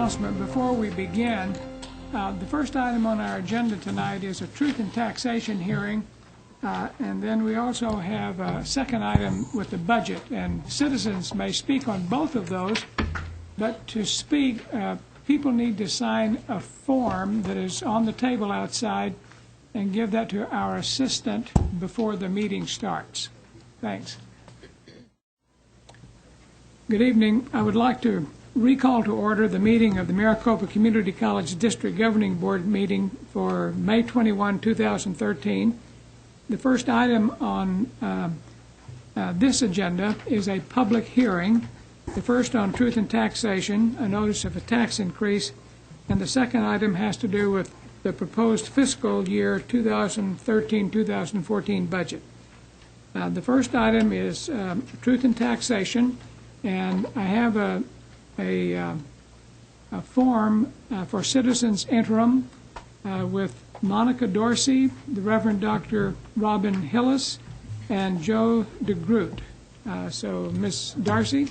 announcement before we begin. The first item on our agenda tonight is a truth and taxation hearing, and then we also have a second item with the budget. And citizens may speak on both of those, but to speak, people need to sign a form that is on the table outside and give that to our assistant before the meeting starts. Thanks. Good evening. I would like to recall to order the meeting of the Maricopa Community College District Governing Board meeting for May 21, 2013. The first item on this agenda is a public hearing. The first on truth and taxation, a notice of a tax increase, and the second item has to do with the proposed fiscal year 2013-2014 budget. The first item is truth and taxation, and I have a form for citizens interim with Monica Dorsey, the Reverend Dr. Robin Hillis, and Joe DeGroot. So, Ms. Darcy.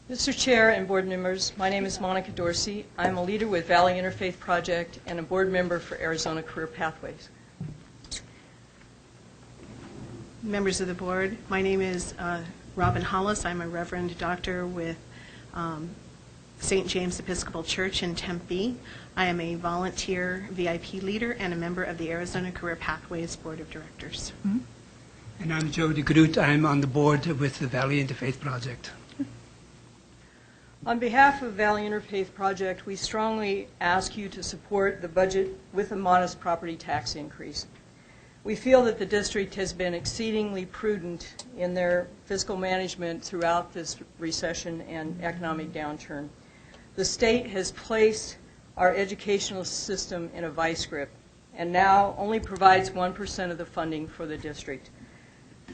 Mr. Chair and board members, my name is Monica Dorsey. I'm a leader with Valley Interfaith Project and a board member for Arizona Career Pathways. Members of the board, my name is Robin Hollis. I'm a Reverend Doctor with St. James Episcopal Church in Tempe. I am a volunteer VIP leader and a member of the Arizona Career Pathways Board of Directors. Mm-hmm. And I'm Joe DeGroot. I'm on the board with the Valley Interfaith Project. On behalf of Valley Interfaith Project, we strongly ask you to support the budget with a modest property tax increase. We feel that the district has been exceedingly prudent in their fiscal management throughout this recession and economic downturn. The state has placed our educational system in a vice grip and now only provides 1% of the funding for the district.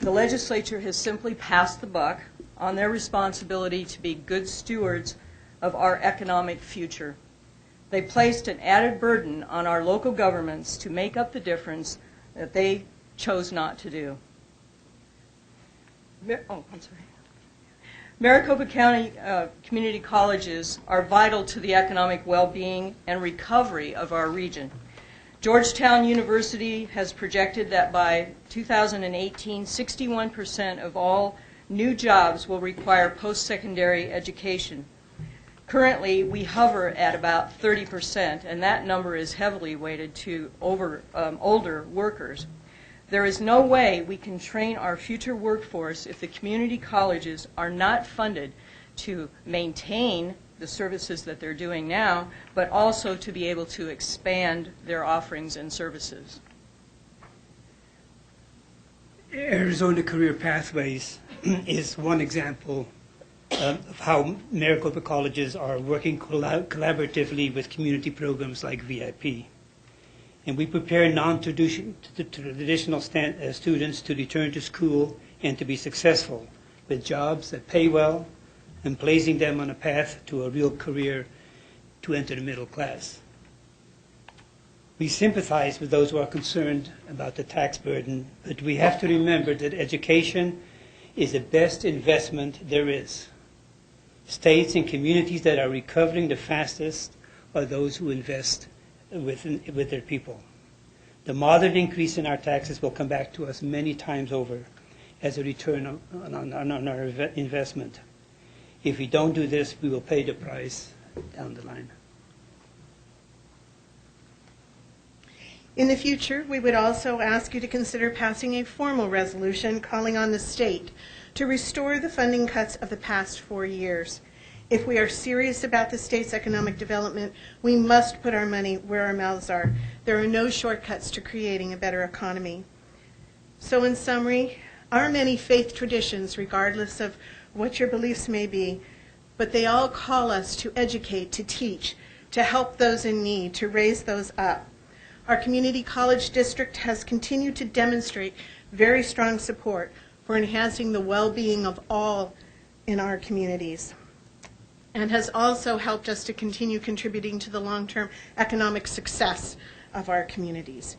The legislature has simply passed the buck on their responsibility to be good stewards of our economic future. They placed an added burden on our local governments to make up the difference that they chose not to do. Maricopa County community colleges are vital to the economic well-being and recovery of our region. Georgetown University has projected that by 2018, 61% of all new jobs will require post-secondary education. Currently, we hover at about 30%, and that number is heavily weighted to older workers. There is no way we can train our future workforce if the community colleges are not funded to maintain the services that they're doing now, but also to be able to expand their offerings and services. Arizona Career Pathways is one example of how Maricopa colleges are working collaboratively with community programs like VIP. And we prepare non-traditional students to return to school and to be successful with jobs that pay well and placing them on a path to a real career to enter the middle class. We sympathize with those who are concerned about the tax burden, but we have to remember that education is the best investment there is. States and communities that are recovering the fastest are those who invest with their people. The moderate increase in our taxes will come back to us many times over as a return on our investment. If we don't do this, we will pay the price down the line. In the future, we would also ask you to consider passing a formal resolution calling on the state to restore the funding cuts of the past 4 years. If we are serious about the state's economic development, we must put our money where our mouths are. There are no shortcuts to creating a better economy. So in summary, our many faith traditions, regardless of what your beliefs may be, but they all call us to educate, to teach, to help those in need, to raise those up. Our community college district has continued to demonstrate very strong support for enhancing the well-being of all in our communities, and has also helped us to continue contributing to the long-term economic success of our communities.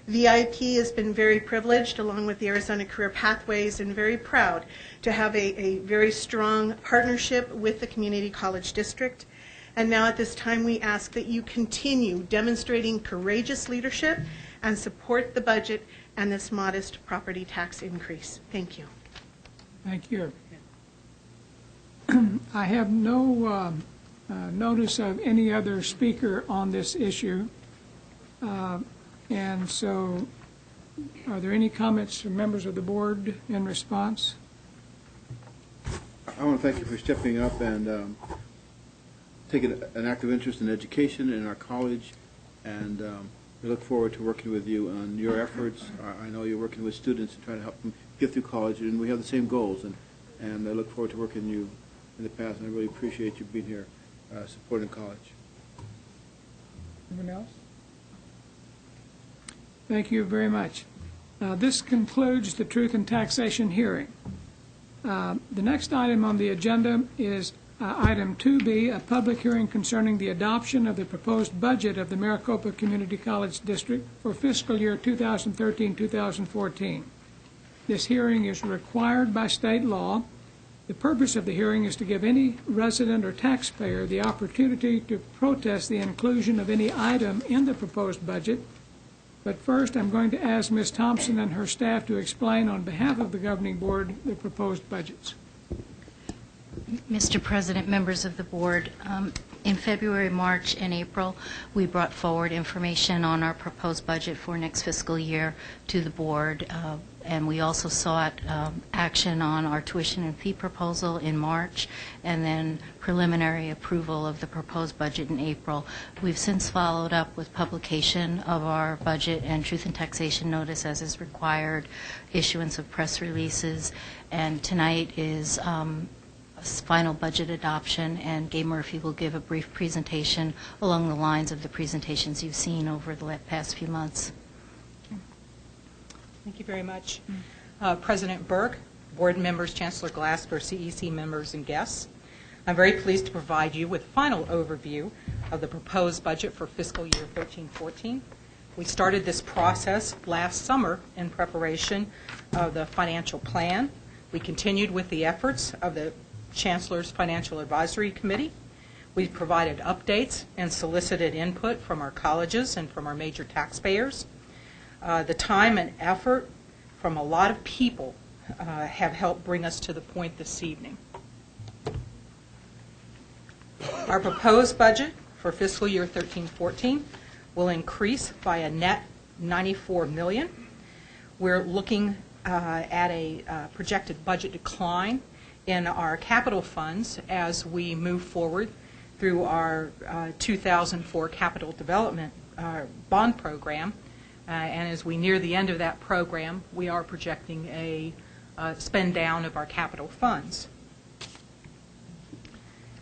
VIP has been very privileged, along with the Arizona Career Pathways, and very proud to have a very strong partnership with the Community College District. And now at this time, we ask that you continue demonstrating courageous leadership and support the budget and this modest property tax increase. Thank you. Thank you. I have no notice of any other speaker on this issue. And so, are there any comments from members of the board in response? I want to thank you for stepping up and taking an active interest in education in our college, and we look forward to working with you on your efforts. I know you're working with students and trying to help them get through college, and we have the same goals, and I look forward to working with you in the past, and I really appreciate you being here supporting college. Anyone else? Thank you very much. This concludes the Truth in Taxation hearing. The next item on the agenda is item 2B, a public hearing concerning the adoption of the proposed budget of the Maricopa Community College District for fiscal year 2013-2014. This hearing is required by state law. The purpose of the hearing is to give any resident or taxpayer the opportunity to protest the inclusion of any item in the proposed budget. But first, I'm going to ask Ms. Thompson and her staff to explain on behalf of the governing board the proposed budgets. Mr. President, members of the board, in February, March, and April, we brought forward information on our proposed budget for next fiscal year to the board, and we also sought action on our tuition and fee proposal in March, and then preliminary approval of the proposed budget in April. We've since followed up with publication of our budget and truth and taxation notice as is required, issuance of press releases, and tonight is final budget adoption, and Gay Murphy will give a brief presentation along the lines of the presentations you've seen over the past few months. Thank you very much. President Burke, board members, Chancellor Glasper, CEC members, and guests. I'm very pleased to provide you with a final overview of the proposed budget for fiscal year 13-14. We started this process last summer in preparation of the financial plan. We continued with the efforts of the Chancellor's Financial Advisory Committee. We provided updates and solicited input from our colleges and from our major taxpayers. The time and effort from a lot of people have helped bring us to the point this evening. Our proposed budget for fiscal year 13-14 will increase by a net $94 million. We're looking at a projected budget decline in our capital funds as we move forward through our 2004 capital development bond program. And as we near the end of that program, we are projecting a spend down of our capital funds.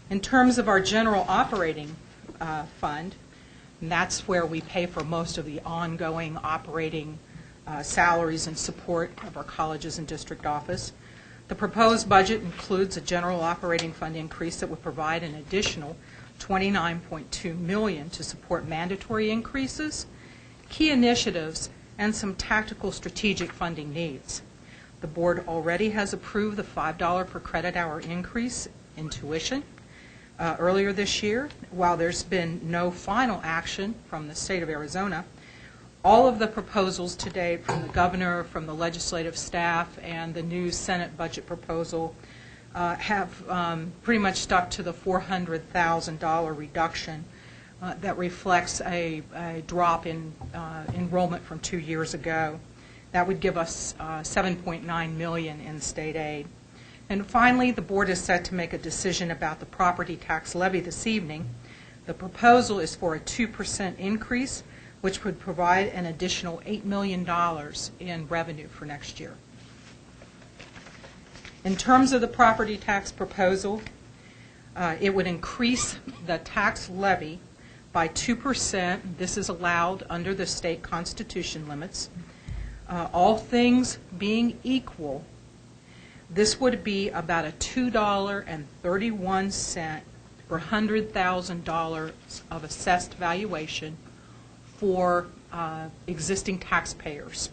In terms of our general operating fund, and that's where we pay for most of the ongoing operating salaries and support of our colleges and district office. The proposed budget includes a general operating fund increase that would provide an additional $29.2 million to support mandatory increases, key initiatives, and some tactical strategic funding needs. The board already has approved the $5 per credit hour increase in tuition earlier this year. While there's been no final action from the state of Arizona, all of the proposals to date from the governor, from the legislative staff, and the new Senate budget proposal have pretty much stuck to the $400,000 reduction that reflects a drop in enrollment from 2 years ago. That would give us $7.9 million in state aid. And finally, the board is set to make a decision about the property tax levy this evening. The proposal is for a 2% increase, which would provide an additional $8 million in revenue for next year. In terms of the property tax proposal, it would increase the tax levy by 2%. This is allowed under the state constitution limits. All things being equal, this would be about a $2.31 per $100,000 of assessed valuation for existing taxpayers,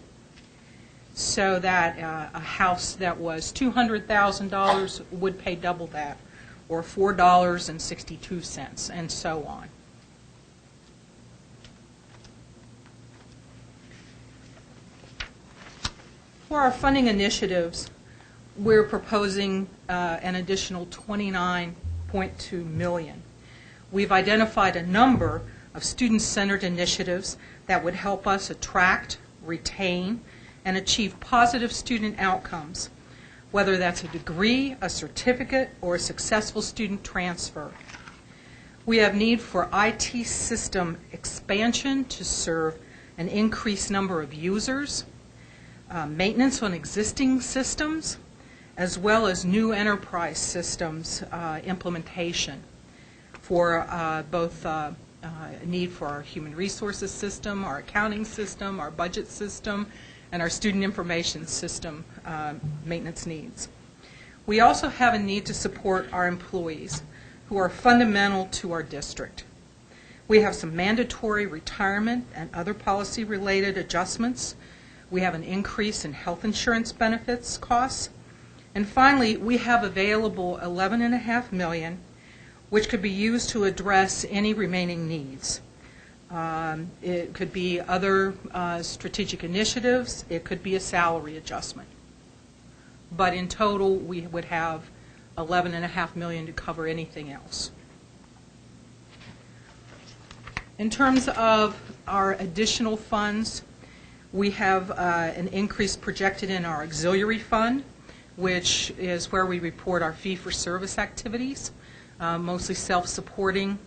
so that a house that was $200,000 would pay double that, or $4.62, and so on. For our funding initiatives, we're proposing an additional $29.2 million. We've identified a number of student-centered initiatives that would help us attract, retain, and achieve positive student outcomes, whether that's a degree, a certificate, or a successful student transfer. We have need for IT system expansion to serve an increased number of users, maintenance on existing systems, as well as new enterprise systems implementation for both need for our human resources system, our accounting system, our budget system, and our student information system maintenance needs. We also have a need to support our employees, who are fundamental to our district. We have some mandatory retirement and other policy-related adjustments. We have an increase in health insurance benefits costs. And finally, we have available $11.5 million, which could be used to address any remaining needs. It could be other strategic initiatives. It could be a salary adjustment. But in total, we would have $11.5 million to cover anything else. In terms of our additional funds, we have an increase projected in our auxiliary fund, which is where we report our fee-for-service activities, mostly self-supporting.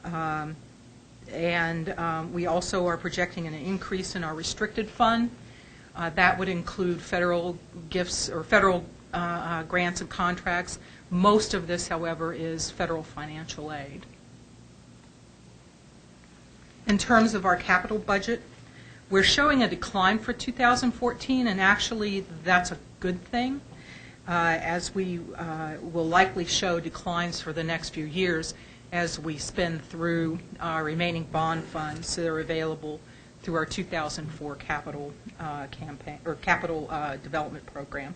And we also are projecting an increase in our restricted fund. That would include federal gifts or federal grants and contracts. Most of this, however, is federal financial aid. In terms of our capital budget, we're showing a decline for 2014, and actually that's a good thing, as we will likely show declines for the next few years as we spend through our remaining bond funds that are available through our 2004 capital campaign or capital development program.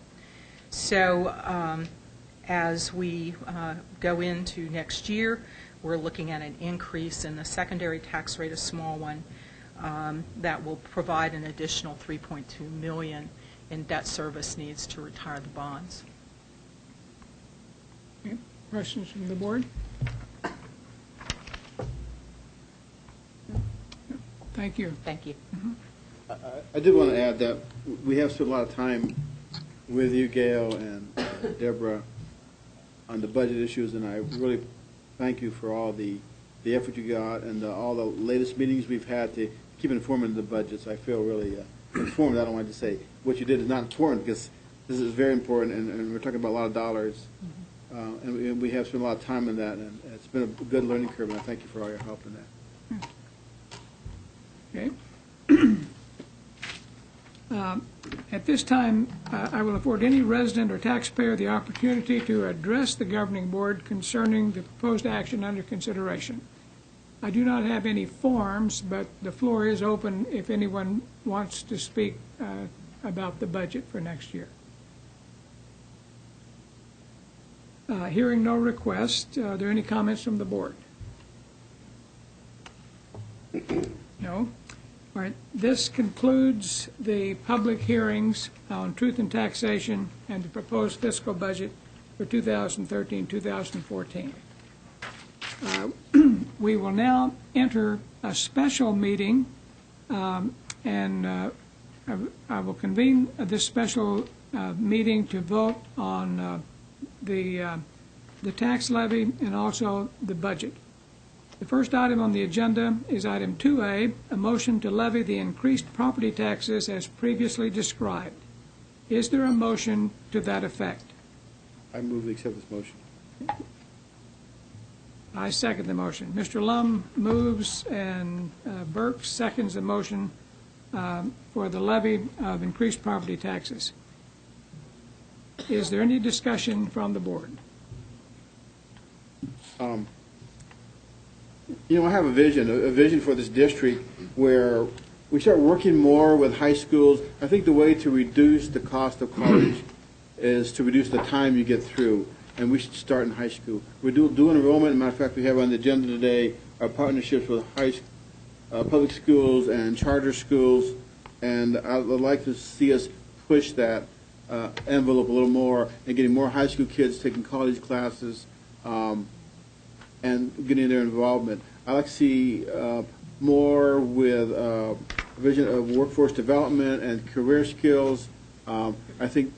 So as we go into next year, we're looking at an increase in the secondary tax rate, a small one, that will provide an additional $3.2 million in debt service needs to retire the bonds. Okay. Questions from the board? Thank you. Thank you. I did want to add that we have spent a lot of time with you, Gail, and Deborah on the budget issues, and I really thank you for all the effort you got and all the latest meetings we've had to keep informing the budgets. I feel really informed. I don't want to say what you did is not important, because this is very important, and we're talking about a lot of dollars, and we have spent a lot of time in that, and it's been a good learning curve, and I thank you for all your help in that. Okay. At this time, I will afford any resident or taxpayer the opportunity to address the governing board concerning the proposed action under consideration. I do not have any forms, but the floor is open if anyone wants to speak about the budget for next year. Hearing no request, are there any comments from the board? No? All right. This concludes the public hearings on truth and taxation and the proposed fiscal budget for 2013-2014. We will now enter a special meeting, and I will convene this special meeting to vote on the tax levy and also the budget. The first item on the agenda is item 2A, a motion to levy the increased property taxes as previously described. Is there a motion to that effect? I move to accept this motion. I second the motion. Mr. Lum moves and Burke seconds the motion for the levy of increased property taxes. Is there any discussion from the board? You know, I have a vision for this district where we start working more with high schools. I think the way to reduce the cost of college is to reduce the time you get through, and we should start in high school. We're doing enrollment. Matter of fact, we have on the agenda today our partnerships with public schools and charter schools, and I would like to see us push that envelope a little more and getting more high school kids taking college classes and getting their involvement. I'd like to see more with vision of workforce development and career skills. I think,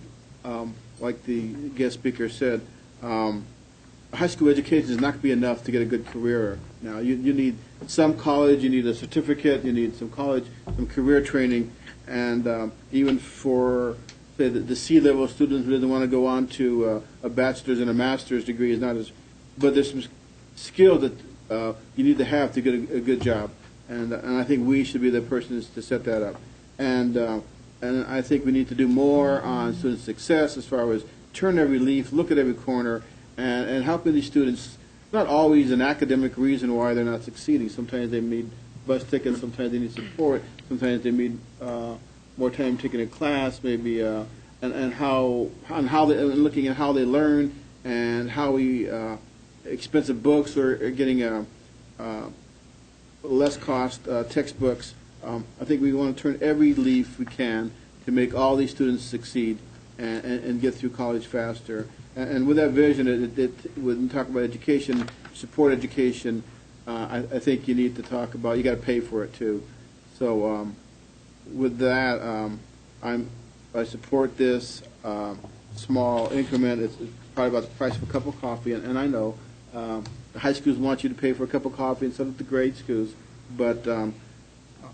like the guest speaker said, high school education is not going to be enough to get a good career. Now, you need some college, you need a certificate, you need some college, some career training, and even for, say, the C-level students who doesn't want to go on to a bachelor's and a master's degree is not as, but there's some skills that you need to have to get a good job, and I think we should be the persons to set that up, and I think we need to do more on student success as far as turn every leaf, look at every corner, and helping these students. Not always an academic reason why they're not succeeding. Sometimes they need bus tickets, sometimes they need support, sometimes they need more time taking a class, maybe, and looking at how they learn and how we expensive books or getting less cost textbooks. I think we want to turn every leaf we can to make all these students succeed and get through college faster. And with that vision, when you talk about education, support education, I think you need to talk about, you got to pay for it too. So with that, I support this small increment. It's probably about the price of a cup of coffee, and I know the high schools want you to pay for a cup of coffee, and so do the grade schools. But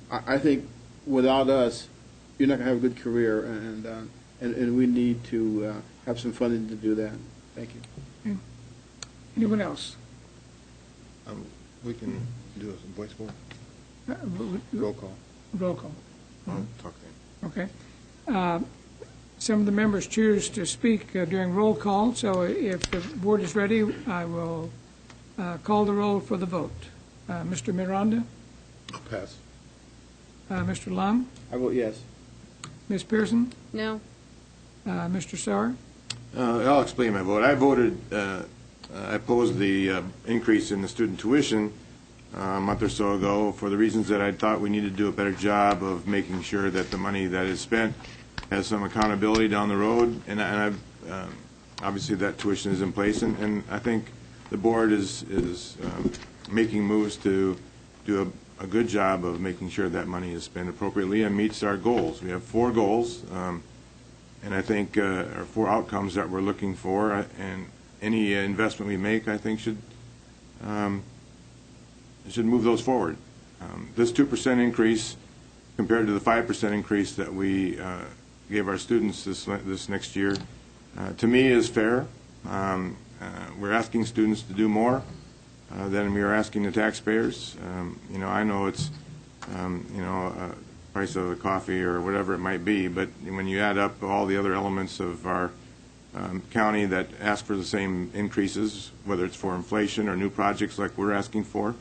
I think without us, you're not going to have a good career, and we need to have some funding to do that. Thank you. Okay. Anyone else? We can do a voice vote. Roll call. Roll call. I'll talk then. Okay. Some of the members choose to speak during roll call, so if the board is ready, I will call the roll for the vote. Mr. Miranda? I'll pass. Mr. Lum? I vote yes. Ms. Pearson? No. Mr. Sauer? I'll explain my vote. I opposed the increase in the student tuition a month or so ago for the reasons that I thought we needed to do a better job of making sure that the money that is spent has some accountability down the road. And I've obviously that tuition is in place, and I think the board is making moves to do a good job of making sure that money is spent appropriately and meets our goals. We have 4 goals, and I think our 4 outcomes that we're looking for, and any investment we make, I think, should move those forward. This 2% increase compared to the 5% increase that we gave our students this next year, to me, is fair. We're asking students to do more than we are asking the taxpayers. I know it's, price of a coffee or whatever it might be, but when you add up all the other elements of our county that ask for the same increases, whether it's for inflation or new projects like we're asking for,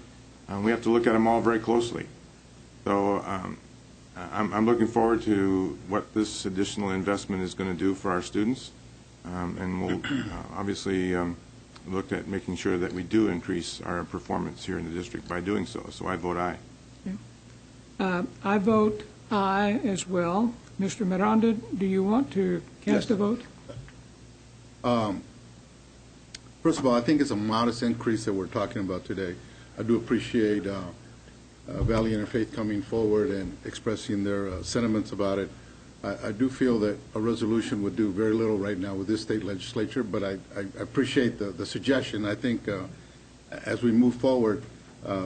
we have to look at them all very closely. So I'm looking forward to what this additional investment is going to do for our students, and we'll obviously look at making sure that we do increase our performance here in the district by doing so. So I vote aye. Okay. I vote aye as well. Mr. Miranda, do you want to cast a vote? First of all, I think it's a modest increase that we're talking about today. I do appreciate Valley Interfaith coming forward and expressing their sentiments about it. I do feel that a resolution would do very little right now with this state legislature, but I appreciate the suggestion. I think as we move forward,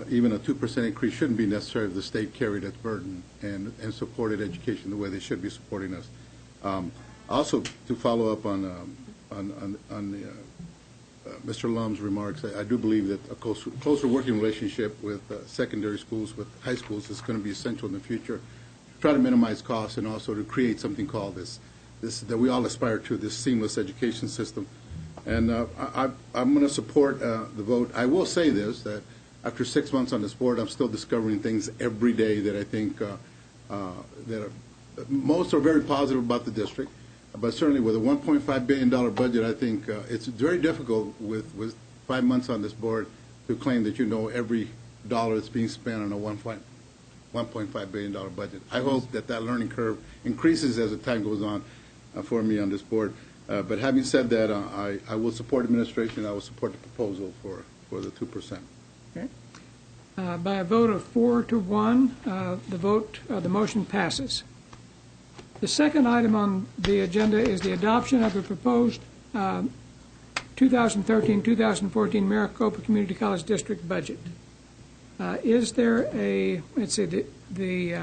even a 2% increase shouldn't be necessary if the state carried its burden and supported education the way they should be supporting us. Also, to follow up on Mr. Lum's remarks, I do believe that a closer working relationship with secondary schools, with high schools, is going to be essential in the future. Try to minimize costs and also to create something called this that we all aspire to, this seamless education system. And I'm going to support the vote. I will say this, that after 6 months on this board, I'm still discovering things every day that I think most are very positive about the district, but certainly with a $1.5 billion budget, I think it's very difficult with 5 months on this board to claim that you know every dollar that's being spent on a $1.5 billion budget. I hope that learning curve increases as the time goes on for me on this board. But having said that, I will support administration. I will support the proposal for the 2%. Okay. By a vote of 4-1, the motion passes. The second item on the agenda is the adoption of the proposed 2013-2014 Maricopa Community College District budget. Is there a, let's see, the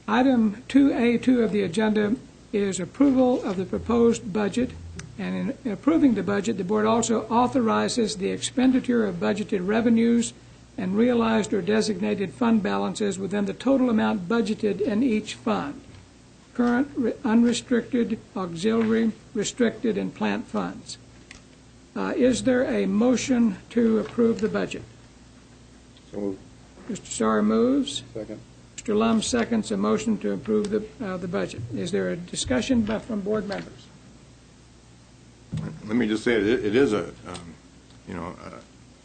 item 2A2 of the agenda is approval of the proposed budget, and in approving the budget, the board also authorizes the expenditure of budgeted revenues and realized or designated fund balances within the total amount budgeted in each fund: current, unrestricted, auxiliary, restricted, and plant funds. Is there a motion to approve the budget? So moved. Mr. Sarr moves. Second. Mr. Lum seconds a motion to approve the budget. Is there a discussion from board members? Let me just say it is a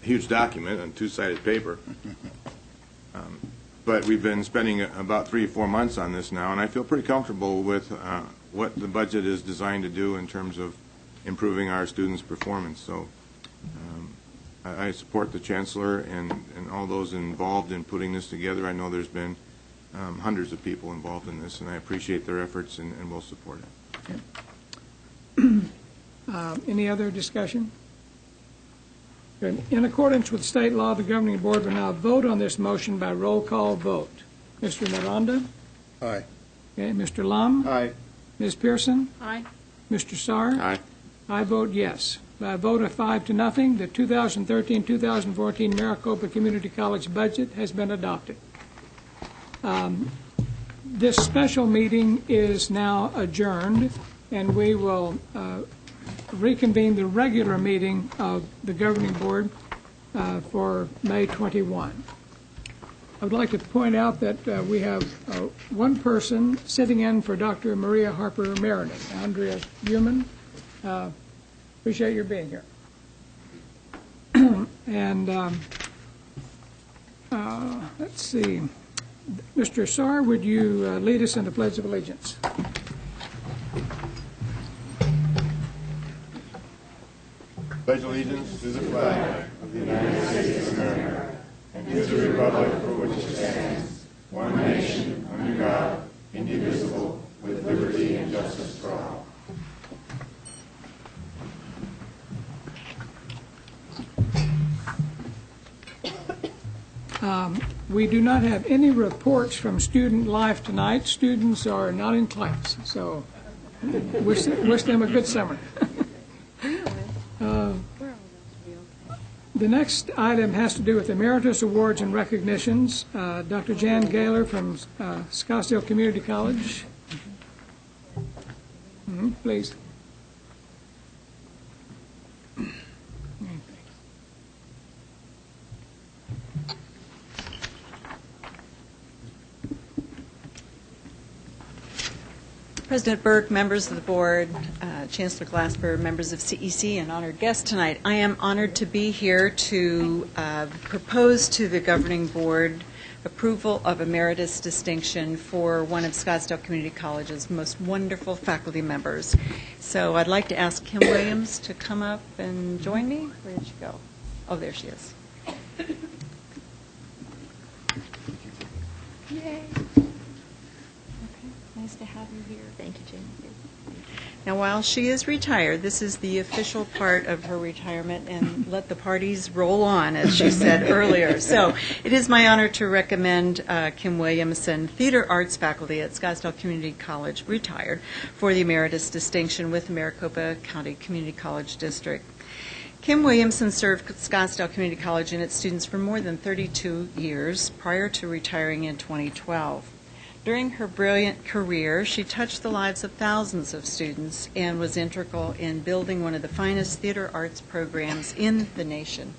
huge document on two-sided paper. But we've been spending about 3 or 4 months on this now, and I feel pretty comfortable with what the budget is designed to do in terms of improving our students' performance. So I support the Chancellor and all those involved in putting this together. I know there's been hundreds of people involved in this, and I appreciate their efforts and will support it. Okay. Any other discussion? Good. In accordance with state law, the governing board will now vote on this motion by roll call vote. Mr. Naranda? Aye. Okay. Mr. Lum? Aye. Ms. Pearson? Aye. Mr. Sarr? Aye. I vote yes. By a vote of 5-0, the 2013-2014 Maricopa Community College budget has been adopted. This special meeting is now adjourned, and we will reconvene the regular meeting of the governing board for May 21. I would like to point out that we have one person sitting in for Dr. Maria Harper Meredith, Andrea Human. Appreciate your being here. And let's see. Mr. Sarr, would you lead us in the Pledge of Allegiance? Pledge allegiance to the flag of the United States of America and to the republic for which it stands, one nation, under God, indivisible, with liberty and justice for all. We do not have any reports from student life tonight. Students are not in class, so wish them a good summer. The next item has to do with Emeritus Awards and Recognitions. Dr. Jan Gaylor from Scottsdale Community College. Please. President Burke, members of the board, Chancellor Glasper, members of CEC, and honored guests tonight, I am honored to be here to propose to the governing board approval of emeritus distinction for one of Scottsdale Community College's most wonderful faculty members. So I'd like to ask Kim Williams to come up and join me. Where did she go? Oh, there she is. Yay. Nice to have you here. Thank you, Jane. Now, while she is retired, this is the official part of her retirement, and let the parties roll on, as she said earlier. So it is my honor to recommend Kim Williamson, theater arts faculty at Scottsdale Community College, retired, for the emeritus distinction with the Maricopa County Community College District. Kim Williamson served Scottsdale Community College and its students for more than 32 years prior to retiring in 2012. During her brilliant career, she touched the lives of thousands of students and was integral in building one of the finest theater arts programs in the nation.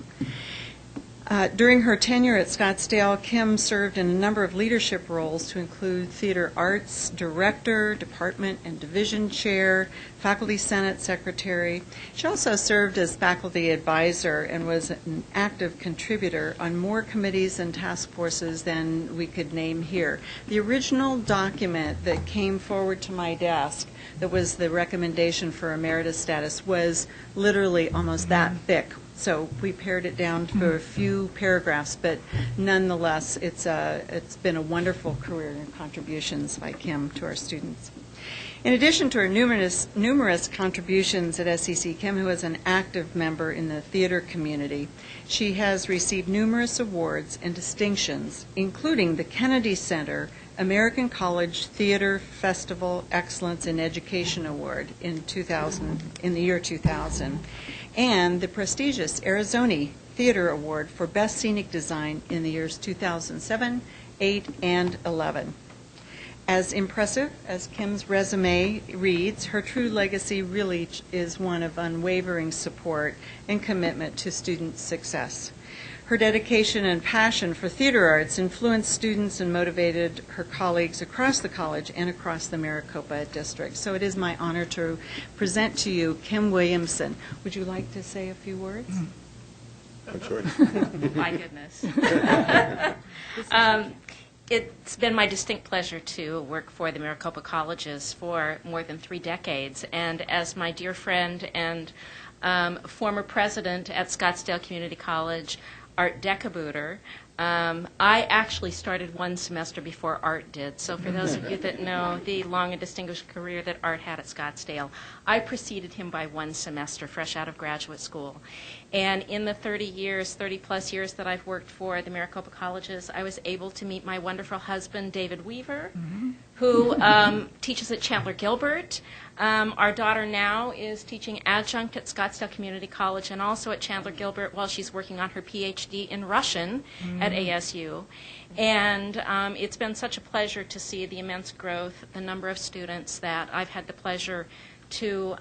During her tenure at Scottsdale, Kim served in a number of leadership roles to include theater arts director, department and division chair, faculty senate secretary. She also served as faculty advisor and was an active contributor on more committees and task forces than we could name here. The original document that came forward to my desk that was the recommendation for emeritus status was literally almost that thick. So we pared it down to a few paragraphs, but nonetheless, it's been a wonderful career and contributions by Kim to our students. In addition to her numerous contributions at SEC, Kim, who is an active member in the theater community, she has received numerous awards and distinctions, including the Kennedy Center American College Theater Festival Excellence in Education Award in the year 2000, and the prestigious Arizona Theater Award for Best Scenic Design in the years 2007, 8, and 11. As impressive as Kim's resume reads, her true legacy really is one of unwavering support and commitment to student success. Her dedication and passion for theater arts influenced students and motivated her colleagues across the college and across the Maricopa district. So it is my honor to present to you Kim Williamson. Would you like to say a few words? My goodness. It's been my distinct pleasure to work for the Maricopa Colleges for more than 3 decades. And as my dear friend and former president at Scottsdale Community College, Art Decabooter, I actually started 1 semester before Art did. So for those of you that know the long and distinguished career that Art had at Scottsdale, I preceded him by 1 semester, fresh out of graduate school. And in the 30-plus years that I've worked for the Maricopa Colleges, I was able to meet my wonderful husband, David Weaver, who teaches at Chandler Gilbert. Our daughter now is teaching adjunct at Scottsdale Community College and also at Chandler Gilbert while she's working on her PhD in Russian at ASU. And it's been such a pleasure to see the immense growth, the number of students that I've had the pleasure to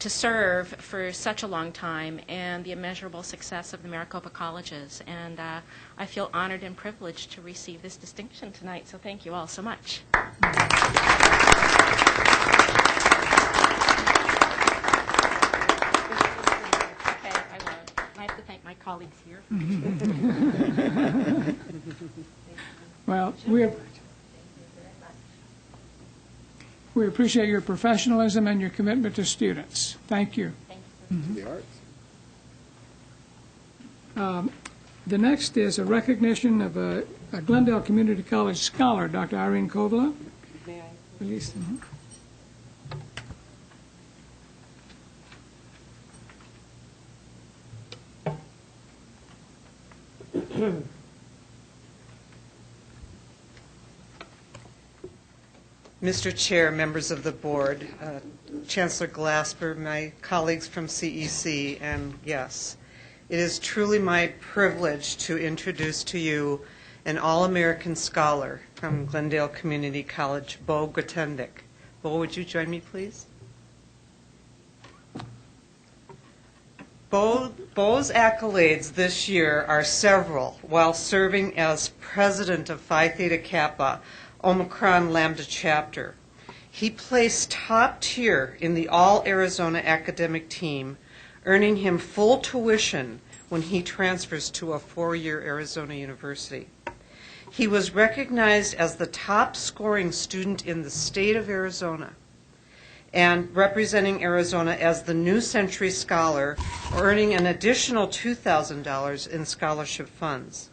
serve for such a long time, and the immeasurable success of the Maricopa Colleges. And I feel honored and privileged to receive this distinction tonight, so thank you all so much. I have to thank my colleagues here. Well, we appreciate your professionalism and your commitment to students. Thank you. The arts. The next is a recognition of a Glendale Community College scholar, Dr. Irene Kovla. May I? Release them. Mr. Chair, members of the board, Chancellor Glasper, my colleagues from CEC, and yes, it is truly my privilege to introduce to you an All-American scholar from Glendale Community College, Bo Gotendik. Bo, would you join me, please? Bo's accolades this year are several while serving as president of Phi Theta Kappa, Omicron Lambda chapter. He placed top tier in the All-Arizona academic team, earning him full tuition when he transfers to a 4-year Arizona university. He was recognized as the top scoring student in the state of Arizona and representing Arizona as the New Century Scholar, earning an additional $2,000 in scholarship funds.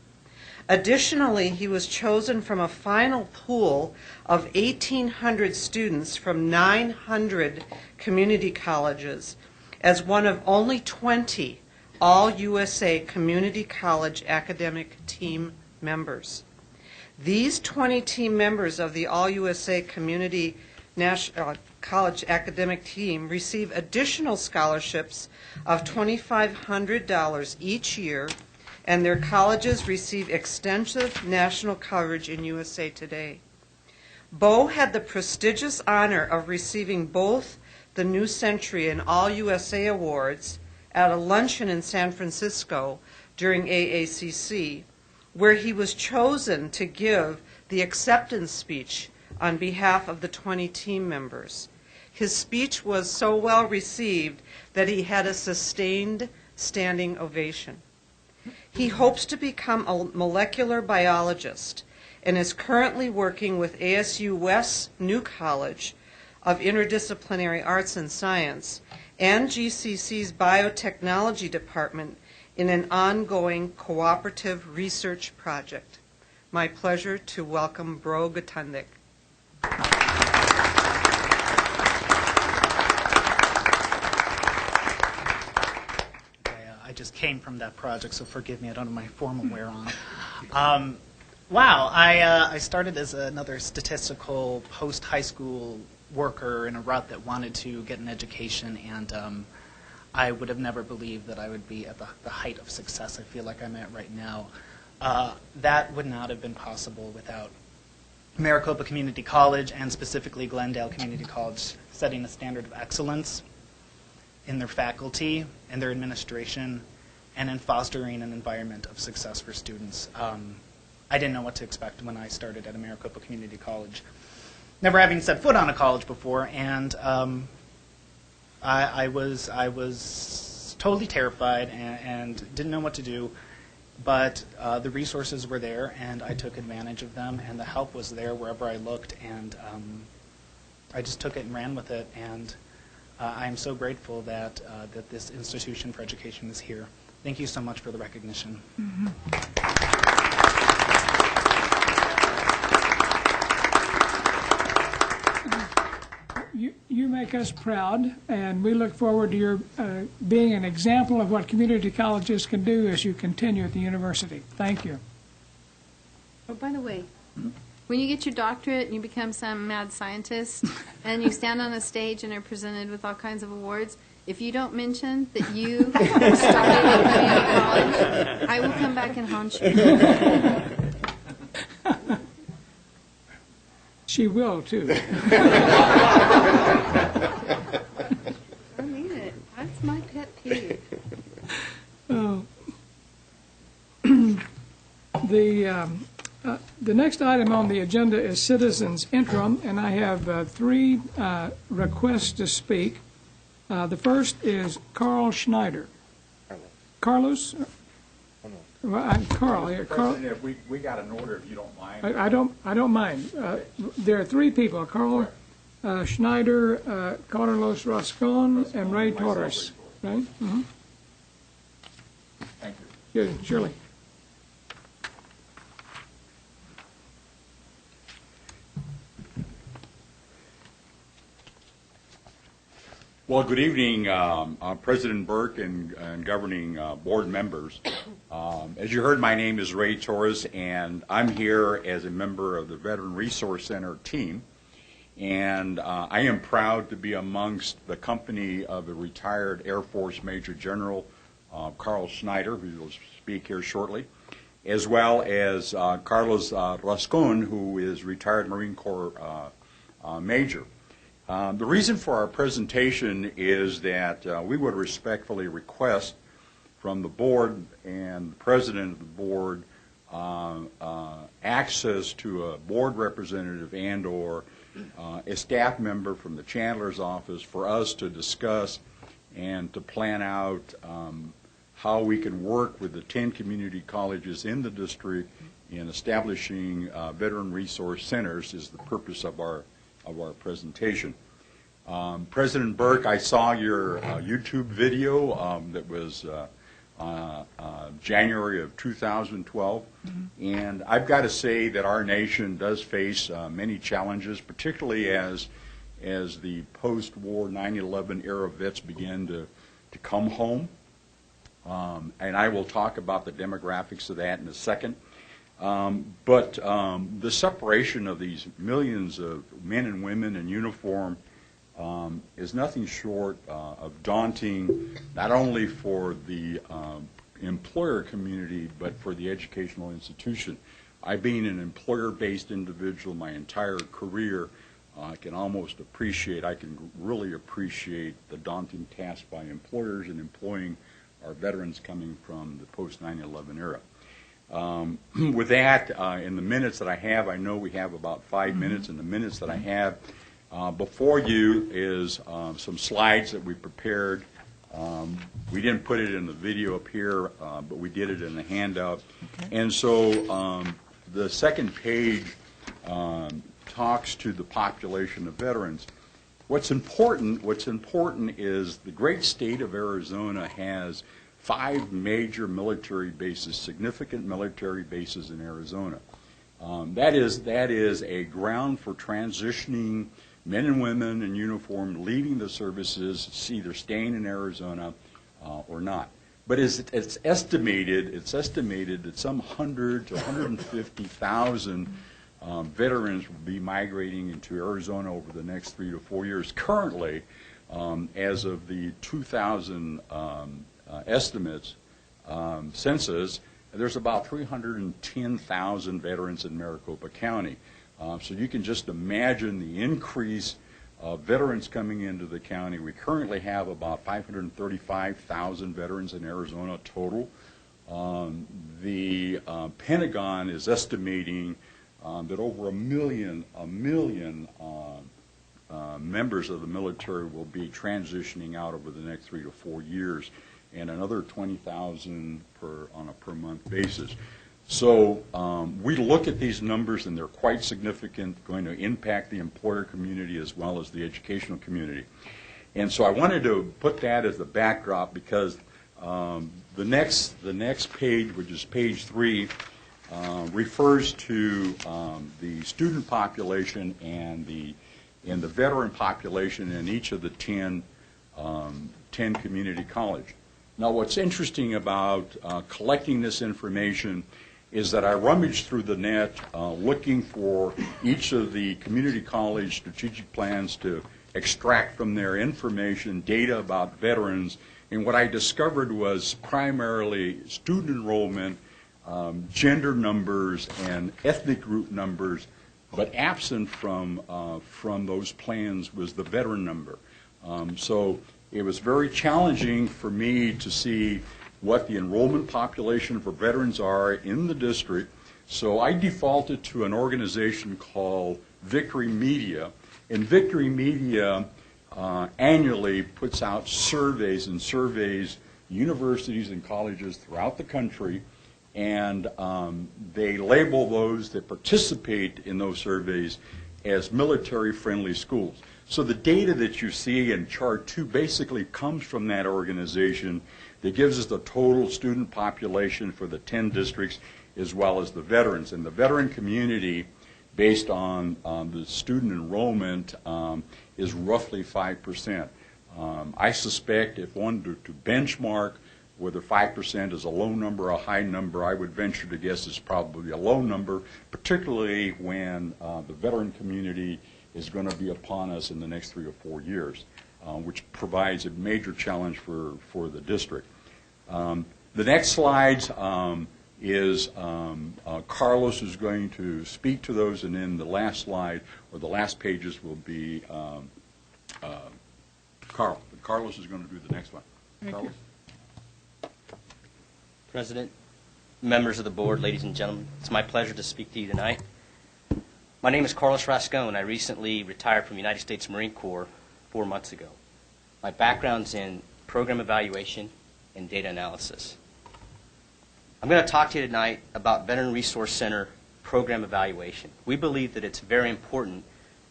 Additionally, he was chosen from a final pool of 1,800 students from 900 community colleges as one of only 20 All-USA Community College academic team members. These 20 team members of the All-USA Community College academic team receive additional scholarships of $2,500 each year, and their colleges receive extensive national coverage in USA Today. Bo had the prestigious honor of receiving both the New Century and All USA awards at a luncheon in San Francisco during AACC, where he was chosen to give the acceptance speech on behalf of the 20 team members. His speech was so well received that he had a sustained standing ovation. He hopes to become a molecular biologist and is currently working with ASU West New College of Interdisciplinary Arts and Science and GCC's Biotechnology Department in an ongoing cooperative research project. My pleasure to welcome Bro Gatundik. I just came from that project, so forgive me, I don't have my formal wear on. Wow, I started as another statistical post-high school worker in a route that wanted to get an education, and I would have never believed that I would be at the height of success I feel like I'm at right now. That would not have been possible without Maricopa Community College, and specifically Glendale Community College, setting a standard of excellence in their faculty and their administration, and in fostering an environment of success for students. I didn't know what to expect when I started at Maricopa Community College, never having set foot on a college before, and I was totally terrified and didn't know what to do, but the resources were there, and I took advantage of them, and the help was there wherever I looked, and I just took it and ran with it, and I'm so grateful that that this institution for education is here. Thank you so much for the recognition. Mm-hmm. You make us proud, and we look forward to your being an example of what community colleges can do as you continue at the university. Thank you. Oh, by the way, when you get your doctorate and you become some mad scientist and you stand on a stage and are presented with all kinds of awards, if you don't mention that you started at community college, I will come back and haunt you. She will, too. I mean it. That's my pet peeve. The next item on the agenda is citizens interim, and I have three requests to speak. The first is Carl Schneider. Carlos? Well, Carl. Here. Carl. If we got an order, if you don't mind. I don't mind. There are three people: Carl Schneider, Carlos Rascon, and Ray Torres. Right? Mm-hmm. Thank you. Good, Shirley. Well, good evening, President Burke and governing board members. As you heard, my name is Ray Torres, and I'm here as a member of the Veteran Resource Center team. And I am proud to be amongst the company of a retired Air Force Major General, Carl Schneider, who will speak here shortly, as well as Carlos Rascon, who is retired Marine Corps Major. The reason for our presentation is that we would respectfully request from the board and the president of the board access to a board representative and or a staff member from the Chancellor's office for us to discuss and to plan out how we can work with the 10 community colleges in the district in establishing veteran resource centers is the purpose of our presentation. President Burke, I saw your YouTube video that was January of 2012, and I've got to say that our nation does face many challenges, particularly as the post-war 9/11 era vets begin to come home, and I will talk about the demographics of that in a second. But the separation of these millions of men and women in uniform is nothing short of daunting, not only for the employer community, but for the educational institution. I've been an employer-based individual my entire career. I can really appreciate the daunting task by employers in employing our veterans coming from the post 9/11 era. With that, in the minutes that I have, I know we have about 5 minutes. In the minutes that I have before you is some slides that we prepared. We didn't put it in the video up here, but we did it in the handout. Okay. And so the second page talks to the population of veterans. What's important is the great state of Arizona has 5 major military bases, significant military bases in Arizona. That is a ground for transitioning men and women in uniform leaving the services, either staying in Arizona or not. But it's estimated that some 100 to 150,000 veterans will be migrating into Arizona over the next 3 to 4 years. Currently, as of the 2000 estimates, census, there's about 310,000 veterans in Maricopa County. So you can just imagine the increase of veterans coming into the county. We currently have about 535,000 veterans in Arizona total. The Pentagon is estimating that over a million members of the military will be transitioning out over the next 3 to 4 years, and another 20,000 on a per month basis. So we look at these numbers, and they're quite significant, going to impact the employer community as well as the educational community. And so I wanted to put that as the backdrop because the next page, which is page 3, refers to the student population and the veteran population in each of the 10 community colleges. Now, what's interesting about collecting this information is that I rummaged through the net looking for each of the community college strategic plans to extract from their information data about veterans, and what I discovered was primarily student enrollment, gender numbers, and ethnic group numbers, but absent from those plans was the veteran number. So it was very challenging for me to see what the enrollment population for veterans are in the district. So I defaulted to an organization called Victory Media. And Victory Media annually puts out surveys and surveys universities and colleges throughout the country, and they label those that participate in those surveys as military-friendly schools. So the data that you see in Chart 2 basically comes from that organization that gives us the total student population for the 10 districts as well as the veterans. And the veteran community, based on the student enrollment, is roughly 5%. I suspect if one were to benchmark whether 5% is a low number or a high number, I would venture to guess it's probably a low number, particularly when the veteran community is going to be upon us in the next 3 or 4 years, which provides a major challenge for the district. The next slide is Carlos is going to speak to those, and then the last slide, or the last pages, will be Carl. Carlos is going to do the next one. Carlos? President, members of the board, ladies and gentlemen, it's my pleasure to speak to you tonight. My name is Carlos Rascon. I recently retired from the United States Marine Corps 4 months ago. My background's in program evaluation and data analysis. I'm going to talk to you tonight about Veteran Resource Center program evaluation. We believe that it's very important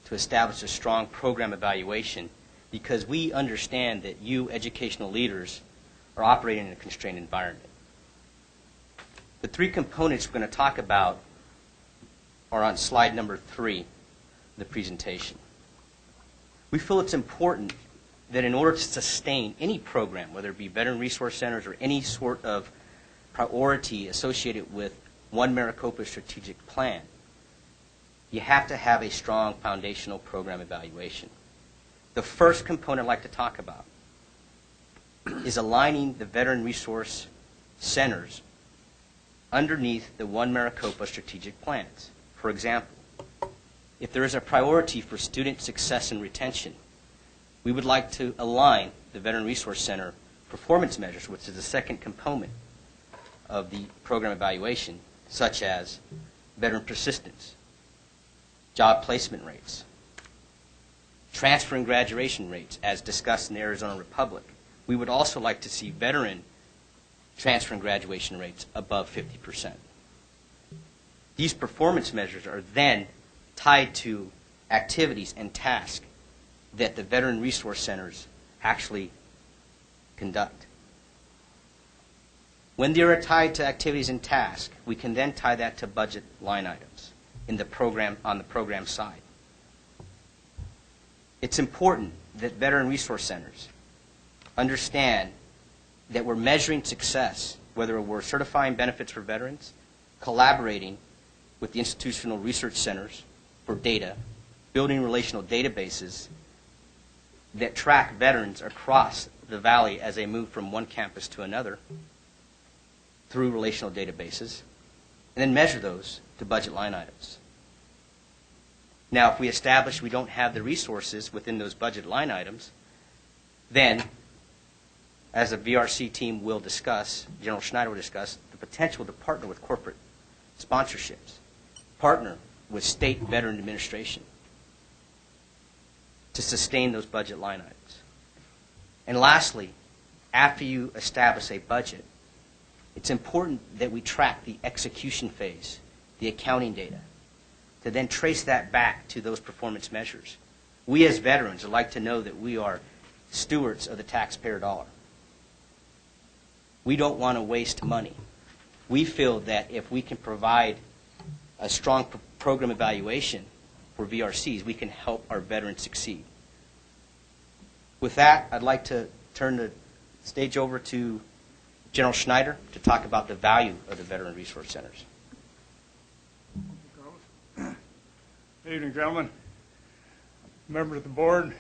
to establish a strong program evaluation because we understand that you, educational leaders, are operating in a constrained environment. The 3 components we're going to talk about are on slide number 3 of the presentation. We feel it's important that in order to sustain any program, whether it be Veteran Resource Centers or any sort of priority associated with One Maricopa strategic plan, you have to have a strong foundational program evaluation. The first component I'd like to talk about is aligning the Veteran Resource Centers underneath the One Maricopa strategic plans. For example, if there is a priority for student success and retention, we would like to align the Veteran Resource Center performance measures, which is the second component of the program evaluation, such as veteran persistence, job placement rates, transfer and graduation rates, as discussed in the Arizona Republic. We would also like to see veteran transfer and graduation rates above 50%. These performance measures are then tied to activities and tasks that the Veteran Resource Centers actually conduct. When they are tied to activities and tasks, we can then tie that to budget line items in the program, on the program side. It's important that Veteran Resource Centers understand that we're measuring success, whether we're certifying benefits for veterans, collaborating with the institutional research centers for data, building relational databases that track veterans across the valley as they move from one campus to another through relational databases, and then measure those to budget line items. Now, if we establish we don't have the resources within those budget line items, then, as the VRC team will discuss, General Schneider will discuss, the potential to partner with corporate sponsorships, partner with state veteran administration to sustain those budget line items. And lastly, after you establish a budget, it's important that we track the execution phase, the accounting data, to then trace that back to those performance measures. We as veterans would like to know that we are stewards of the taxpayer dollar. We don't want to waste money. We feel that if we can provide a strong program evaluation for VRCs, we can help our veterans succeed. With that, I'd like to turn the stage over to General Schneider to talk about the value of the Veteran Resource Centers. Good evening, gentlemen, members of the board,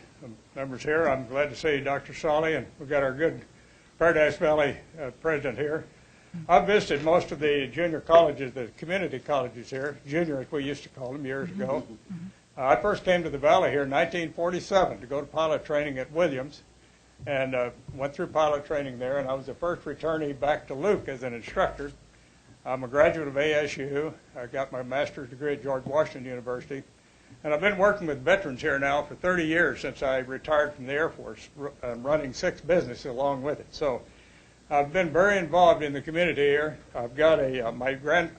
members here. I'm glad to see Dr. Solly, and we've got our good Paradise Valley president here. I've visited most of the junior colleges, the community colleges here, junior as we used to call them years ago. I first came to the Valley here in 1947 to go to pilot training at Williams, and went through pilot training there, and I was the first returnee back to Luke as an instructor. I'm a graduate of ASU. I got my master's degree at George Washington University, and I've been working with veterans here now for 30 years since I retired from the Air Force, running 6 businesses along with it. So I've been very involved in the community here. I've got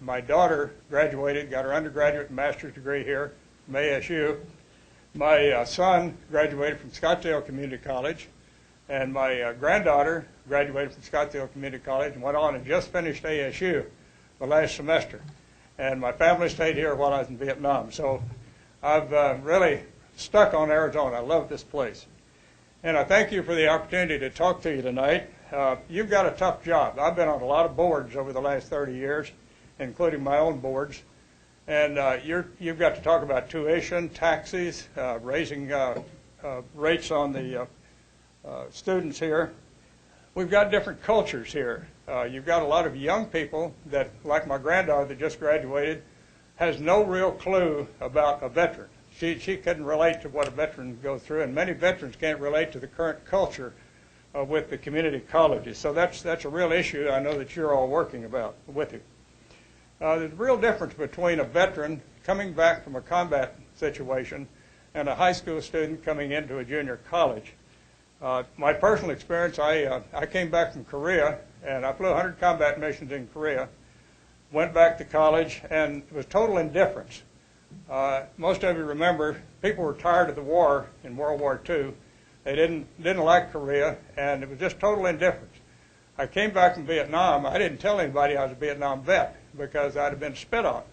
my daughter graduated, got her undergraduate and master's degree here from ASU. My son graduated from Scottsdale Community College, and my granddaughter graduated from Scottsdale Community College and went on and just finished ASU the last semester. And my family stayed here while I was in Vietnam. So I've really stuck on Arizona. I love this place. And I thank you for the opportunity to talk to you tonight. You've got a tough job. I've been on a lot of boards over the last 30 years, including my own boards. And you've got to talk about tuition, taxes, raising rates on the students here. We've got different cultures here. You've got a lot of young people that, like my granddaughter that just graduated, has no real clue about a veteran. She couldn't relate to what a veteran goes through, and many veterans can't relate to the current culture with the community colleges. So that's a real issue I know that you're all working about with you. There's a real difference between a veteran coming back from a combat situation and a high school student coming into a junior college. My personal experience, I came back from Korea, and I flew 100 combat missions in Korea, went back to college, and it was total indifference. Most of you remember, people were tired of the war in World War II. They didn't like Korea, and it was just total indifference. I came back from Vietnam. I didn't tell anybody I was a Vietnam vet because I'd have been spit on.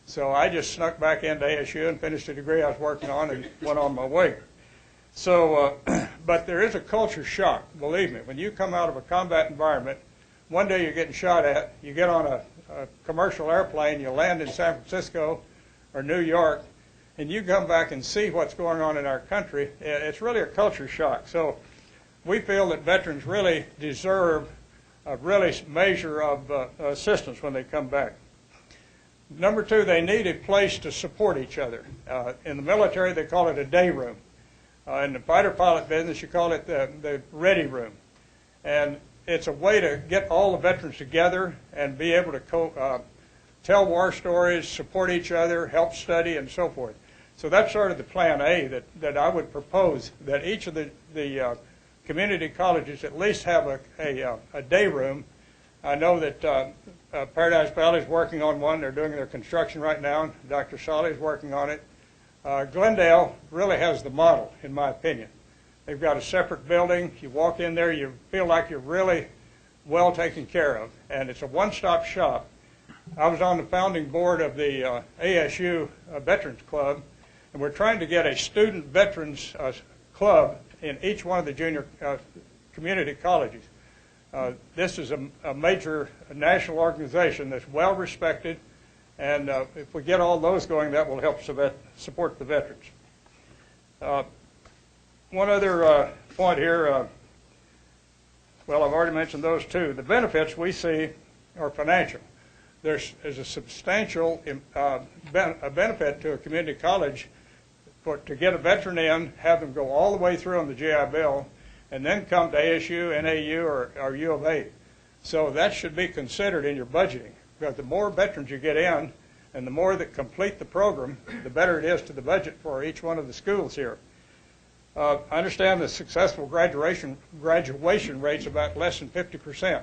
So I just snuck back into ASU and finished the degree I was working on and went on my way. So, but there is a culture shock, believe me. When you come out of a combat environment, one day you're getting shot at, you get on a commercial airplane, you land in San Francisco or New York, and you come back and see what's going on in our country, it's really a culture shock. So we feel that veterans really deserve a really measure of assistance when they come back. Number 2, they need a place to support each other. In the military, they call it a day room. In the fighter pilot business, you call it the ready room. And it's a way to get all the veterans together and be able to tell war stories, support each other, help study, and so forth. So that's sort of the plan A that I would propose, that each of the community colleges at least have a day room. I know that Paradise Valley is working on one. They're doing their construction right now. Dr. Solly is working on it. Glendale really has the model, in my opinion. They've got a separate building. You walk in there, you feel like you're really well taken care of, and it's a one-stop shop. I was on the founding board of the ASU Veterans Club, and we're trying to get a student veterans club in each one of the junior community colleges. This is a major national organization that's well respected, and if we get all those going, that will help support the veterans. One other point here, well, I've already mentioned those two. The benefits we see are financial. There's a substantial benefit to a community college to get a veteran in, have them go all the way through on the GI Bill, and then come to ASU, NAU, or U of A. So that should be considered in your budgeting, because the more veterans you get in, and the more that complete the program, the better it is to the budget for each one of the schools here. I understand the successful graduation rate's about less than 50%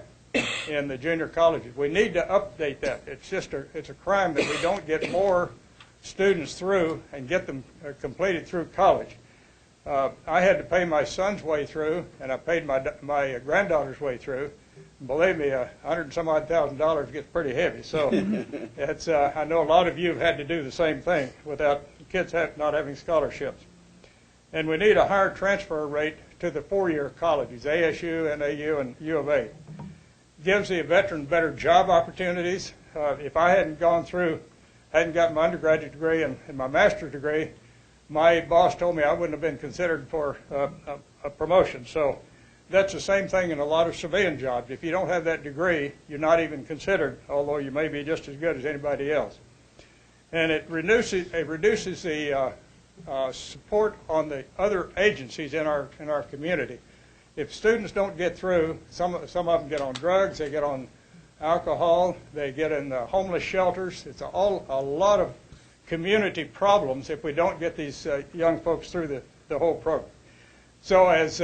in the junior colleges. We need to update that. It's a crime that we don't get more students through and get them completed through college. I had to pay my son's way through, and I paid my granddaughter's way through. And believe me, $100 and some odd thousand gets pretty heavy. So it's I know a lot of you have had to do the same thing without kids not having scholarships. And we need a higher transfer rate to the four-year colleges, ASU, NAU, and U of A. Gives the veteran better job opportunities. If I hadn't gotten my undergraduate degree and my master's degree, my boss told me I wouldn't have been considered for a promotion. So that's the same thing in a lot of civilian jobs. If you don't have that degree, you're not even considered, although you may be just as good as anybody else. And it reduces the support on the other agencies in our community. If students don't get through, some of them get on drugs, they get on alcohol, they get in homeless shelters. It's a lot of community problems if we don't get these young folks through the whole program. So as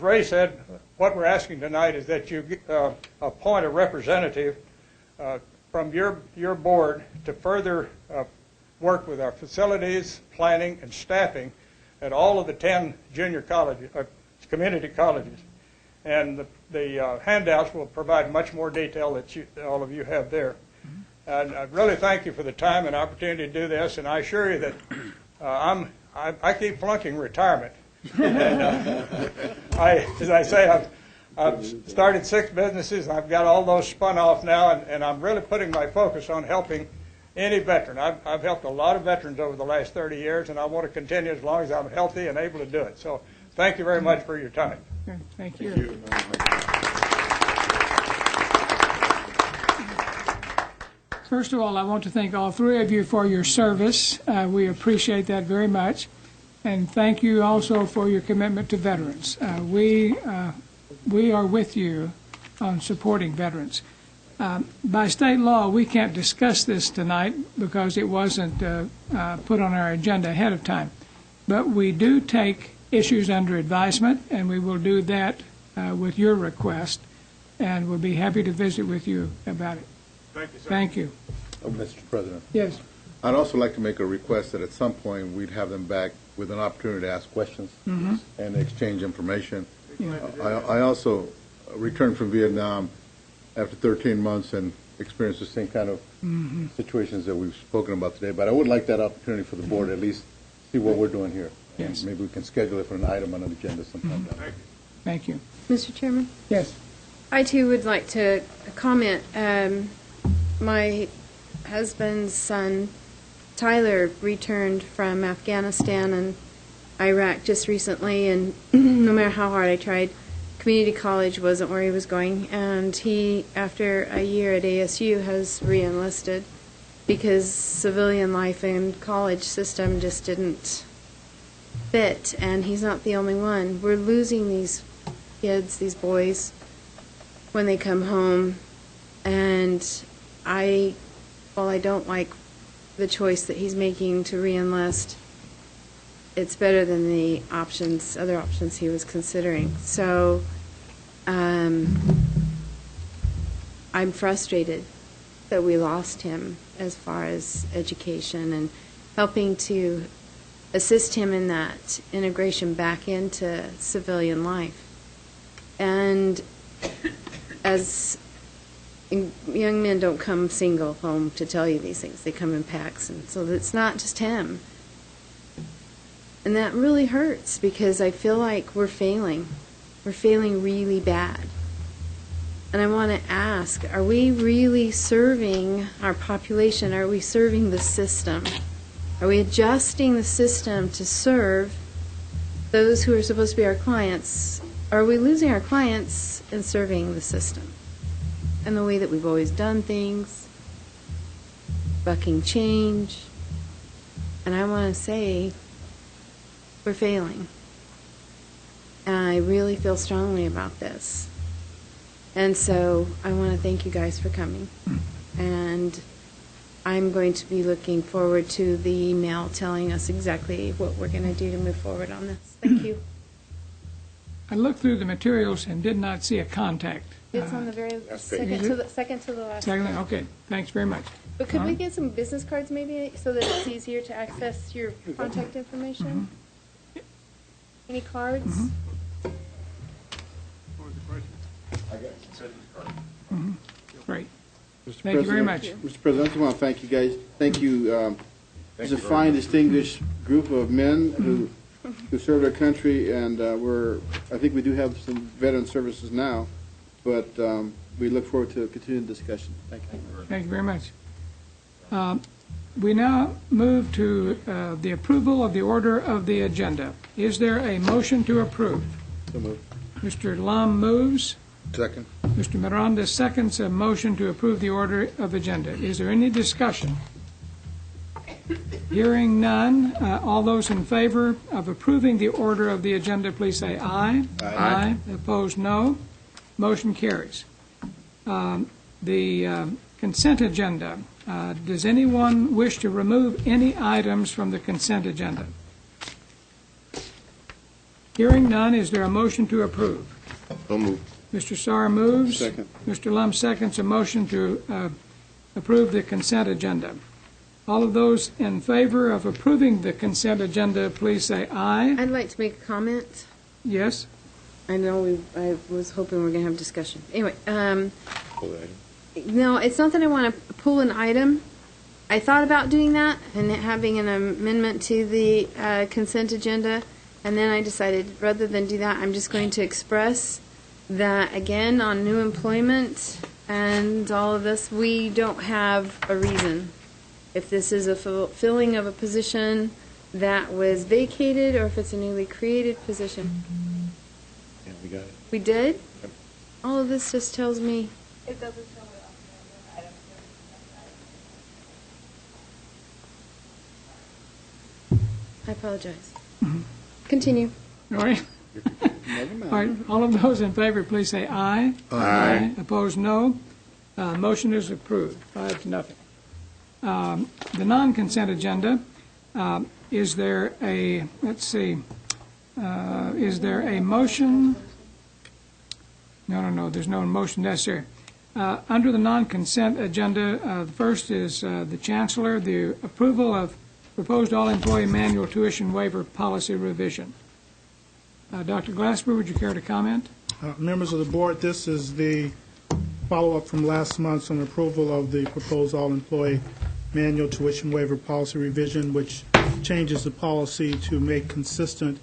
Ray said, what we're asking tonight is that you appoint a representative from your board to further work with our facilities, planning, and staffing at all of the 10 junior colleges, community colleges. And the handouts will provide much more detail that all of you have there. And I really thank you for the time and opportunity to do this, and I assure you that I keep flunking retirement. And, as I say, I've started 6 businesses, and I've got all those spun off now, and I'm really putting my focus on helping any veteran. I've helped a lot of veterans over the last 30 years, and I want to continue as long as I'm healthy and able to do it. So thank you very much for your time. Thank you. First of all, I want to thank all 3 of you for your service. We appreciate that very much. And thank you also for your commitment to veterans. We are with you on supporting veterans. By state law, we can't discuss this tonight because it wasn't put on our agenda ahead of time. But we do take issues under advisement, and we will do that with your request, and we'll be happy to visit with you about it. Thank you, sir. Thank you. Mr. President. Yes. I'd also like to make a request that at some point we'd have them back with an opportunity to ask questions and exchange information. Yeah. I also returned from Vietnam after 13 months and experienced the same kind of situations that we've spoken about today. But I would like that opportunity for the board to at least see what we're doing here. Yes. Maybe we can schedule it for an item on the agenda sometime down the road. Thank you. Mr. Chairman? Yes. I, too, would like to comment. My husband's son, Tyler, returned from Afghanistan and Iraq just recently, and no matter how hard I tried, community college wasn't where he was going. And he, after a year at ASU, has re-enlisted because civilian life and college system just didn't fit, and he's not the only one. We're losing these kids, these boys, when they come home. And while I don't like the choice that he's making to re-enlist, it's better than the other options he was considering. So I'm frustrated that we lost him as far as education and helping to assist him in that integration back into civilian life. And as young men don't come single home to tell you these things, they come in packs, and so it's not just him. And that really hurts because I feel like we're failing really bad. And I want to ask, are we really serving our population? Are we serving the system? Are we adjusting the system to serve those who are supposed to be our clients? Are we losing our clients and serving the system? And the way that we've always done things, bucking change. And I want to say we're failing. And I really feel strongly about this. And so I want to thank you guys for coming. And I'm going to be looking forward to the email telling us exactly what we're going to do to move forward on this. Thank you. I looked through the materials and did not see a contact. It's on the very second to the last. Second, okay. Thanks very much. But could we get some business cards maybe so that it's easier to access your contact information? Any cards? Great. Mr. Thank you very President, much. Mr. President, I just want to thank you guys. Thank you. It's a fine, distinguished group of men who served our country, and I think we do have some veteran services now, but we look forward to a continued discussion. Thank you. Thank you very much. We now move to the approval of the order of the agenda. Is there a motion to approve? So moved. Mr. Lum moves. Second. Mr. Miranda seconds a motion to approve the order of agenda. Is there any discussion? Hearing none, all those in favor of approving the order of the agenda, please say aye. Aye. Opposed, no. Motion carries. The consent agenda. Does anyone wish to remove any items from the consent agenda? Hearing none, is there a motion to approve? So moved. Mr. Sarr moves. Second. Mr. Lum seconds a motion to approve the consent agenda. All of those in favor of approving the consent agenda, please say aye. I'd like to make a comment. Yes? I know I was hoping we were going to have discussion. Anyway, no, it's not that I want to pull an item. I thought about doing that and having an amendment to the consent agenda, and then I decided rather than do that, I'm just going to express that, again, on new employment and all of this, we don't have a reason. If this is a filling of a position that was vacated or if it's a newly created position. Yeah, we got it. We did? Yep. All of this just tells me. It doesn't show it on the item. I apologize. Continue. All right. All right. All of those in favor, please say aye. Aye. Opposed, no. Motion is approved, 5-0. The non-consent agenda, is there a, let's see, is there a motion? No, there's no motion necessary. Under the non-consent agenda, the first is the Chancellor, the approval of proposed all-employee manual tuition waiver policy revision. Dr. Glasper, would you care to comment? Members of the board, this is the follow-up from last month's on approval of the proposed all-employee manual tuition waiver policy revision, which changes the policy to make consistent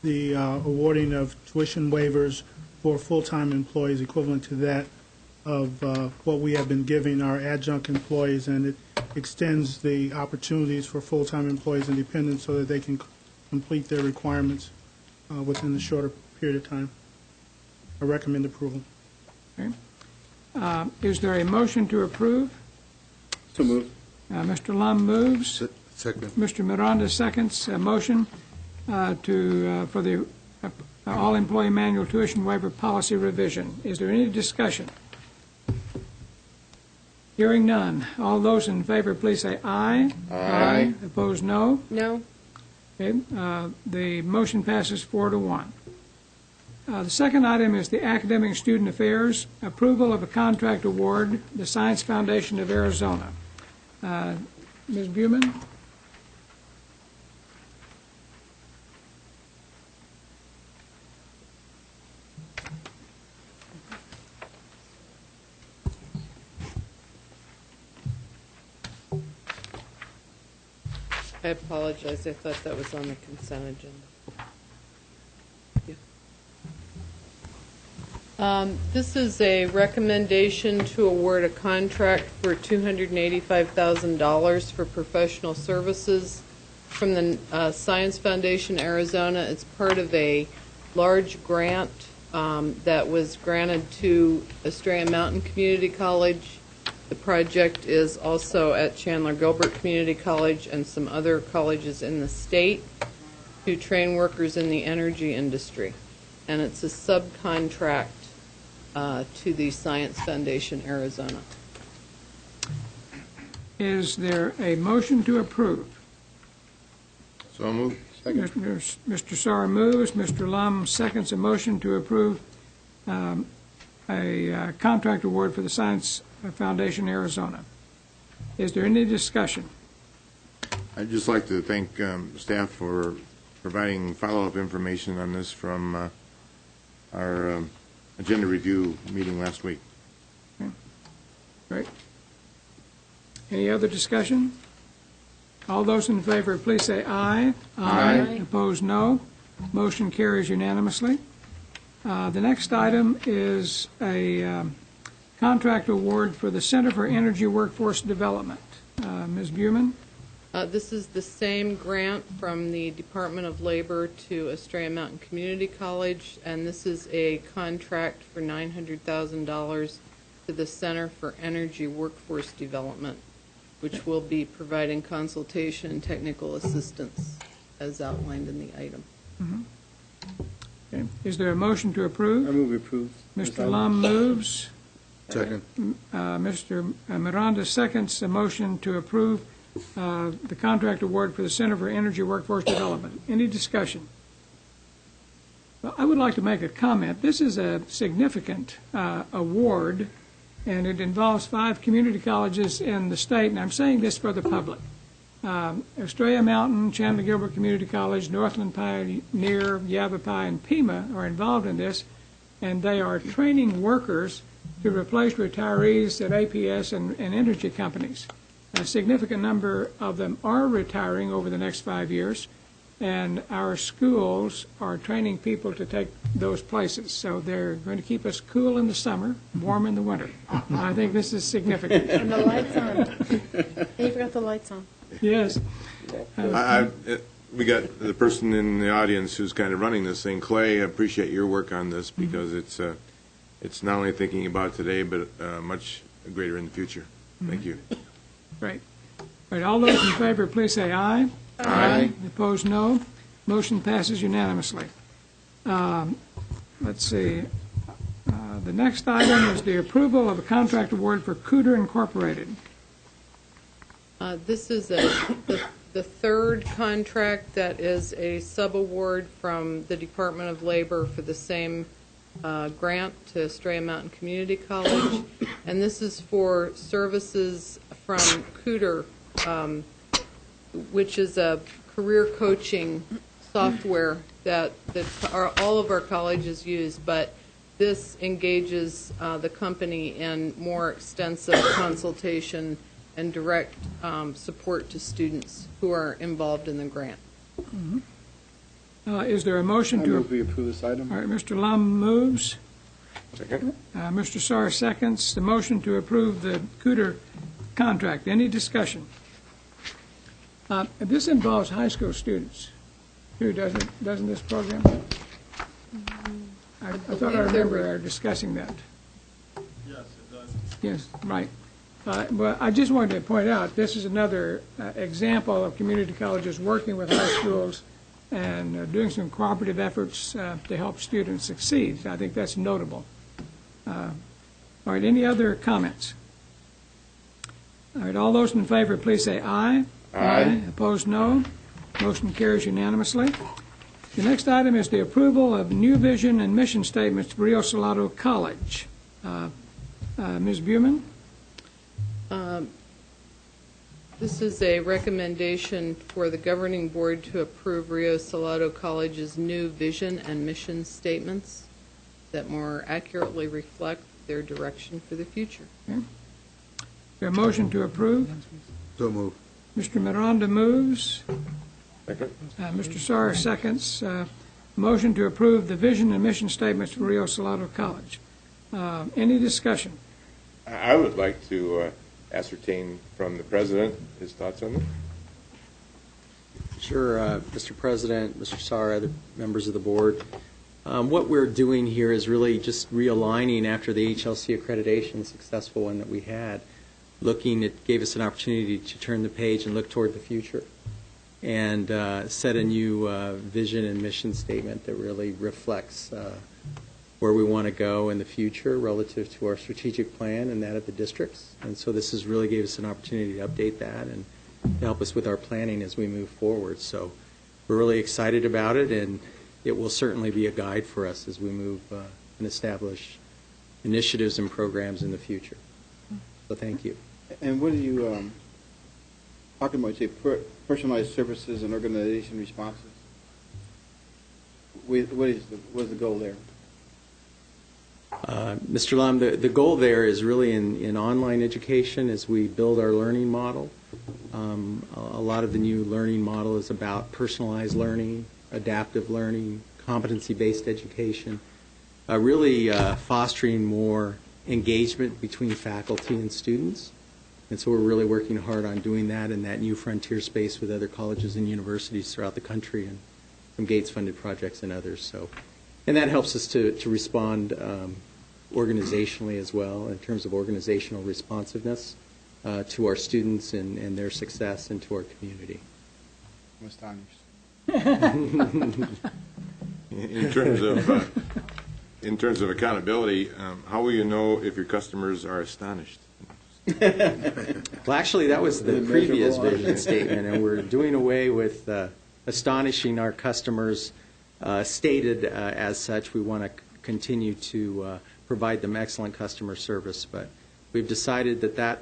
the awarding of tuition waivers for full-time employees equivalent to that of what we have been giving our adjunct employees, and it extends the opportunities for full-time employees and dependents so that they can complete their requirements within a shorter period of time. I recommend approval. Okay. Is there a motion to approve? So moved. Mr. Lum moves. Second. Mr. Miranda seconds a motion for the all-employee manual tuition waiver policy revision. Is there any discussion? Hearing none. All those in favor, please say aye. Aye. Opposed, no. No. Okay, the motion passes 4-1. The second item is the Academic and Student Affairs, approval of a contract award, the Science Foundation of Arizona. Ms. Buman? I apologize. I thought that was on the consent agenda. This is a recommendation to award a contract for $285,000 for professional services from the Science Foundation Arizona. It's part of a large grant that was granted to Estrella Mountain Community College. The project is also at Chandler Gilbert Community College and some other colleges in the state to train workers in the energy industry. And it's a subcontract to the Science Foundation Arizona. Is there a motion to approve? So moved. Mr. Sarr moves. Mr. Lum seconds a motion to approve a contract award for the Science Foundation Arizona. Is there any discussion? I'd just like to thank staff for providing follow-up information on this from our agenda review meeting last week. Okay. Great. Any other discussion? All those in favor, please say aye. Aye. Opposed, no. Motion carries unanimously. The next item is a contract award for the Center for Energy Workforce Development. Ms. Buman? This is the same grant from the Department of Labor to Estrella Mountain Community College, and this is a contract for $900,000 to the Center for Energy Workforce Development, which will be providing consultation and technical assistance as outlined in the item. Mm-hmm. Okay. Is there a motion to approve? I move approve. Mr. Lum moves. Second. Mr. Miranda seconds the motion to approve the contract award for the Center for Energy Workforce Development. Any discussion? Well, I would like to make a comment. This is a significant award, and it involves 5 community colleges in the state, and I'm saying this for the public. Estrella Mountain, Chandler Gilbert Community College, Northland Pioneer, Yavapai, and Pima are involved in this, and they are training workers to replace retirees at APS and energy companies. A significant number of them are retiring over the next 5 years, and our schools are training people to take those places. So they're going to keep us cool in the summer, warm in the winter. I think this is significant. And the lights on. And you forgot the lights on. Yes. We got the person in the audience who's kind of running this thing. Clay, I appreciate your work on this because it's not only thinking about today, but much greater in the future. Thank you. Great. All right, all those in favor, please say aye. Aye. Opposed, no. Motion passes unanimously. Let's see. The next item is the approval of a contract award for Cooter Incorporated. This is the third contract that is a sub-award from the Department of Labor for the same grant to Estrella Mountain Community College, and this is for services from Cooter, which is a career coaching software that all of our colleges use, but this engages the company in more extensive consultation and direct support to students who are involved in the grant. Mm-hmm. Is there a motion to move we approve this item? All right, Mr. Lum moves. Second. Mr. Sarr seconds the motion to approve the Cooter contract. Any discussion? This involves high school students, too, doesn't this program? I thought I remember discussing that. Yes, it does. Yes, right. But I just wanted to point out, this is another example of community colleges working with high schools and doing some cooperative efforts to help students succeed. I think that's notable. All right, any other comments? All right, all those in favor, please say aye. Aye. Opposed, no. Motion carries unanimously. The next item is the approval of new vision and mission statements for Rio Salado College. Ms. Buman? This is a recommendation for the governing board to approve Rio Salado College's new vision and mission statements that more accurately reflect their direction for the future. Okay. Is there a motion to approve? So move. Mr. Miranda moves. Second. Mr. Sarr seconds. Motion to approve the vision and mission statements for Rio Salado College. Any discussion? I would like to ascertain from the president his thoughts on this. Sure, Mr. President, Mr. Sarr, other members of the board. What we're doing here is really just realigning after the HLC accreditation, successful one that we had. It gave us an opportunity to turn the page and look toward the future and set a new vision and mission statement that really reflects where we want to go in the future relative to our strategic plan and that of the districts. And so this has really gave us an opportunity to update that and to help us with our planning as we move forward. So we're really excited about it, and it will certainly be a guide for us as we move and establish initiatives and programs in the future. So thank you. And what are you talking about? You say personalized services and organization responses. What is the goal there? Mr. Lum, the goal there is really in online education as we build our learning model. A lot of the new learning model is about personalized learning, adaptive learning, competency-based education, really fostering more engagement between faculty and students. And so we're really working hard on doing that in that new frontier space with other colleges and universities throughout the country and some Gates-funded projects and others. So, and that helps us to respond organizationally as well in terms of organizational responsiveness to our students and their success and to our community. I'm astonished. In terms of accountability, how will you know if your customers are astonished? Well, actually, that was the previous vision statement, and we're doing away with astonishing our customers. Stated as such, we want to continue to provide them excellent customer service, but we've decided that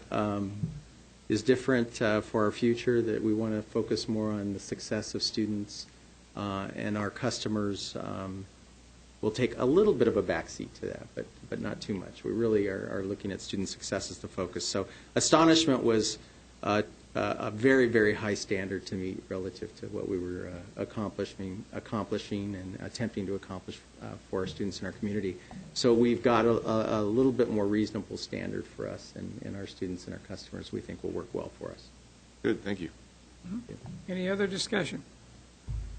is different for our future, that we want to focus more on the success of students, and our customers will take a little bit of a backseat to that, but not too much. We really are looking at student success as the focus. So astonishment was a very, very high standard to meet relative to what we were accomplishing and attempting to accomplish for our students in our community. So we've got a little bit more reasonable standard for us and our students and our customers we think will work well for us. Good, thank you. Any other discussion?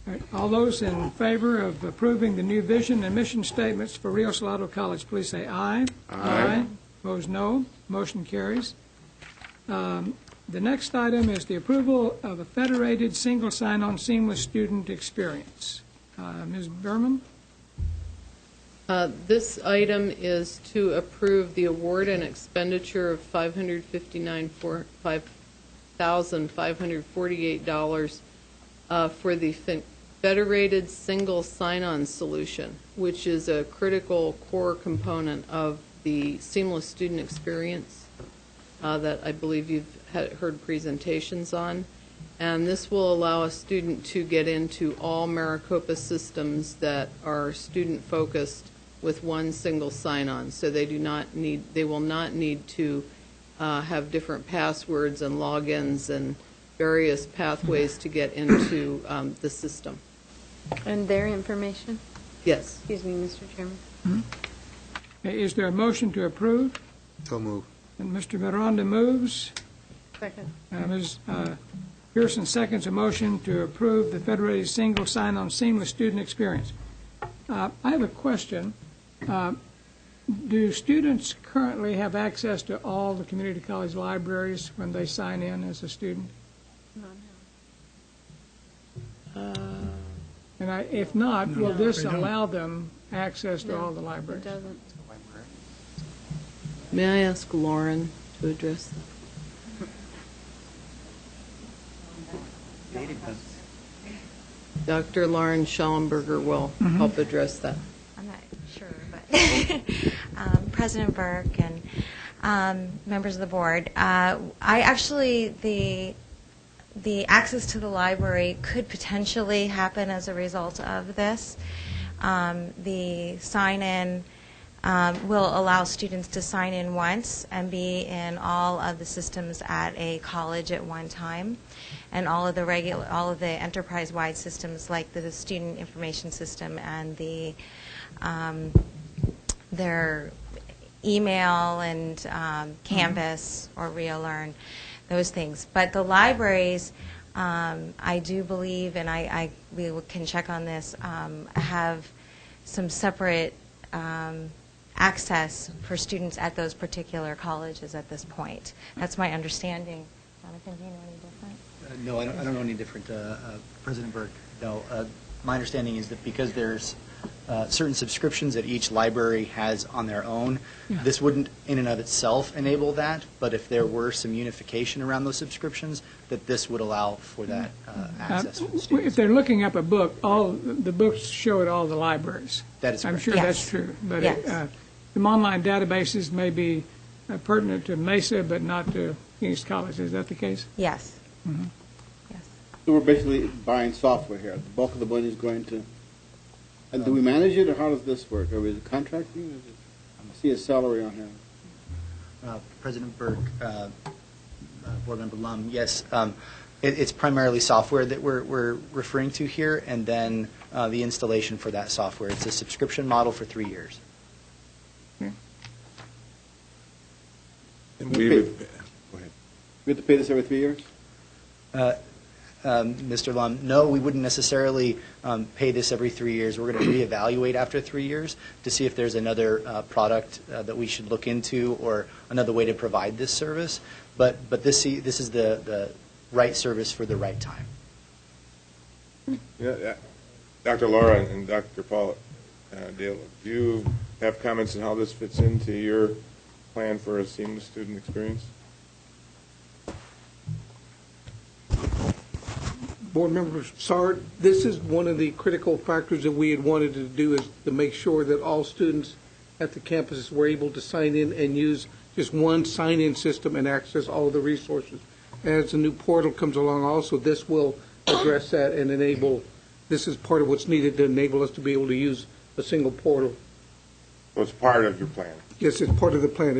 All right, all those in favor of approving the new vision and mission statements for Rio Salado College, please say aye. Aye. Opposed, no. Motion carries. The next item is the approval of a federated single sign-on seamless student experience. Ms. Berman? This item is to approve the award and expenditure of $559,548 for the federated single sign-on solution, which is a critical core component of the seamless student experience that I believe you've heard presentations on. And this will allow a student to get into all Maricopa systems that are student-focused with one single sign-on. So they will not need to have different passwords and logins and various pathways to get into the system. And their information? Yes. Excuse me, Mr. Chairman. Okay, is there a motion to approve? So move. And Mr. Miranda moves. Second. Ms. Pearson seconds a motion to approve the federated single sign-on seamless student experience. I have a question. Do students currently have access to all the community college libraries when they sign in as a student? And if not, will this allow them access to all the libraries? It doesn't. May I ask Lauren to address that? Dr. Lauren Schellenberger will help address that. I'm not sure, but President Burke and members of the board, the access to the library could potentially happen as a result of this. The sign-in will allow students to sign in once and be in all of the systems at a college at one time, and all of the enterprise-wide systems like the student information system and the their email and Canvas or ReoLearn, those things. But the libraries, I do believe, and we can check on this, have some separate access for students at those particular colleges at this point. That's my understanding. Jonathan, do you know any different? No, I don't know any different, President Burke. No, my understanding is that because there's certain subscriptions that each library has on their own, this wouldn't in and of itself enable that, but if there were some unification around those subscriptions, that this would allow for that access for the students. If they're looking up a book, all the books show at all the libraries. That is correct. I'm sure that's true. But the online databases may be pertinent to Mesa, but not to King's College. Is that the case? Yes. Mm-hmm. So we're basically buying software here. The bulk of the money is going to. And do we manage it, or how does this work? Are we contracting? I see a salary on here. President Burke, Board Member Lum, yes, it's primarily software that we're referring to here, and then the installation for that software. It's a subscription model for 3 years. And go ahead. We have to pay this every 3 years? Mr. Lum, no, we wouldn't necessarily pay this every 3 years. We're going to reevaluate after 3 years to see if there's another product that we should look into or another way to provide this service. But this is the right service for the right time. Yeah, Dr. Laura and Dr. Paul Dale, do you have comments on how this fits into your plan for a seamless student experience? Board Member Sard, this is one of the critical factors that we had wanted to do, is to make sure that all students at the campuses were able to sign in and use just one sign-in system and access all of the resources. As the new portal comes along also, this will address that and enable, this is part of what's needed to enable us to be able to use a single portal. Well, it's part of your plan. Yes, it's part of the plan.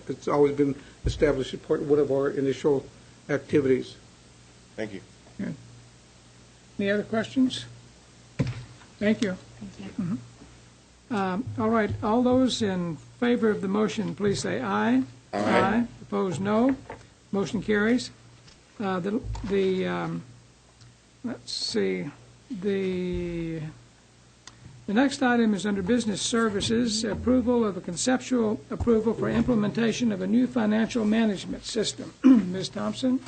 It's always been established as part of one of our initial activities. Thank you. Yeah. Any other questions? Thank you. Thank you. Mm-hmm. All right, all those in favor of the motion, please say aye. Aye. Opposed, no. Motion carries. Let's see. The next item is under Business Services, approval of a conceptual approval for implementation of a new financial management system. Ms. Thompson?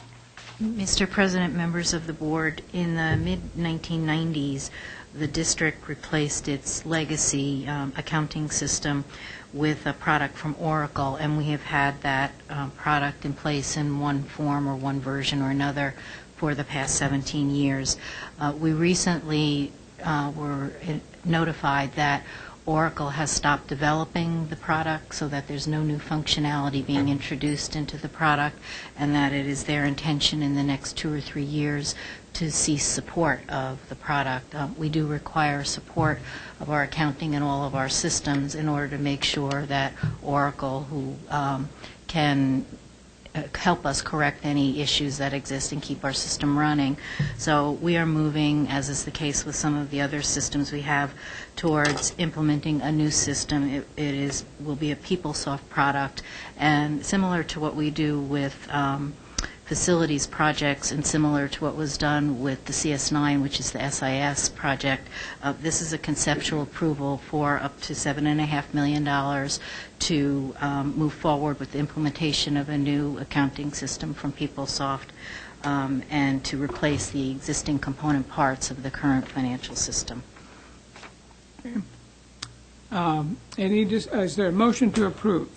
Mr. President, members of the board, in the mid-1990s, the district replaced its legacy accounting system with a product from Oracle, and we have had that product in place in one form or one version or another for the past 17 years. We recently were notified that Oracle has stopped developing the product so that there's no new functionality being introduced into the product, and that it is their intention in the next 2 or 3 years to cease support of the product. We do require support of our accounting and all of our systems in order to make sure that Oracle, who can help us correct any issues that exist and keep our system running. So we are moving, as is the case with some of the other systems we have, towards implementing a new system. It will be a PeopleSoft product, and similar to what we do with facilities projects, and similar to what was done with the CS9, which is the SIS project. This is a conceptual approval for up to $7.5 million to move forward with the implementation of a new accounting system from PeopleSoft and to replace the existing component parts of the current financial system. Is there a motion to approve?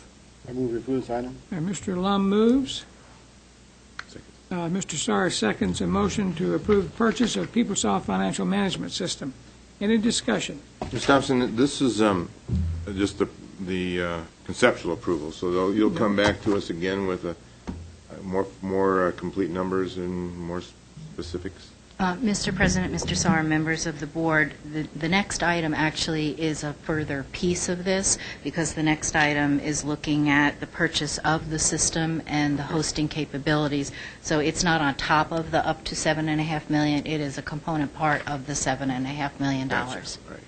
I move we approve this item. Mr. Lum moves. Mr. Sarr seconds a motion to approve the purchase of PeopleSoft Financial Management System. Any discussion? Mr. Thompson, this is just the conceptual approval, so you'll come back to us again with more complete numbers and more specifics? Mr. President, Mr. Sarr, members of the board, the next item actually is a further piece of this, because the next item is looking at the purchase of the system and the hosting capabilities. So it's not on top of the up to $7.5 million. It is a component part of the $7.5 million. Gotcha. Right.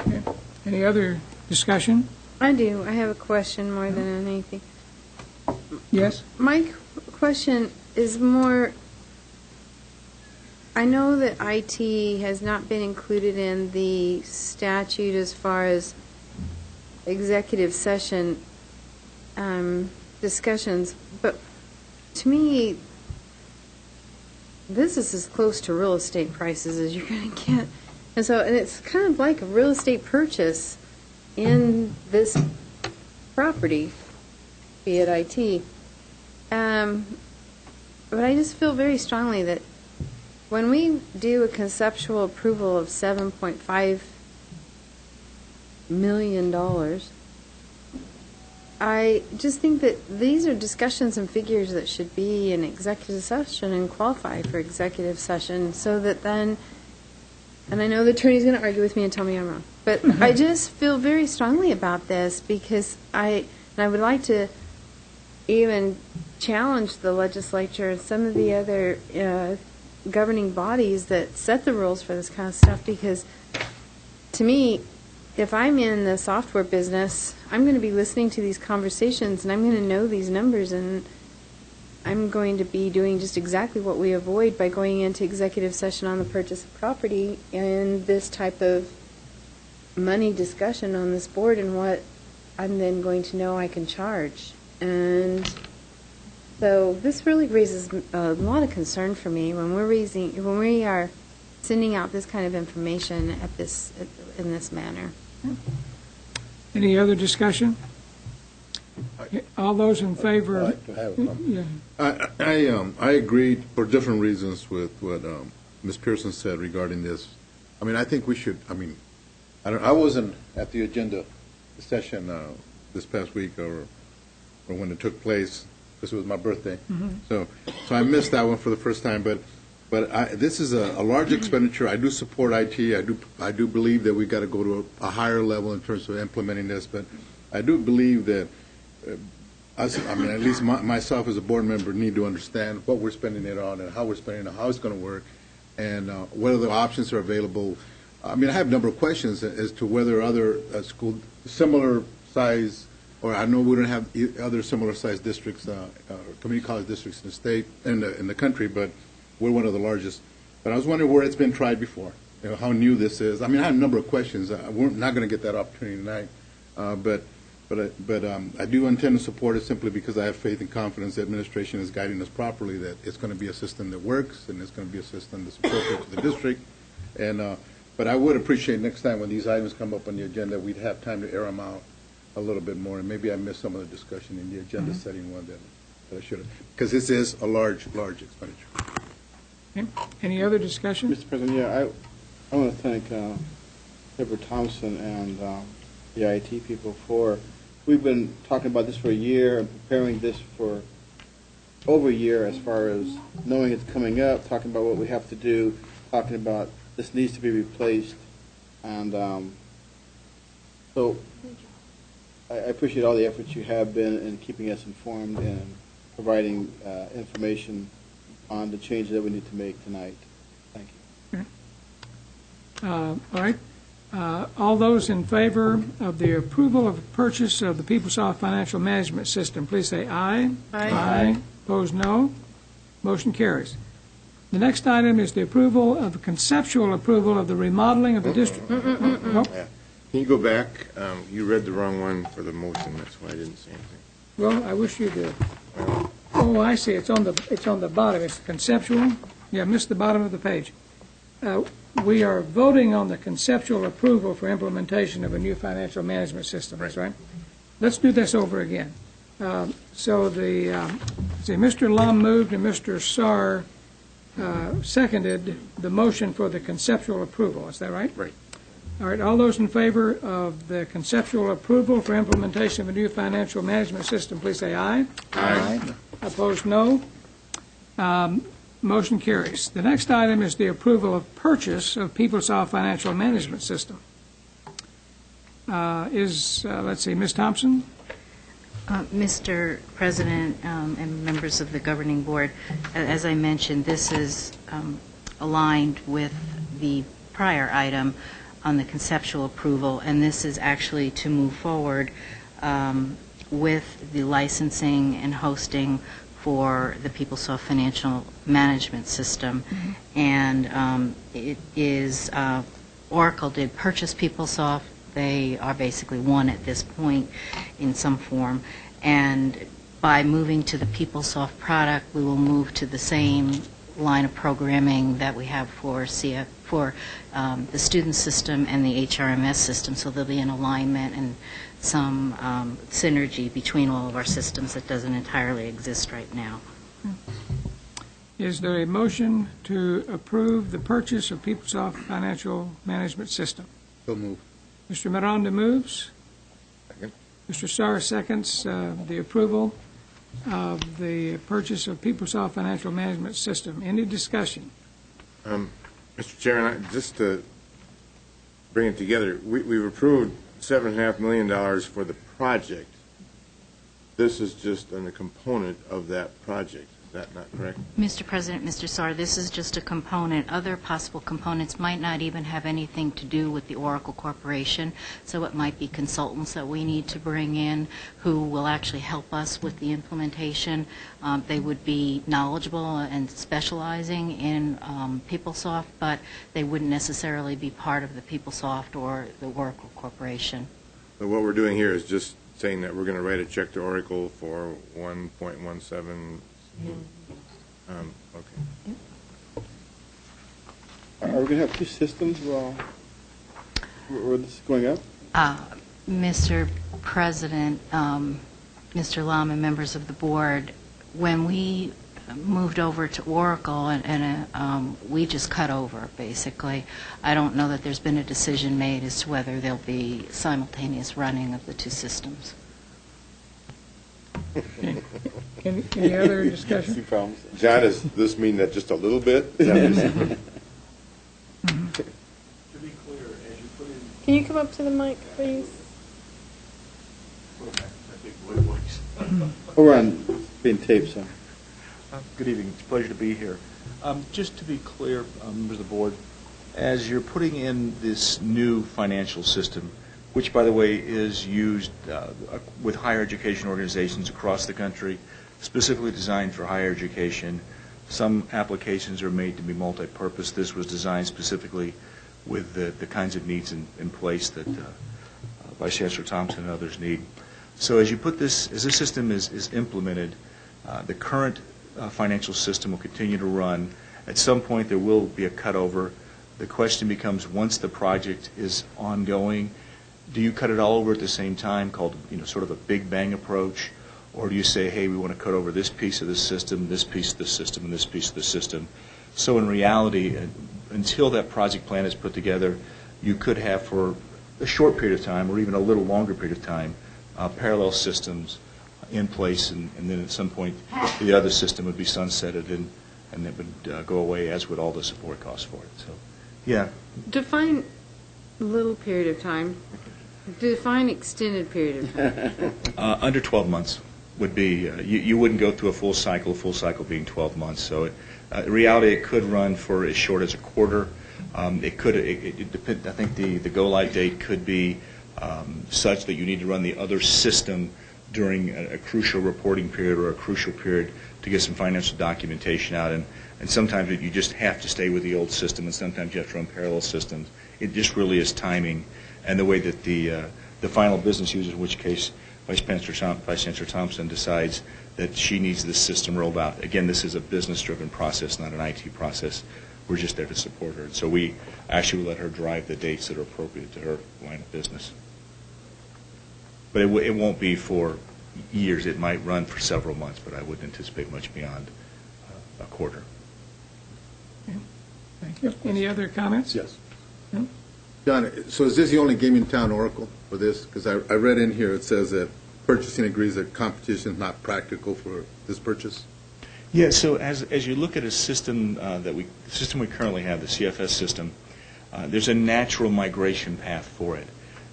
Okay. Any other discussion? I do. I have a question more than anything. Yes? My question is more, I know that IT has not been included in the statute as far as executive session discussions, but to me, this is as close to real estate prices as you're going to get. And it's kind of like a real estate purchase in this property, be it IT. But I just feel very strongly that when we do a conceptual approval of $7.5 million, I just think that these are discussions and figures that should be in executive session and qualify for executive session, so that then, and I know the attorney's going to argue with me and tell me I'm wrong, but I just feel very strongly about this, because I would like to even challenge the legislature and some of the other governing bodies that set the rules for this kind of stuff, because to me, if I'm in the software business, I'm going to be listening to these conversations and I'm going to know these numbers, and I'm going to be doing just exactly what we avoid by going into executive session on the purchase of property and this type of money discussion on this board, and what I'm then going to know I can charge. And so this really raises a lot of concern for me when we are sending out this kind of information in this manner. Any other discussion? All those in favor? I agree for different reasons with what Ms. Pearson said regarding this. I mean, I think we should. I mean, I wasn't at the agenda session this past week or when it took place. This was my birthday, so I missed that one for the first time. But this is a large expenditure. I do support IT. I do believe that we've got to go to a higher level in terms of implementing this. But I do believe that at least myself as a board member need to understand what we're spending it on and how we're spending it, how it's going to work, and what other options are available. I mean, I have a number of questions as to whether other school similar size, or I know we don't have other similar sized districts, community college districts in the state and in the country, but we're one of the largest. But I was wondering where it's been tried before, how new this is. I mean, I have a number of questions. We're not going to get that opportunity tonight, but I do intend to support it simply because I have faith and confidence the administration is guiding us properly, that it's going to be a system that works and it's going to be a system that's appropriate to the district. And but I would appreciate next time when these items come up on the agenda, we'd have time to air them out a little bit more, and maybe I missed some of the discussion in the agenda setting one that I should have, because this is a large expenditure. Okay. Any other discussion? Mr. President, I want to thank Deborah Thompson and the IT people we've been talking about this for a year and preparing this for over a year, as far as knowing it's coming up, talking about what we have to do, talking about this needs to be replaced, and so I appreciate all the efforts you have been in keeping us informed and providing information on the changes that we need to make tonight. Thank you. Okay. All right. All those in favor of the approval of the purchase of the PeopleSoft Financial Management System, please say aye. Aye. Opposed, no. Motion carries. The next item is the approval of the conceptual approval of the remodeling of the district. Oh, Yeah. Can you go back? You read the wrong one for the motion, that's why I didn't say anything. well, I wish you did. Oh, I see. It's on the bottom. It's conceptual. Yeah, I missed the bottom of the page. We are voting on the conceptual approval for implementation of a new financial management system. That's right. Let's do this over again. So Mr. Lum moved and Mr. Sarr seconded the motion for the conceptual approval. Is that right? Right. All right. All those in favor of the conceptual approval for implementation of a new financial management system, please say aye. Aye. Opposed, no. Motion carries. The next item is the approval of purchase of PeopleSoft Financial Management System. Let's see, Ms. Thompson? Mr. President and members of the governing board, as I mentioned, this is aligned with the prior item on the conceptual approval, and this is actually to move forward with the licensing and hosting for the PeopleSoft Financial Management System. And it is, Oracle did purchase PeopleSoft. They are basically one at this point in some form. And by moving to the PeopleSoft product, we will move to the same line of programming that we have for the student system and the HRMS system. So there'll be an alignment and some synergy between all of our systems that doesn't entirely exist right now. Is there a motion to approve the purchase of PeopleSoft Financial Management System? So move. Mr. Miranda moves. Second. Mr. Starr seconds the approval of the purchase of PeopleSoft Financial Management System. Any discussion? Mr. Chairman, just to bring it together, we've approved $7.5 million for the project. This is just a component of that project. Is that not correct? Mr. President, Mr. Sarr, this is just a component. Other possible components might not even have anything to do with the Oracle Corporation, so it might be consultants that we need to bring in who will actually help us with the implementation. They would be knowledgeable and specializing in PeopleSoft, but they wouldn't necessarily be part of the PeopleSoft or the Oracle Corporation. So what we're doing here is just saying that we're going to write a check to Oracle for 1.17. Okay. Are we going to have two systems while this is going up? Mr. President, Mr. Lum, and members of the board, when we moved over to Oracle and we just cut over, basically, I don't know that there's been a decision made as to whether there'll be simultaneous running of the two systems. Any other discussion? John, does this mean that just a little bit? To be clear, as you put in... Can you come up to the mic, please? We're on being taped, so. Good evening. It's a pleasure to be here. Just to be clear, members of the board, as you're putting in this new financial system, which, by the way, is used with higher education organizations across the country, specifically designed for higher education. Some applications are made to be multi-purpose. This was designed specifically with the kinds of needs in place that Vice Chancellor Thompson and others need. So as you put this, as this system is implemented, the current financial system will continue to run. At some point, there will be a cutover. The question becomes, once the project is ongoing, do you cut it all over at the same time, called sort of a big bang approach, or do you say, hey, we want to cut over this piece of the system, this piece of the system, and this piece of the system? So in reality, until that project plan is put together, you could have for a short period of time, or even a little longer period of time, parallel systems in place, and then at some point the other system would be sunsetted and it would go away, as would all the support costs for it. So, yeah. Define little period of time. Define extended period of time. Under 12 months would be, you wouldn't go through a full cycle being 12 months. So in reality, it could run for as short as a quarter. It could, it depend, I think the go-live date could be such that you need to run the other system during a crucial reporting period or a crucial period to get some financial documentation out. And sometimes you just have to stay with the old system, and sometimes you have to run parallel systems. It just really is timing and the way that the final business user, in which case Vice Chancellor Thompson, decides that she needs this system rolled out. Again, this is a business-driven process, not an IT process. We're just there to support her. And so we actually let her drive the dates that are appropriate to her line of business. But it won't be for years. It might run for several months, but I wouldn't anticipate much beyond a quarter. Okay. Thank you. Any other comments? Yes. No? John, so is this the only game in town, Oracle, for this? Because I read in here, it says that purchasing agrees that competition is not practical for this purchase. Yeah, so as you look at a system the system we currently have, the CFS system, there's a natural migration path for it.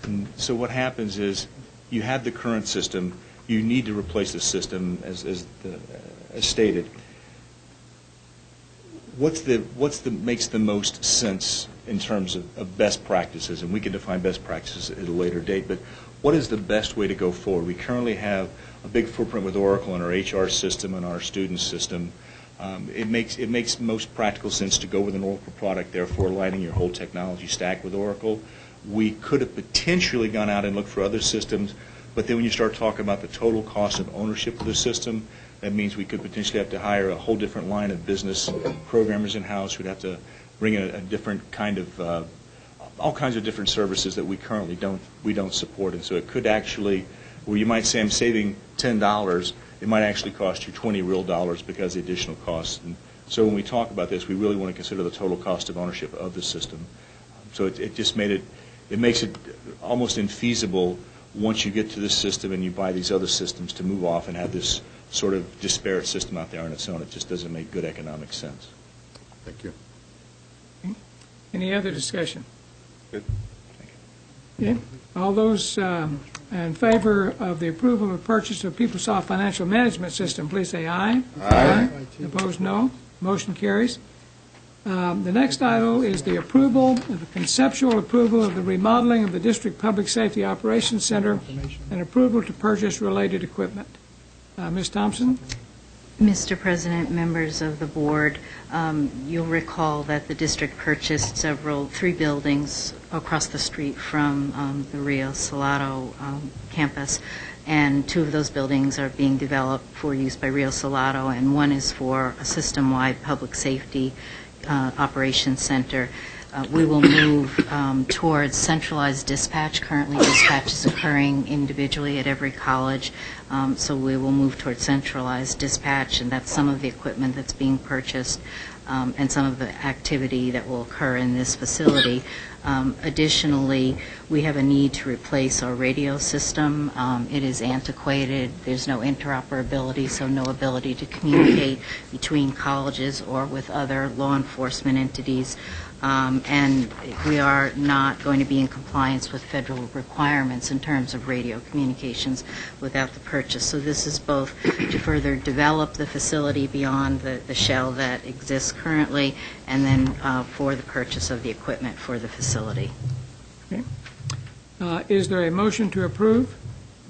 And so what happens is you have the current system, you need to replace the system as stated. What's makes the most sense in terms of best practices? And we can define best practices at a later date, but what is the best way to go forward? We currently have a big footprint with Oracle in our HR system and our student system. It makes most practical sense to go with an Oracle product, therefore aligning your whole technology stack with Oracle. We could have potentially gone out and looked for other systems, but then when you start talking about the total cost of ownership of the system, that means we could potentially have to hire a whole different line of business programmers in-house. We'd have to bring in a different kind of all kinds of different services that we currently don't support. And so it could actually, where you might say I'm saving $10, it might actually cost you $20 real because of the additional costs. And so when we talk about this, we really want to consider the total cost of ownership of the system. So it just makes it almost infeasible once you get to this system and you buy these other systems to move off and have this sort of disparate system out there on its own. It just doesn't make good economic sense. Thank you. Okay. Any other discussion? Good. Thank you. Okay. All those in favor of the approval of purchase of PeopleSoft Financial Management System, please say aye. Aye. Opposed, no. Motion carries. The next item is the approval, the conceptual approval of the remodeling of the District Public Safety Operations Center and approval to purchase related equipment. Ms. Thompson? Mr. President, members of the board, you'll recall that the district purchased three buildings across the street from the Rio Salado campus, and two of those buildings are being developed for use by Rio Salado, and one is for a system-wide public safety operations center. We will move towards centralized dispatch. Currently, dispatch is occurring individually at every college, so we will move towards centralized dispatch, and that's some of the equipment that's being purchased and some of the activity that will occur in this facility. Additionally, we have a need to replace our radio system. It is antiquated. There's no interoperability, so no ability to communicate between colleges or with other law enforcement entities. And we are not going to be in compliance with federal requirements in terms of radio communications without the purchase. So this is both to further develop the facility beyond the shell that exists currently, and then for the purchase of the equipment for the facility. Okay. Is there a motion to approve?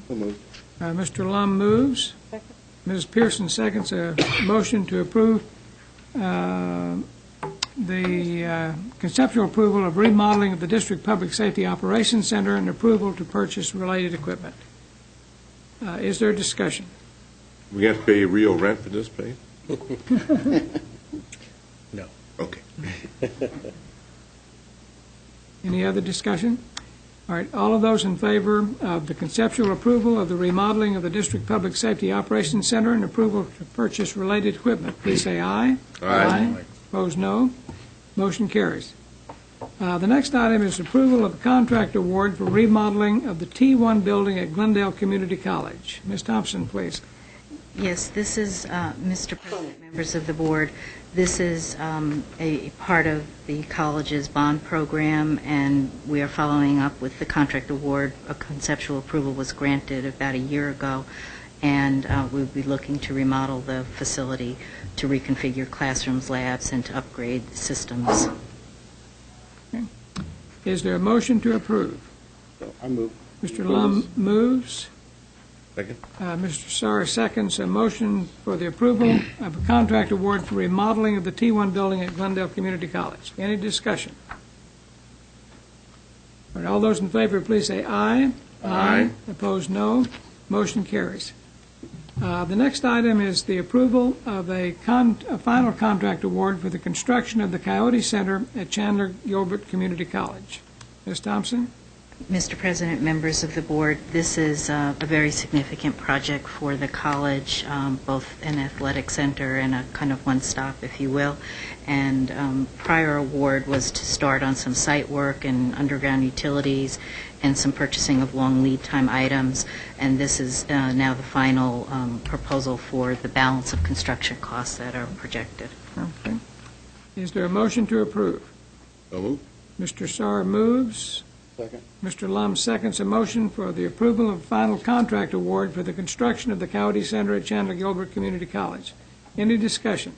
So moved. Mr. Lum moves. Second. Ms. Pearson seconds a motion to approve the conceptual approval of remodeling of the District Public Safety Operations Center and approval to purchase related equipment. Is there discussion? We have to pay real rent for this place? No. Okay. Any other discussion? All right, all of those in favor of the conceptual approval of the remodeling of the District Public Safety Operations Center and approval to purchase related equipment, please say aye. Aye. Opposed, no. Motion carries. The next item is approval of a contract award for remodeling of the T1 building at Glendale Community College. Ms. Thompson, please. Yes, this is, Mr. President, members of the board, this is a part of the college's bond program, and we are following up with the contract award. A conceptual approval was granted about a year ago, and we'll be looking to remodel the facility to reconfigure classrooms, labs, and to upgrade systems. Okay. Is there a motion to approve? I move. Mr. Lum moves. Second. Mr. Sarr seconds a motion for the approval of a contract award for remodeling of the T1 building at Glendale Community College. Any discussion? All right, all those in favor, please say aye. Aye. Opposed, no. Motion carries. The next item is the approval of a final contract award for the construction of the Coyote Center at Chandler Gilbert Community College. Ms. Thompson? Mr. President, members of the board, this is a very significant project for the college, both an athletic center and a kind of one-stop, if you will. And prior award was to start on some site work and underground utilities and some purchasing of long lead time items. And this is now the final proposal for the balance of construction costs that are projected. Okay. Is there a motion to approve? So moved. Mr. Sarr moves. Second. Mr. Lum seconds a motion for the approval of final contract award for the construction of the Coyote Center at Chandler Gilbert Community College. Any discussion?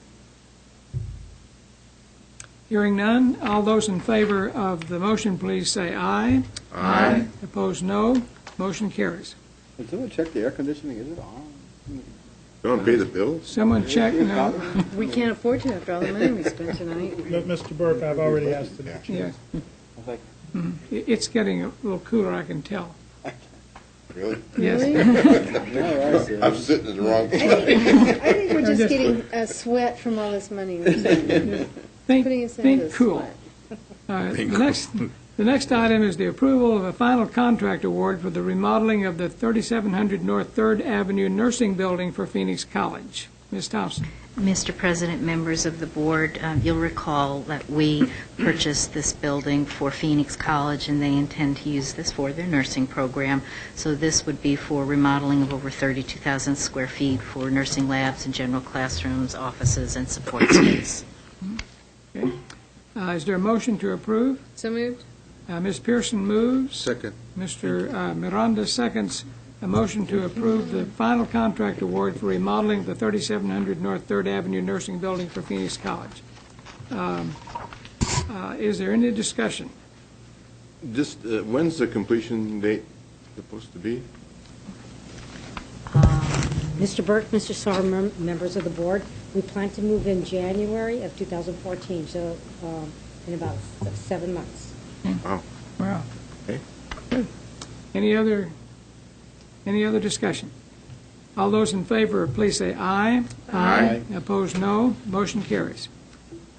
Hearing none, all those in favor of the motion, please say aye. Aye. Opposed, no. Motion carries. Can someone check the air conditioning? Is it on? Don't pay the bills? Someone check, no. We can't afford to after all the money we spent tonight. Mr. Burke, I've already asked the Yes. It's getting a little cooler, I can tell. Really? Yes. I'm sitting in the wrong I place. think we're just getting a sweat from all this money we're spending. Putting us into Think cool. The next item is the approval of a final contract award for the remodeling of the 3700 North 3rd Avenue Nursing Building for Phoenix College. Ms. Thompson. Mr. President, members of the board, you'll recall that we purchased this building for Phoenix College, and they intend to use this for their nursing program. So this would be for remodeling of over 32,000 square feet for nursing labs and general classrooms, offices, and support space. Okay. Is there a motion to approve? So moved. Ms. Pearson moves. Second. Mr. Miranda seconds a motion to approve the final contract award for remodeling of the 3700 North 3rd Avenue Nursing Building for Phoenix College. Is there any discussion? Just, when's the completion date supposed to be? Mr. Burke, Mr. Sarr, members of the board, we plan to move in January of 2014, so in about 7 months. Wow. Wow. Okay. Good. Any other discussion? All those in favor, please say aye. Aye. Opposed, no. Motion carries.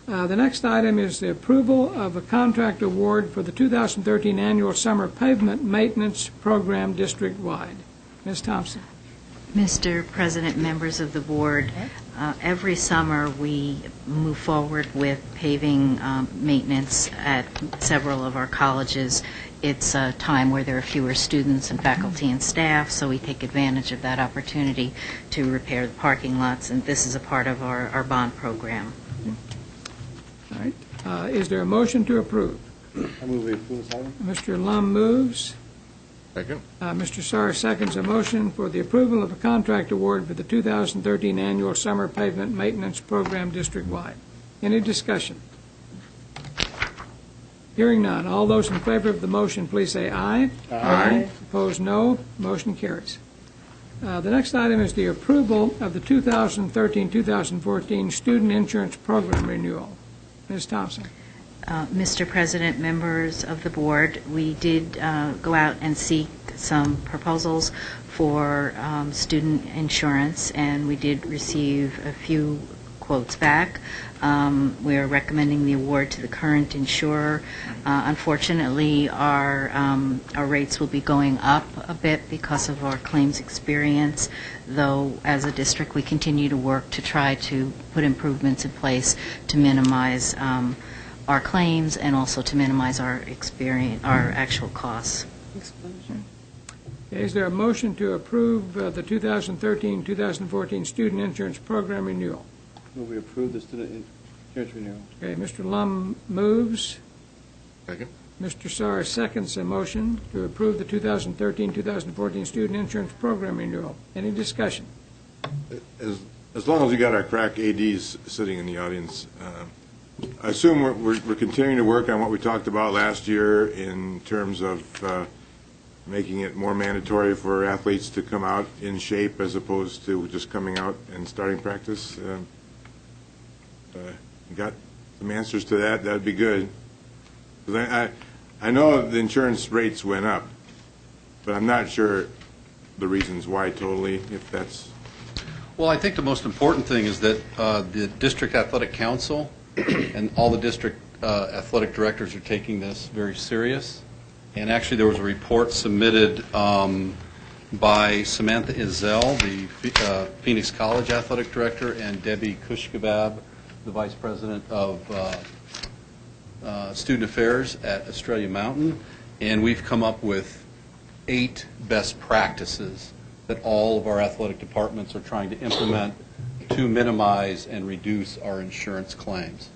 The next item is the approval of a contract award for the 2013 annual summer pavement maintenance program district-wide. Ms. Thompson. Mr. President, members of the board, every summer we move forward with paving maintenance at several of our colleges. It's a time where there are fewer students and faculty and staff, so we take advantage of that opportunity to repair the parking lots, and this is a part of our bond program. All right. Is there a motion to approve? I move we approve this item. Mr. Lum moves. Second. Mr. Sarr seconds a motion for the approval of a contract award for the 2013 annual summer pavement maintenance program district-wide. Any discussion? Hearing none. All those in favor of the motion, please say aye. Aye. Opposed, no. Motion carries. The next item is the approval of the 2013-2014 student insurance program renewal. Ms. Thompson. Mr. President, members of the board, we did go out and seek some proposals for student insurance, and we did receive a few quotes back. We are recommending the award to the current insurer. Unfortunately, our rates will be going up a bit because of our claims experience, though as a district we continue to work to try to put improvements in place to minimize our claims and also to minimize our actual costs. Is there a motion to approve the 2013-2014 student insurance program renewal? Move we approve the student insurance renewal. Okay, Mr. Lum moves. Second. Mr. Sarr seconds a motion to approve the 2013-2014 student insurance program renewal. Any discussion? As long as we got our crack ADs sitting in the audience, I assume we're continuing to work on what we talked about last year in terms of making it more mandatory for athletes to come out in shape as opposed to just coming out and starting practice. You got some answers to that, that'd be good. 'Cause I know the insurance rates went up, but I'm not sure the reasons why totally, if that's... Well, I think the most important thing is that the District Athletic Council and all the district athletic directors are taking this very serious. And actually, there was a report submitted by Samantha Izell, the Phoenix College athletic director, and Debbie Kushkabab, the vice president of student affairs at Australia Mountain. And we've come up with 8 best practices that all of our athletic departments are trying to implement to minimize and reduce our insurance claims.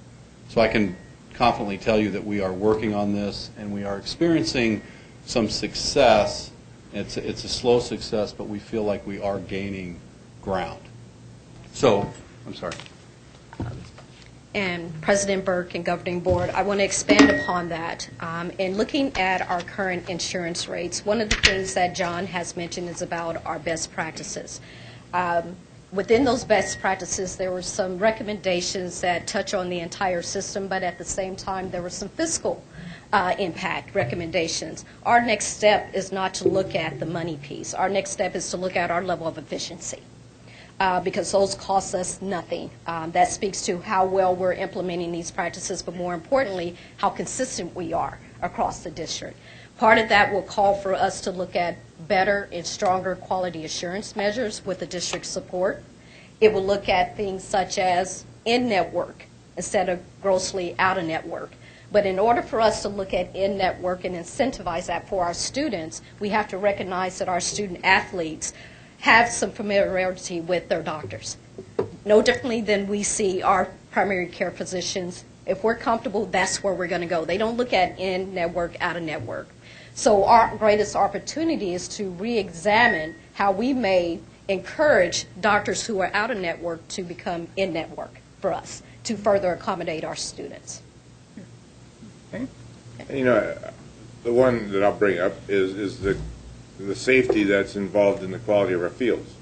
So I can confidently tell you that we are working on this, and we are experiencing some success. It's a slow success, but we feel like we are gaining ground. So, I'm sorry. And President Burke and Governing Board, I want to expand upon that. In looking at our current insurance rates, one of the things that John has mentioned is about our best practices. Within those best practices, there were some recommendations that touch on the entire system, but at the same time, there were some fiscal impact recommendations. Our next step is not to look at the money piece. Our next step is to look at our level of efficiency. Because those cost us nothing. That speaks to how well we're implementing these practices, but more importantly, how consistent we are across the district. Part of that will call for us to look at better and stronger quality assurance measures with the district's support. It will look at things such as in-network instead of grossly out-of-network. But in order for us to look at in-network and incentivize that for our students, we have to recognize that our student athletes have some familiarity with their doctors. No differently than we see our primary care physicians. If we're comfortable, that's where we're going to go. They don't look at in-network, out-of-network. So our greatest opportunity is to re-examine how we may encourage doctors who are out-of-network to become in-network for us to further accommodate our students. Okay. You know, the one that I'll bring up is the safety that's involved in the quality of our fields.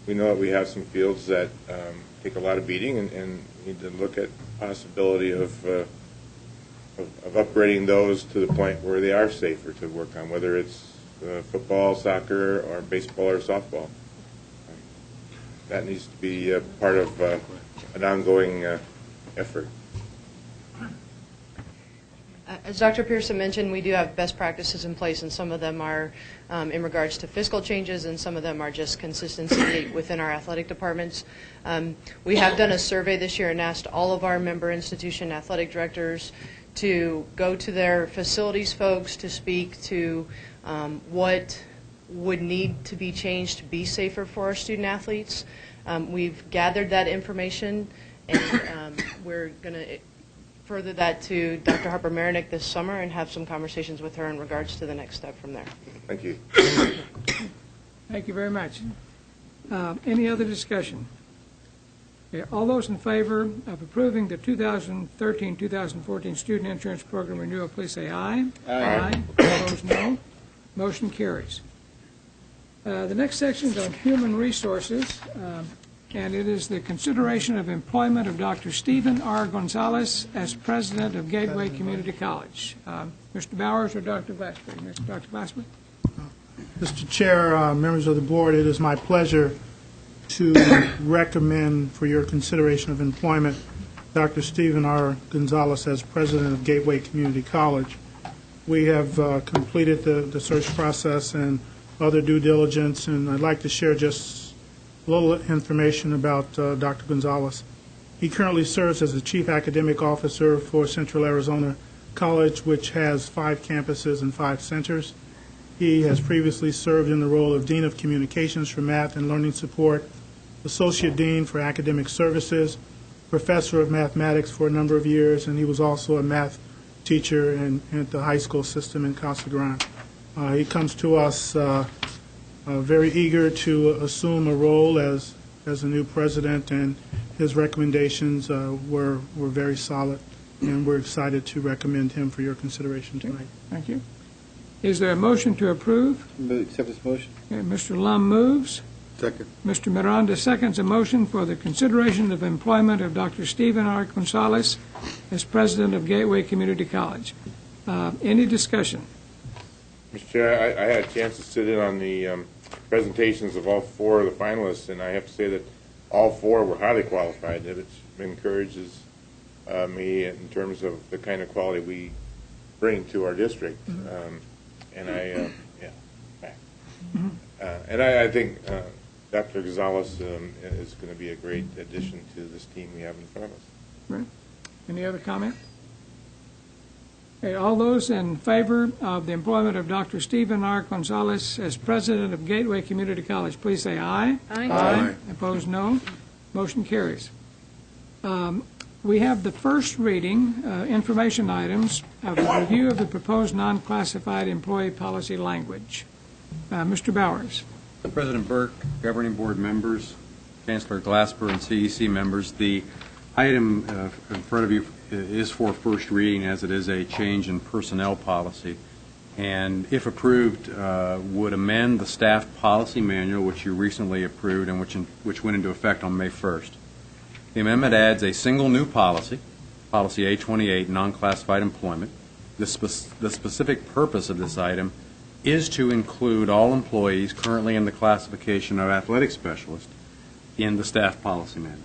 We know that we have some fields that take a lot of beating, and need to look at possibility of upgrading those to the point where they are safer to work on, whether it's football, soccer, or baseball or softball. That needs to be part of an ongoing effort. As Dr. Pearson mentioned, we do have best practices in place, and some of them are in regards to fiscal changes, and some of them are just consistency within our athletic departments. We have done a survey this year and asked all of our member institution athletic directors to go to their facilities folks to speak to what would need to be changed to be safer for our student athletes. We've gathered that information, and we're going to further that to Dr. Harper Marinick this summer and have some conversations with her in regards to the next step from there. Thank you. Thank you very much. Any other discussion? Okay, all those in favor of approving the 2013-2014 student insurance program renewal, please say aye. Aye. Opposed, no. Motion carries. The next section is on human resources, and it is the consideration of employment of Dr. Stephen R. Gonzalez as president of Gateway Community College. Mr. Bowers or Dr. Glassberg? Dr. Glassberg? Mr. Chair, members of the board, it is my pleasure to recommend for your consideration of employment Dr. Stephen R. Gonzalez as president of Gateway Community College. We have completed the search process and other due diligence, and I'd like to share just a little information about Dr. Gonzalez. He currently serves as the Chief Academic Officer for Central Arizona College, which has 5 campuses and 5 centers. He has previously served in the role of Dean of Communications for Math and Learning Support, Associate Dean for Academic Services, Professor of Mathematics for a number of years, and he was also a math teacher at the high school system in Casa Grande. He comes to us very eager to assume a role as a new president, and his recommendations were very solid, and we're excited to recommend him for your consideration tonight. Thank you. Is there a motion to approve? Accept this motion. Okay, Mr. Lum moves. Second. Mr. Miranda seconds a motion for the consideration of employment of Dr. Stephen R. Gonzalez as president of Gateway Community College. Any discussion? Mr. Chair, I had a chance to sit in on the presentations of all four of the finalists, and I have to say that all four were highly qualified. It encourages me in terms of the kind of quality we bring to our district. And I think Dr. Gonzalez is going to be a great addition to this team we have in front of us. Right. Any other comment? Okay, all those in favor of the employment of Dr. Stephen R. Gonzalez as president of Gateway Community College, please say aye. Aye. Aye. Opposed, no. Motion carries. We have the first reading, information items, of the review of the proposed non-classified employee policy language. Mr. Bowers. President Burke, governing board members, Chancellor Glasper, and CEC members, the item in front of you is for first reading, as it is a change in personnel policy, and if approved, would amend the staff policy manual, which you recently approved and which went into effect on May 1st. The amendment adds a single new policy, Policy A28, non-classified employment. The specific purpose of this item is to include all employees currently in the classification of athletic specialist in the staff policy manual.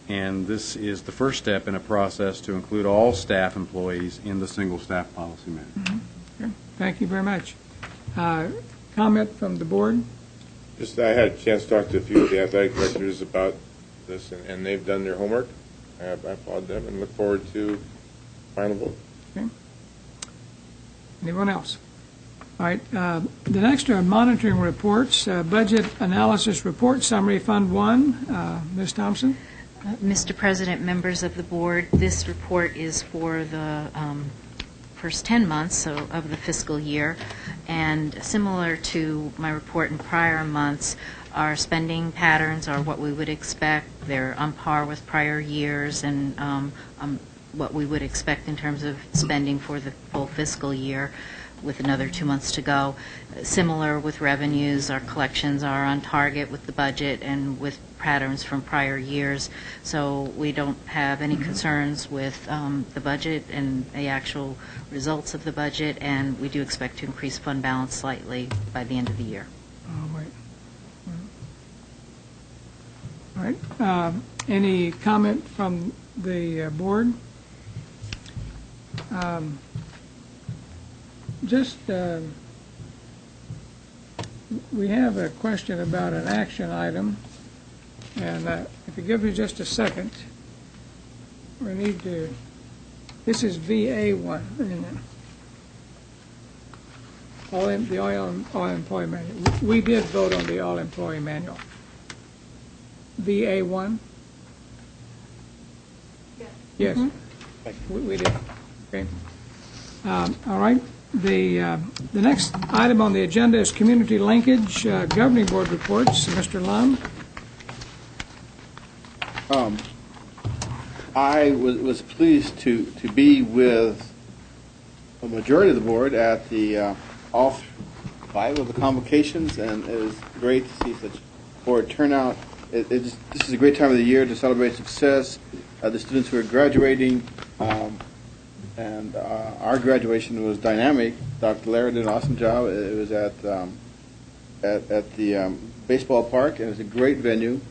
And this is the first step in a process to include all staff employees in the single staff policy manual. Mm-hmm. Okay. Thank you very much. Comment from the board? Just, I had a chance to talk to a few of the athletic directors about this, and they've done their homework. I applaud them and look forward to final vote. Okay. Anyone else? All right. The next are monitoring reports. Budget analysis report summary, Fund 1. Ms. Thompson. Mr. President, members of the board, this report is for the first 10 months of the fiscal year, and similar to my report in prior months, our spending patterns are what we would expect. They're on par with prior years and what we would expect in terms of spending for the full fiscal year, with another 2 months to go. Similar with revenues, our collections are on target with the budget and with patterns from prior years, so we don't have any concerns with the budget and the actual results of the budget, and we do expect to increase fund balance slightly by the end of the year. All right. Any comment from the board? We have a question about an action item, and if you give me just a second, we need to, this is VA1, the all-employee manual. We did vote on the all-employee manual. VA1? Yes. Mm-hmm. We did. Okay. All right. The next item on the agenda is community linkage, governing board reports. Mr. Lum. I was pleased to be with a majority of the board at the all 5 of the convocations, and it was great to see such board turnout. This is a great time of the year to celebrate success. The students who are graduating, and our graduation was dynamic. Dr. Lara did an awesome job. It was at the baseball park, and it was a great venue.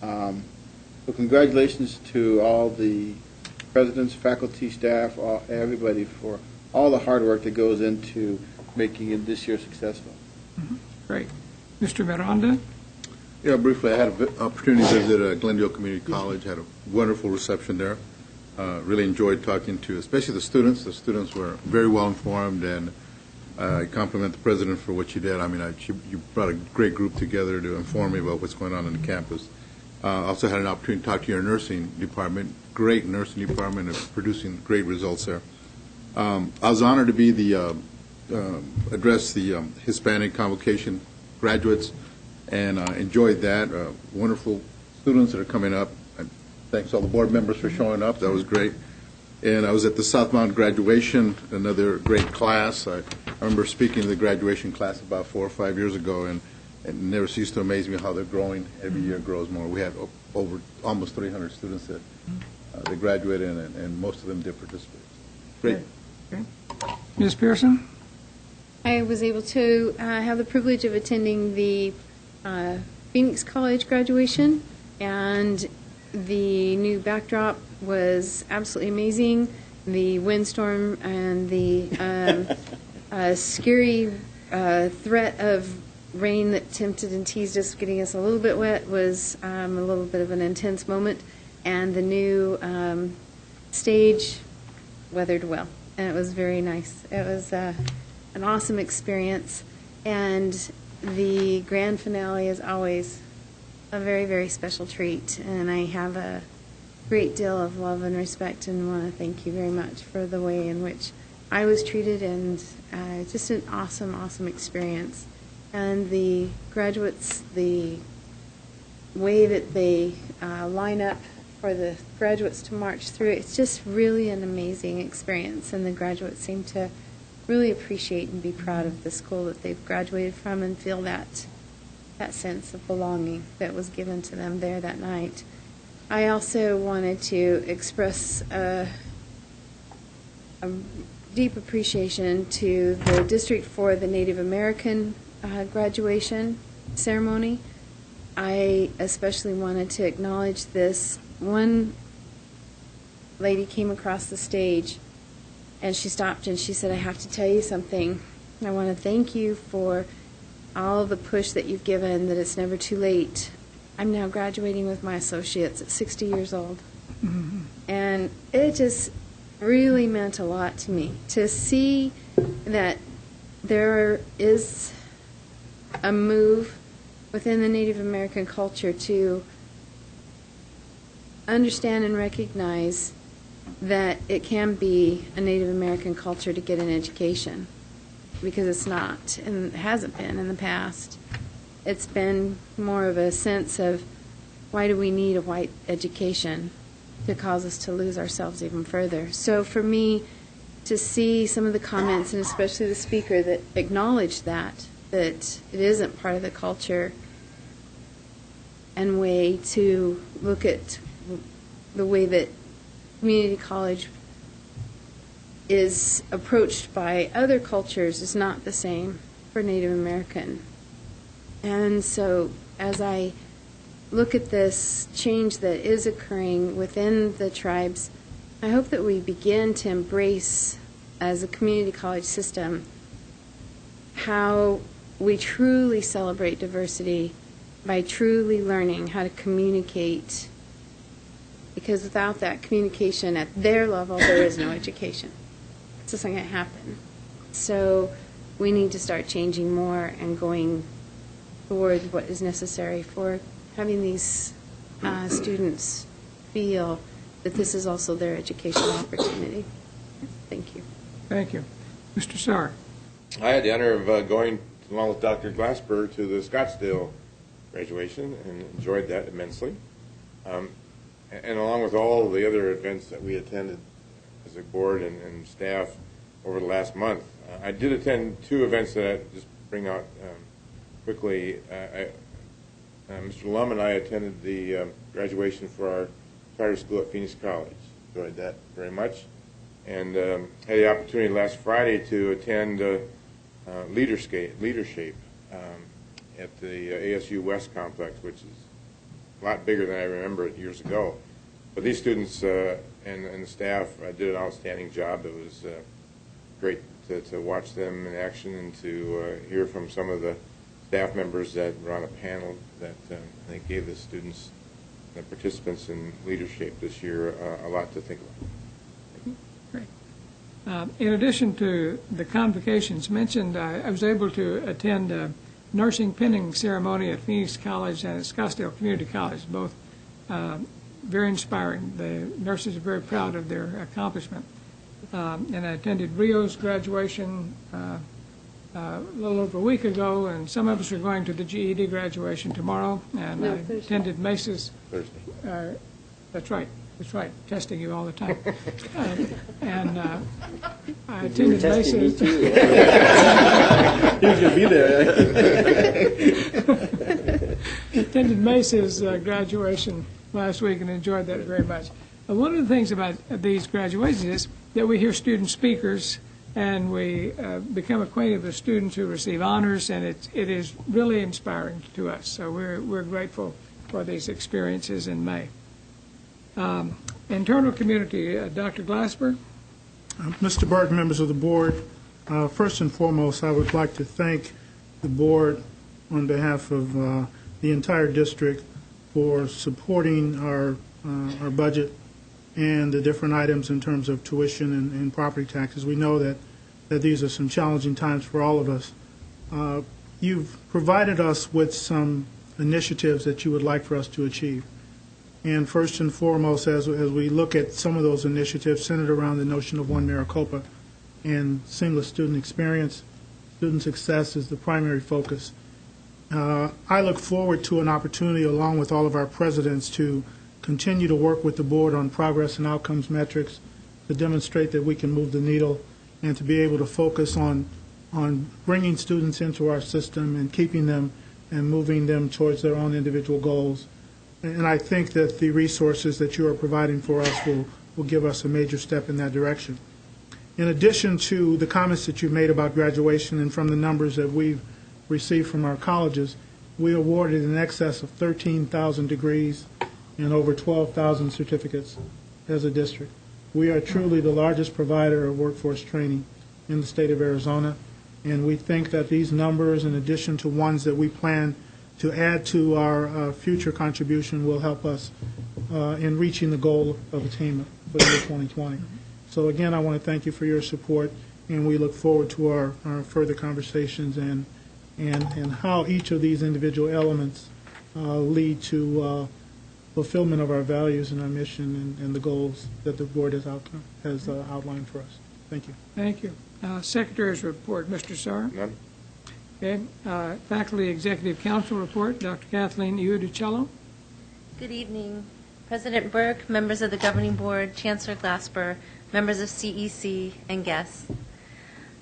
So congratulations to all the presidents, faculty, staff, everybody for all the hard work that goes into making it this year successful. Mm-hmm. Great. Mr. Miranda? Yeah, briefly, I had an opportunity to visit Glendale Community College, had a wonderful reception there. Really enjoyed talking to, especially the students. The students were very well informed, and I compliment the president for what you did. I mean, you brought a great group together to inform me about what's going on the campus. Also had an opportunity to talk to your nursing department, great nursing department, and producing great results there. I was honored to be address the Hispanic convocation graduates, and enjoyed that. Wonderful students that are coming up. And thanks all the board members for showing up. That was great. And I was at the Southmount graduation, another great class. I remember speaking to the graduation class about 4 or 5 years ago, and it never ceased to amaze me how they're growing. Every year grows more. We had over almost 300 students that they graduated, and most of them did participate. Great. Okay. Ms. Pearson? I was able to have the privilege of attending the Phoenix College graduation, and the new backdrop was absolutely amazing. The windstorm and the scary threat of rain that tempted and teased us, getting us a little bit wet, was a little bit of an intense moment. And the new stage weathered well, and it was very nice. It was an awesome experience, and the grand finale is always a very, very special treat, and I have a great deal of love and respect and want to thank you very much for the way in which I was treated, and just an awesome, awesome experience. And the graduates, the way that they line up for the graduates to march through, it's just really an amazing experience, and the graduates seem to really appreciate and be proud of the school that they've graduated from and feel that sense of belonging that was given to them there that night. I also wanted to express a deep appreciation to the district for the Native American graduation ceremony. I especially wanted to acknowledge this. One lady came across the stage and she stopped and she said, "I have to tell you something. I want to thank you for all of the push that you've given, that it's never too late. I'm now graduating with my associates at 60 years old." Mm-hmm. And it just really meant a lot to me to see that there is a move within the Native American culture to understand and recognize that it can be a Native American culture to get an education, because it's not, and it hasn't been in the past. It's been more of a sense of, why do we need a white education to cause us to lose ourselves even further? So for me, to see some of the comments, and especially the speaker that acknowledged that it isn't part of the culture, and way to look at the way that community college is approached by other cultures is not the same for Native American. And so as I look at this change that is occurring within the tribes, I hope that we begin to embrace, as a community college system, how we truly celebrate diversity by truly learning how to communicate, because without that communication at their level, there is no education. It's just not going to happen. So we need to start changing more and going toward what is necessary for having these students feel that this is also their educational opportunity. Thank you. Thank you. Mr. Sarr. I had the honor of going along with Dr. Glasper to the Scottsdale graduation and enjoyed that immensely. And along with all the other events that we attended as a board and staff over the last month, I did attend 2 events that I just bring out quickly. Mr. Lum and I attended the graduation for our charter school at Phoenix College. Enjoyed that very much. And had the opportunity last Friday to attend Leadership at the ASU West complex, which is a lot bigger than I remember it years ago. But these students and the staff did an outstanding job. It was great to watch them in action and to hear from some of the staff members that were on a panel that they gave the students, the participants in Leadership this year, a lot to think about. Great. In addition to the convocations mentioned, I was able to attend a nursing pinning ceremony at Phoenix College and at Scottsdale Community College, both very inspiring. The nurses are very proud of their accomplishment. And I attended Rio's graduation a little over a week ago, and some of us are going to the GED graduation tomorrow, and I attended Mesa's. Thursday. That's right. That's right, testing you all the time. And I You were attended testing me Mesa's. too. He was going to be there. Attended Mesa's graduation last week and enjoyed that very much. One of the things about these graduations is that we hear student speakers and we become acquainted with students who receive honors, and it is really inspiring to us. So we're grateful for these experiences in May. Internal community, Dr. Glasper. Mr. Burke, members of the board, first and foremost, I would like to thank the board on behalf of the entire district for supporting our budget and the different items in terms of tuition and property taxes. We know that these are some challenging times for all of us. You've provided us with some initiatives that you would like for us to achieve. And first and foremost, as we look at some of those initiatives centered around the notion of One Maricopa and seamless student experience, student success is the primary focus. I look forward to an opportunity, along with all of our presidents, to continue to work with the board on progress and outcomes metrics to demonstrate that we can move the needle and to be able to focus on bringing students into our system and keeping them and moving them towards their own individual goals. And I think that the resources that you are providing for us will give us a major step in that direction. In addition to the comments that you've made about graduation and from the numbers that we've received from our colleges, we awarded in excess of 13,000 degrees and over 12,000 certificates as a district. We are truly the largest provider of workforce training in the state of Arizona, and we think that these numbers, in addition to ones that we plan to add to our future contribution, will help us in reaching the goal of attainment for the year 2020. So again, I want to thank you for your support, and we look forward to our further conversations and how each of these individual elements lead to fulfillment of our values and our mission and the goals that the board has outlined for us. Thank you. Thank you. Secretary's report, Mr. Sarr. None. Okay. Faculty Executive Council report, Dr. Kathleen Iudicello. Good evening, President Burke, members of the Governing Board, Chancellor Glasper, members of CEC, and guests.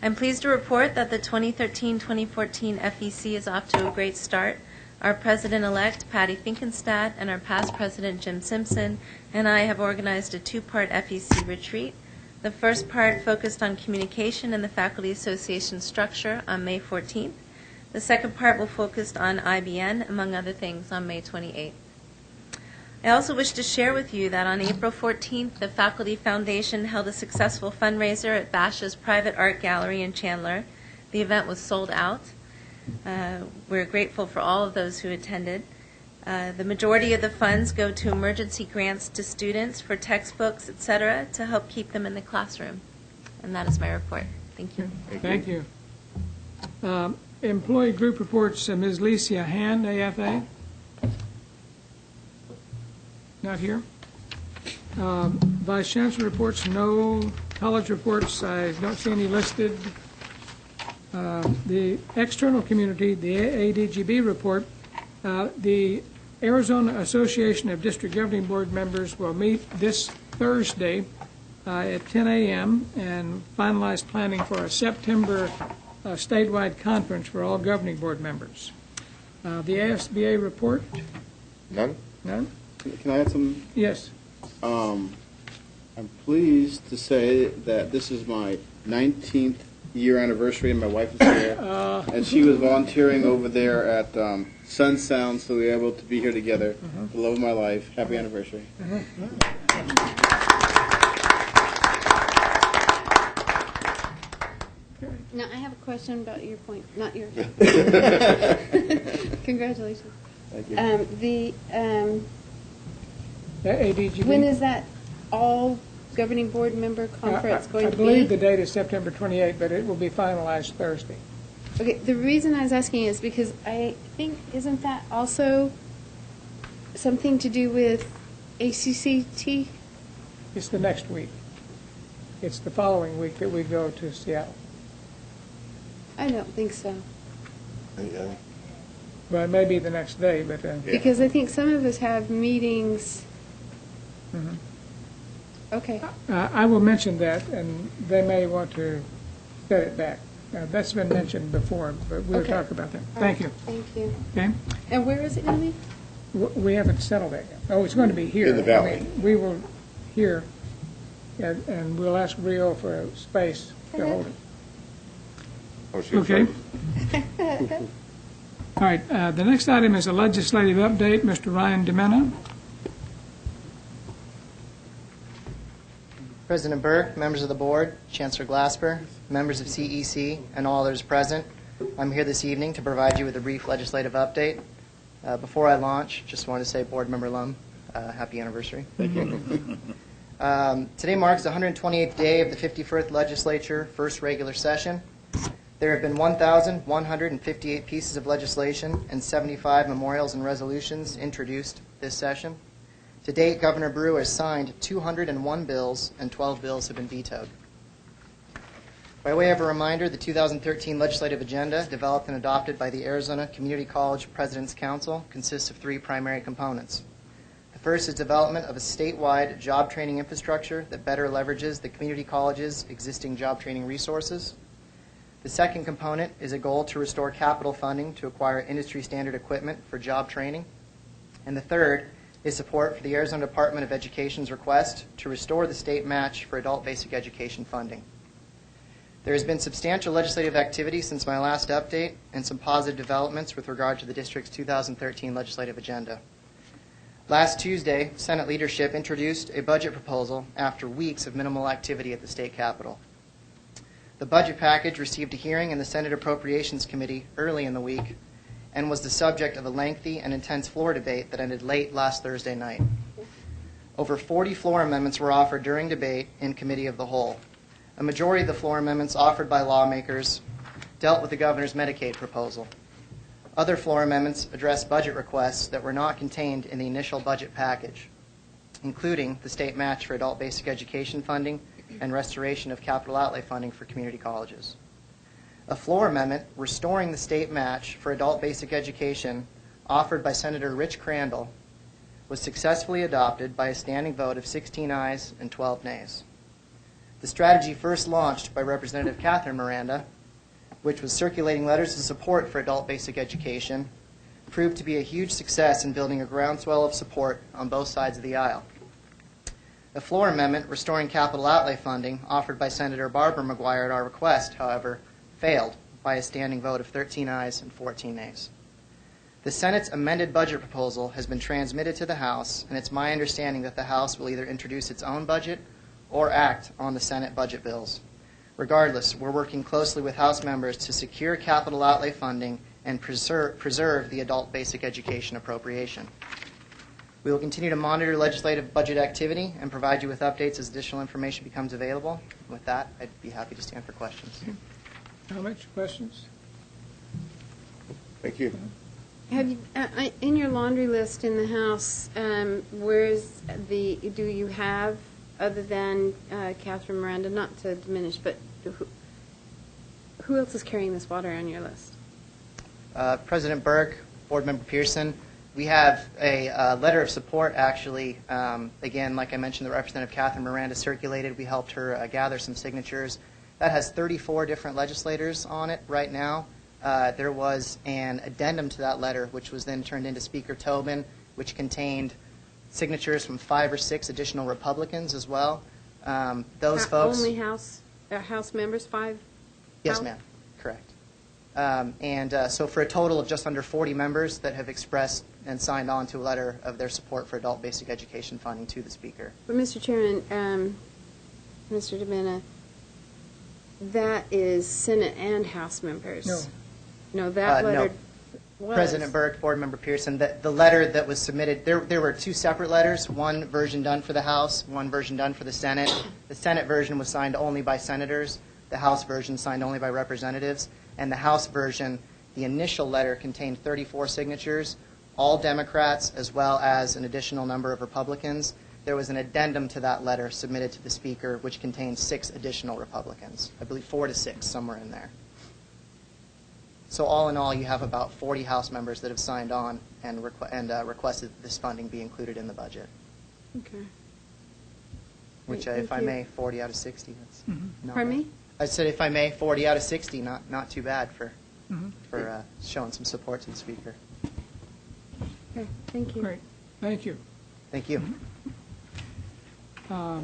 I'm pleased to report that the 2013-2014 FEC is off to a great start. Our President-elect, Patty Finkenstadt, and our past President, Jim Simpson, and I have organized a two-part FEC retreat. The first part focused on communication and the Faculty Association structure on May 14th. The second part will focus on IBN, among other things, on May 28th. I also wish to share with you that on April 14th, the Faculty Foundation held a successful fundraiser at Basha's Private Art Gallery in Chandler. The event was sold out. We're grateful for all of those who attended. The majority of the funds go to emergency grants to students for textbooks, etc., to help keep them in the classroom. And that is my report. Thank you. Thank you. Employee group reports, Ms. Licia Hand, AFA. Not here. Vice Chancellor reports, no. College reports, I don't see any listed. The external community, the ADGB report, the Arizona Association of District Governing Board members will meet this Thursday at 10 a.m. and finalize planning for a September statewide conference for all governing board members. The ASBA report? None. None? Can I add some? Yes. I'm pleased to say that this is my 19th year anniversary, and my wife is here, and she was volunteering over there at Sun Sound, so we were able to be here together. The love of my life. Happy anniversary. Now, I have a question about your point, not yours. Congratulations. Thank you. The ADGB? when is that all governing board member conference going to be? I believe the date is September 28th, but it will be finalized Thursday. Okay, the reason I was asking is because I think, isn't that also something to do with ACCT? It's the next week. It's the following week that we go to Seattle. I don't think so. Well, it may be the next day, but... Because I think some of us have meetings Okay. I will mention that, and they may want to set it back. That's been mentioned before, but we'll Okay. talk about that. All Thank right. you. Thank you. Okay? And where is it going to be? We haven't settled that yet. Oh, it's going to be here. In the valley. I mean, we will here, and we'll ask Rio for a space to hold it. Oh, she's Okay. right. All right, the next item is a legislative update. Mr. Ryan DeMena. President Burke, members of the board, Chancellor Glasper, members of CEC, and all others present, I'm here this evening to provide you with a brief legislative update. Before I launch, just wanted to say, Board Member Lum, happy anniversary. Thank you. Today marks the 128th day of the 51st Legislature, first regular session. There have been 1,158 pieces of legislation and 75 memorials and resolutions introduced this session. To date, Governor Brew has signed 201 bills, and 12 bills have been vetoed. By way of a reminder, the 2013 legislative agenda, developed and adopted by the Arizona Community College President's Council, consists of three primary components. The first is development of a statewide job training infrastructure that better leverages the community college's existing job training resources. The second component is a goal to restore capital funding to acquire industry-standard equipment for job training. And the third is support for the Arizona Department of Education's request to restore the state match for adult basic education funding. There has been substantial legislative activity since my last update and some positive developments with regard to the district's 2013 legislative agenda. Last Tuesday, Senate leadership introduced a budget proposal after weeks of minimal activity at the state capitol. The budget package received a hearing in the Senate Appropriations Committee early in the week and was the subject of a lengthy and intense floor debate that ended late last Thursday night. Over 40 floor amendments were offered during debate in Committee of the Whole. A majority of the floor amendments offered by lawmakers dealt with the governor's Medicaid proposal. Other floor amendments addressed budget requests that were not contained in the initial budget package, including the state match for adult basic education funding and restoration of capital outlay funding for community colleges. A floor amendment restoring the state match for adult basic education offered by Senator Rich Crandall was successfully adopted by a standing vote of 16 ayes and 12 nays. The strategy first launched by Representative Catherine Miranda, which was circulating letters of support for adult basic education, proved to be a huge success in building a groundswell of support on both sides of the aisle. A floor amendment restoring capital outlay funding offered by Senator Barbara McGuire at our request, however, failed by a standing vote of 13 ayes and 14 nays. The Senate's amended budget proposal has been transmitted to the House, and it's my understanding that the House will either introduce its own budget or act on the Senate budget bills. Regardless, we're working closely with House members to secure capital outlay funding and preserve the adult basic education appropriation. We will continue to monitor legislative budget activity and provide you with updates as additional information becomes available. With that, I'd be happy to stand for questions. Comments, questions? Thank you. Have you, in your laundry list in the house, where's do you have, other than Catherine Miranda, not to diminish, but who else is carrying this water on your list? President Burke, Board Member Pearson, we have a letter of support, actually. Again, like I mentioned, the Representative Catherine Miranda circulated. We helped her gather some signatures. That has 34 different legislators on it right now. There was an addendum to that letter, which was then turned into Speaker Tobin, which contained signatures from 5 or 6 additional Republicans as well. Those folks... Only House members, 5? Yes, ma'am. Correct. So for a total of just under 40 members that have expressed and signed on to a letter of their support for adult basic education funding to the Speaker. But, Mr. Chairman, Mr. DeMena, that is Senate and House members. No. No, that letter was. President Burke, Board Member Pearson, the letter that was submitted, there were 2 separate letters, one version done for the House, one version done for the Senate. The Senate version was signed only by senators. The House version signed only by representatives. And the House version, the initial letter contained 34 signatures, all Democrats, as well as an additional number of Republicans. There was an addendum to that letter submitted to the Speaker, which contained 6 additional Republicans. I believe 4 to 6, somewhere in there. So all in all, you have about 40 House members that have signed on and requested that this funding be included in the budget. Okay. which, Great, if thank I you. may, 40 out of 60. That's not Pardon bad. me? I said, if I may, 40 out of 60, not too bad for Mhm. showing some support to the speaker. Okay, thank you. Great, thank you. Thank you. Our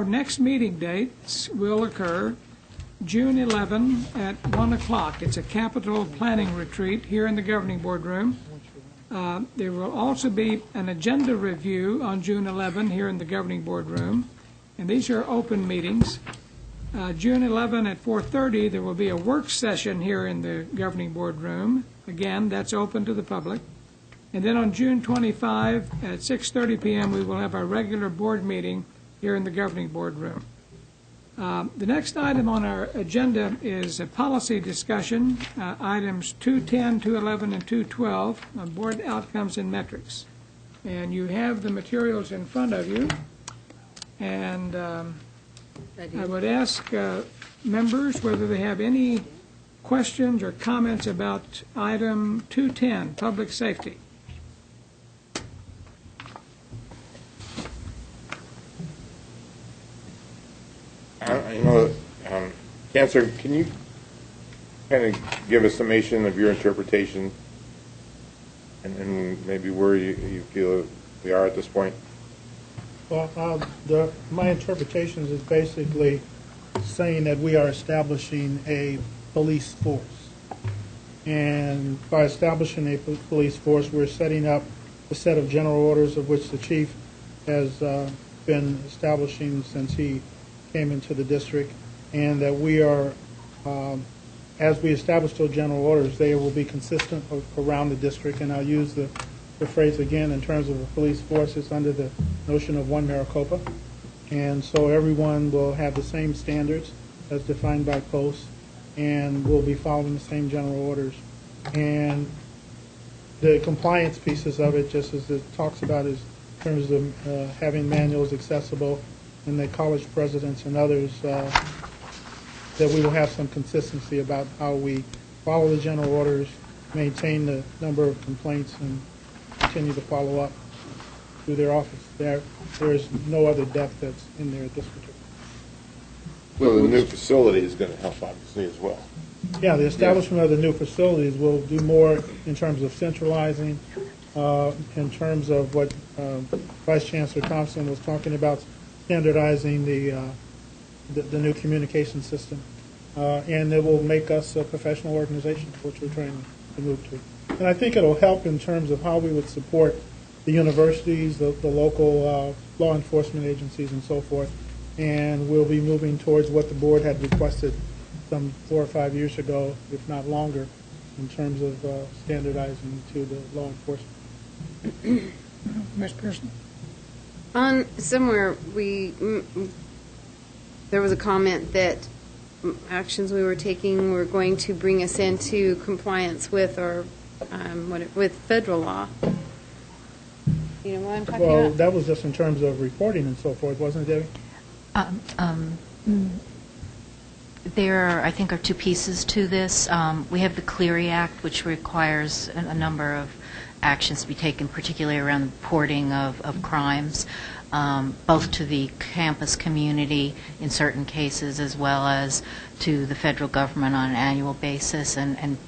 next meeting dates will occur June 11 at 1 o'clock. It's a capital planning retreat here in the governing board room. There will also be an agenda review on June 11 here in the governing board room, and these are open meetings. June 11 at 4:30, there will be a work session here in the governing board room. Again, that's open to the public. And then on June 25 at 6:30 p.m., we will have our regular board meeting here in the governing board room. The next item on our agenda is a policy discussion, items 210, 211, and 212, on board outcomes and metrics. And you have the materials in front of you. And I would ask members whether they have any questions or comments about item 210, public safety. I know, Chancellor, can you kind of give a summation of your interpretation and maybe where you feel we are at this point? Well, my interpretation is basically saying that we are establishing a police force. And by establishing a police force, we're setting up a set of general orders of which the chief has been establishing since he came into the district, and that we are, as we establish those general orders, they will be consistent around the district. And I'll use the phrase again in terms of a police force. It's under the notion of one Maricopa. And so everyone will have the same standards as defined by posts, and will be following the same general orders. And the compliance pieces of it, just as it talks about, is in terms of having manuals accessible, and the college presidents and others, that we will have some consistency about how we follow the general orders, maintain the number of complaints, and continue to follow up through their office. There is no other depth that's in there at this particular. Well, the new facility is going to help, obviously, as well. Yeah, the establishment of the new facilities will do more in terms of centralizing, in terms of what Vice Chancellor Thompson was talking about, standardizing the new communication system, and it will make us a professional organization, which we're trying to move to. And I think it'll help in terms of how we would support the universities, the local law enforcement agencies, and so forth. And we'll be moving towards what the board had requested some 4 or 5 years ago, if not longer, in terms of standardizing to the law enforcement. Ms. Pearson? Somewhere there was a comment that actions we were taking were going to bring us into compliance with with federal law. You know what I'm talking Well, about? that was just in terms of reporting and so forth, wasn't it, Debbie? There, I think, are two pieces to this. We have the Clery Act, which requires a number of actions to be taken, particularly around the reporting of crimes, both to the campus community in certain cases, as well as to the federal government on an annual basis, and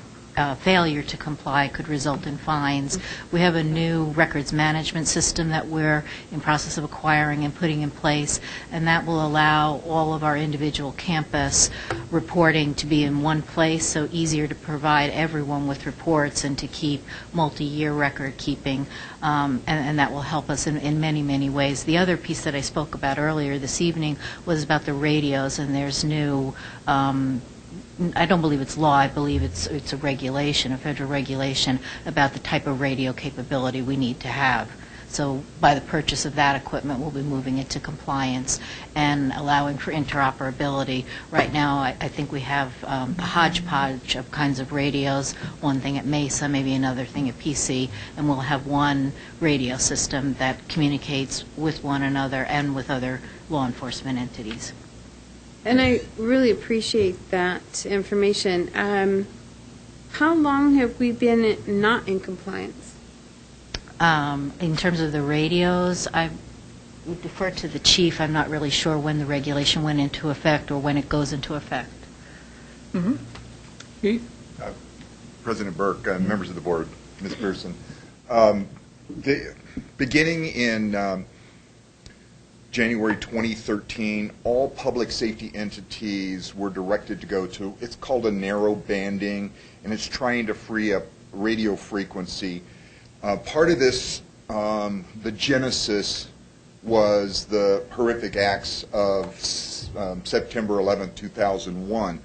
failure to comply could result in fines. We have a new records management system that we're in process of acquiring and putting in place, and that will allow all of our individual campus reporting to be in one place, so easier to provide everyone with reports and to keep multi-year record keeping, and that will help us in many, many ways. The other piece that I spoke about earlier this evening was about the radios, and there's new I don't believe it's law. I believe it's a regulation, a federal regulation about the type of radio capability we need to have. So by the purchase of that equipment, we'll be moving into compliance and allowing for interoperability. Right now, I think we have a hodgepodge of kinds of radios, one thing at Mesa, maybe another thing at PC, and we'll have one radio system that communicates with one another and with other law enforcement entities. And I really appreciate that information. How long have we been not in compliance? In terms of the radios, would defer to the chief. I'm not really sure when the regulation went into effect or when it goes into effect. Mm-hmm. Keith? President Burke, members of the board, Ms. Pearson. Beginning in January 2013, all public safety entities were directed to go to, it's called a narrow banding, and it's trying to free up radio frequency. Part of this, the genesis was the horrific acts of September 11, 2001.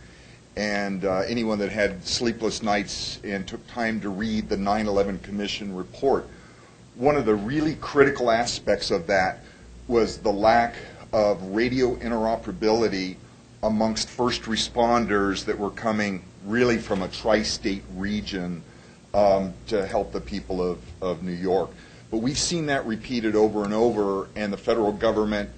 And anyone that had sleepless nights and took time to read the 9/11 Commission report, one of the really critical aspects of that was the lack of radio interoperability amongst first responders that were coming really from a tri-state region to help the people of New York. But we've seen that repeated over and over, and the federal government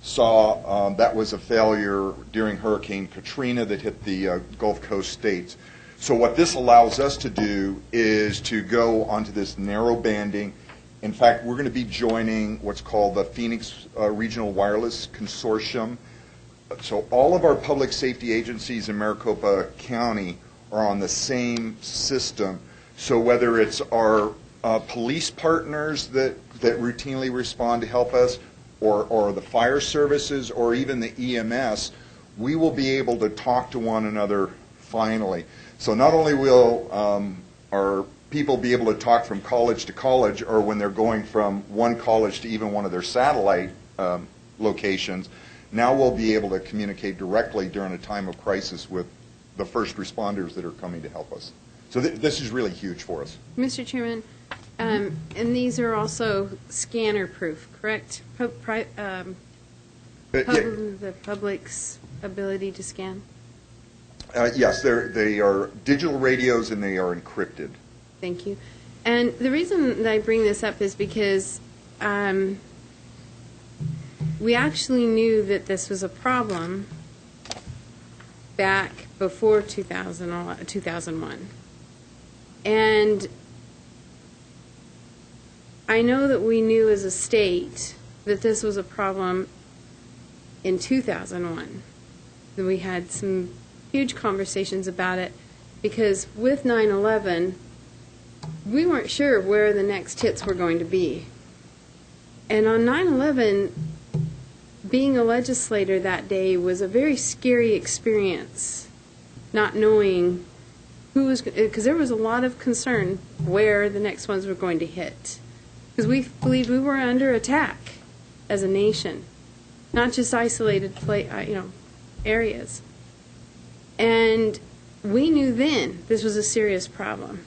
saw that was a failure during Hurricane Katrina that hit the Gulf Coast states. So what this allows us to do is to go onto this narrow banding. In fact, we're going to be joining what's called the Phoenix Regional Wireless Consortium. So all of our public safety agencies in Maricopa County are on the same system. So whether it's our police partners that routinely respond to help us, or the fire services, or even the EMS, we will be able to talk to one another finally. So not only will our people be able to talk from college to college, or when they're going from one college to even one of their satellite locations, now we'll be able to communicate directly during a time of crisis with the first responders that are coming to help us. So this is really huge for us. Mr. Chairman, and these are also scanner-proof, correct? The public's ability to scan? Yes, they are digital radios and they are encrypted. Thank you. And the reason that I bring this up is because we actually knew that this was a problem back before 2001. And I know that we knew as a state that this was a problem in 2001. That we had some huge conversations about it because with 9/11, we weren't sure where the next hits were going to be. And on 9/11, being a legislator that day was a very scary experience, not knowing who was, because there was a lot of concern where the next ones were going to hit. Because we believed we were under attack as a nation, not just isolated areas. And we knew then this was a serious problem.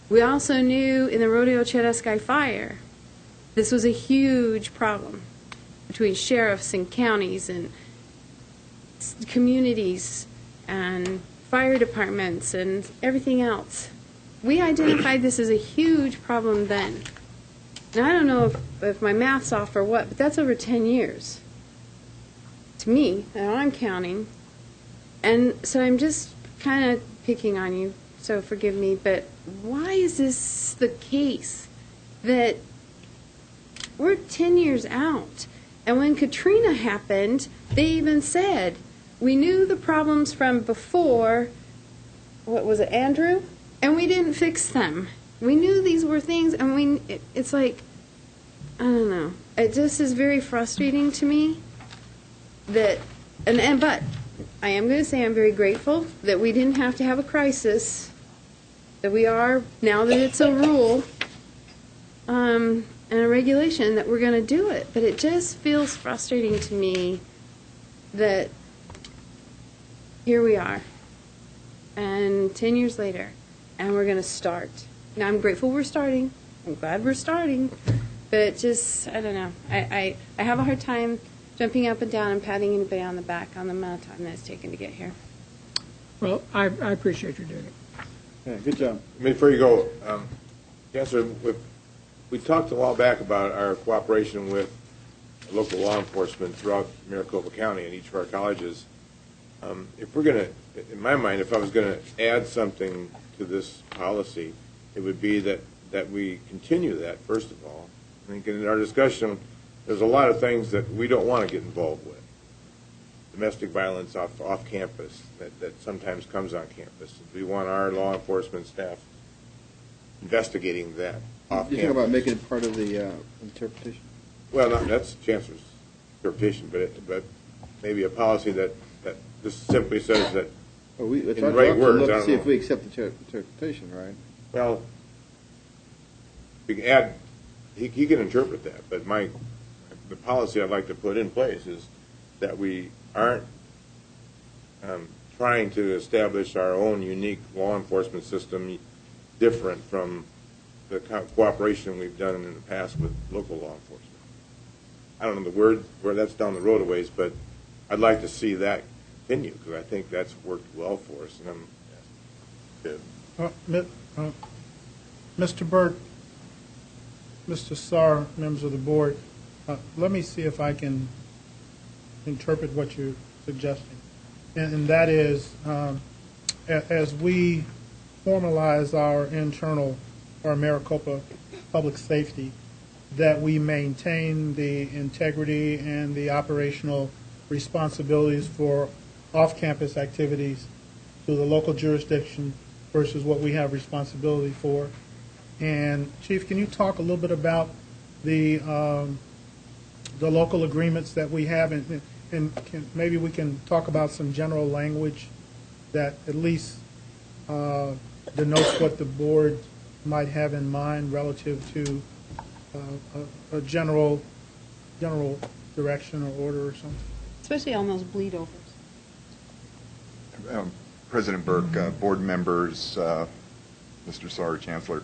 We also knew in the Rodeo Cheresky fire, this was a huge problem between sheriffs and counties and communities and fire departments and everything else. We identified this as a huge problem then. And I don't know if my math's off or what, but that's over 10 years. To me, and I'm counting. And so I'm just kind of picking on you, so forgive me, but why is this the case that we're 10 years out? And when Katrina happened, they even said, we knew the problems from before, what was it, Andrew? And we didn't fix them. We knew these were things, and it's like, I don't know. It just is very frustrating to me that, but I am going to say I'm very grateful that we didn't have to have a crisis, that we are, now that it's a rule and a regulation, that we're going to do it. But it just feels frustrating to me that here we are, and 10 years later, and we're going to start. Now, I'm grateful we're starting. I'm glad we're starting. But just, I don't know. I have a hard time jumping up and down and patting anybody on the back on the amount of time that it's taken to get here. Well, I appreciate your doing it. Yeah, good job. Before you go, Chancellor, we talked a while back about our cooperation with local law enforcement throughout Maricopa County and each of our colleges. If we're going to, in my mind, if I was going to add something to this policy, it would be that we continue that, first of all. I think in our discussion there's a lot of things that we don't want to get involved with. Domestic violence off campus that sometimes comes on campus. We want our law enforcement staff investigating that off campus. You're talking about making it part of the interpretation? Well, that's Chancellor's interpretation, but maybe a policy that just simply says that in the right words. Look to see if we accept the interpretation, right? Well, we can add. He can interpret that, but the policy I'd like to put in place is that we aren't trying to establish our own unique law enforcement system different from the cooperation we've done in the past with local law enforcement. I don't know the word where that's down the road a ways, but I'd like to see that continue because I think that's worked well for us. And Mr. Burke, Mr. Sarr, members of the board, let me see if I can interpret what you're suggesting. And that is, as we formalize our internal, our Maricopa public safety, that we maintain the integrity and the operational responsibilities for off-campus activities to the local jurisdiction versus what we have responsibility for. And Chief, can you talk a little bit about the local agreements that we have, and maybe we can talk about some general language that at least denotes what the board might have in mind relative to a general direction or order or something. Especially on those bleed overs. President Burke, board members, Mr. Sarr, Chancellor,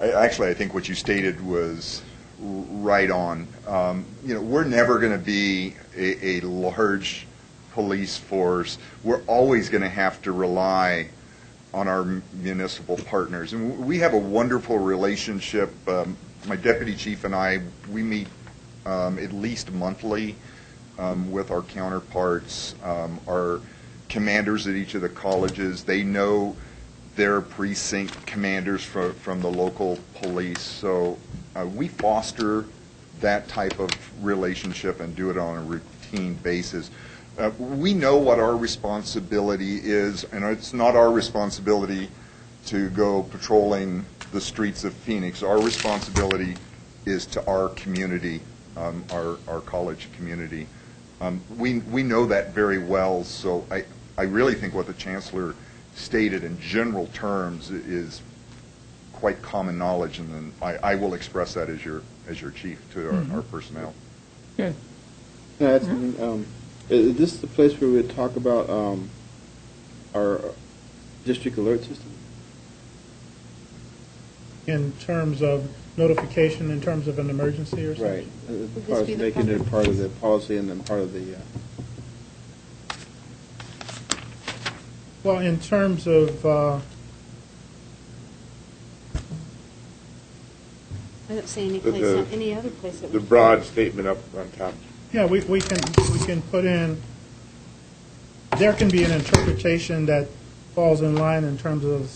I think what you stated was right on. We're never going to be a large police force. We're always going to have to rely on our municipal partners. And we have a wonderful relationship. My deputy chief and I, we meet at least monthly with our counterparts, our commanders at each of the colleges. They know their precinct commanders from the local police. So we foster that type of relationship and do it on a routine basis. We know what our responsibility is, and it's not our responsibility to go patrolling the streets of Phoenix. Our responsibility is to our community, our college community. We know that very well, so I really think what the Chancellor stated in general terms is quite common knowledge, and then I will express that as your chief to our personnel. Good. Is this the place where we would talk about our district alert system? In terms of notification, in terms of an emergency or something? Right. As far as making it part of the policy and then part of the... Well, in terms of... I don't see any other place that the broad statement up on top. Yeah, we can put in, there can be an interpretation that falls in line in terms of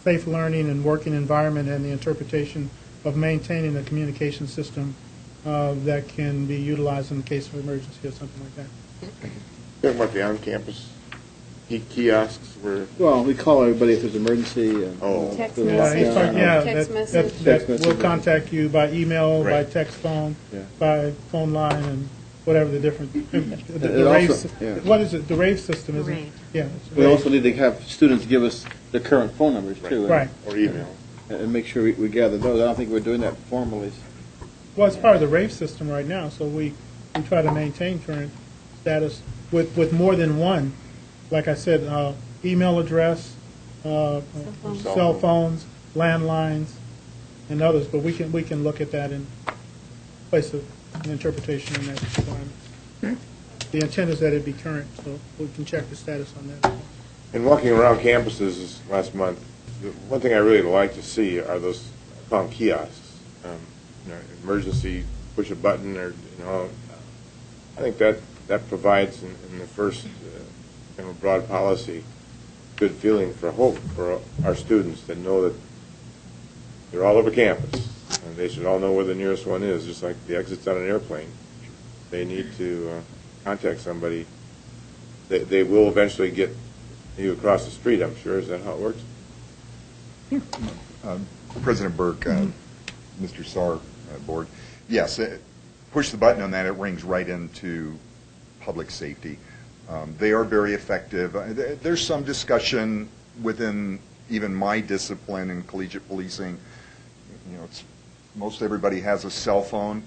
safe learning and working environment and the interpretation of maintaining a communication system that can be utilized in the case of emergency or something like that. Talking about the on-campus kiosks where... Well, we call everybody if there's an emergency. And, text message. That we'll contact you by email, by text phone, by phone line, and whatever the different... What is it? The RAVE system, isn't it? Yeah. We also need to have students give us their current phone numbers, too. Right. Or email. And make sure we gather those. I don't think we're doing that formally. Well, it's part of the RAVE system right now, so we try to maintain current status with more than one. Like I said, email address, cell phones, landlines, and others. But we can look at that and place an interpretation in that requirement. Okay. The intent is that it be current, so we can check the status on that. And walking around campuses this last month, the one thing I really like to see are those kiosks. Emergency, push a button, or I think that provides in the first broad policy good feeling for hope for our students that know that they're all over campus. They should all know where the nearest one is, just like the exits on an airplane. They need to contact somebody. They will eventually get you across the street, I'm sure. Is that how it works? President Burke, Mr. Saar, Board, yes, push the button on that, it rings right into public safety. They are very effective. There's some discussion within even my discipline in collegiate policing. You know, most everybody has a cell phone,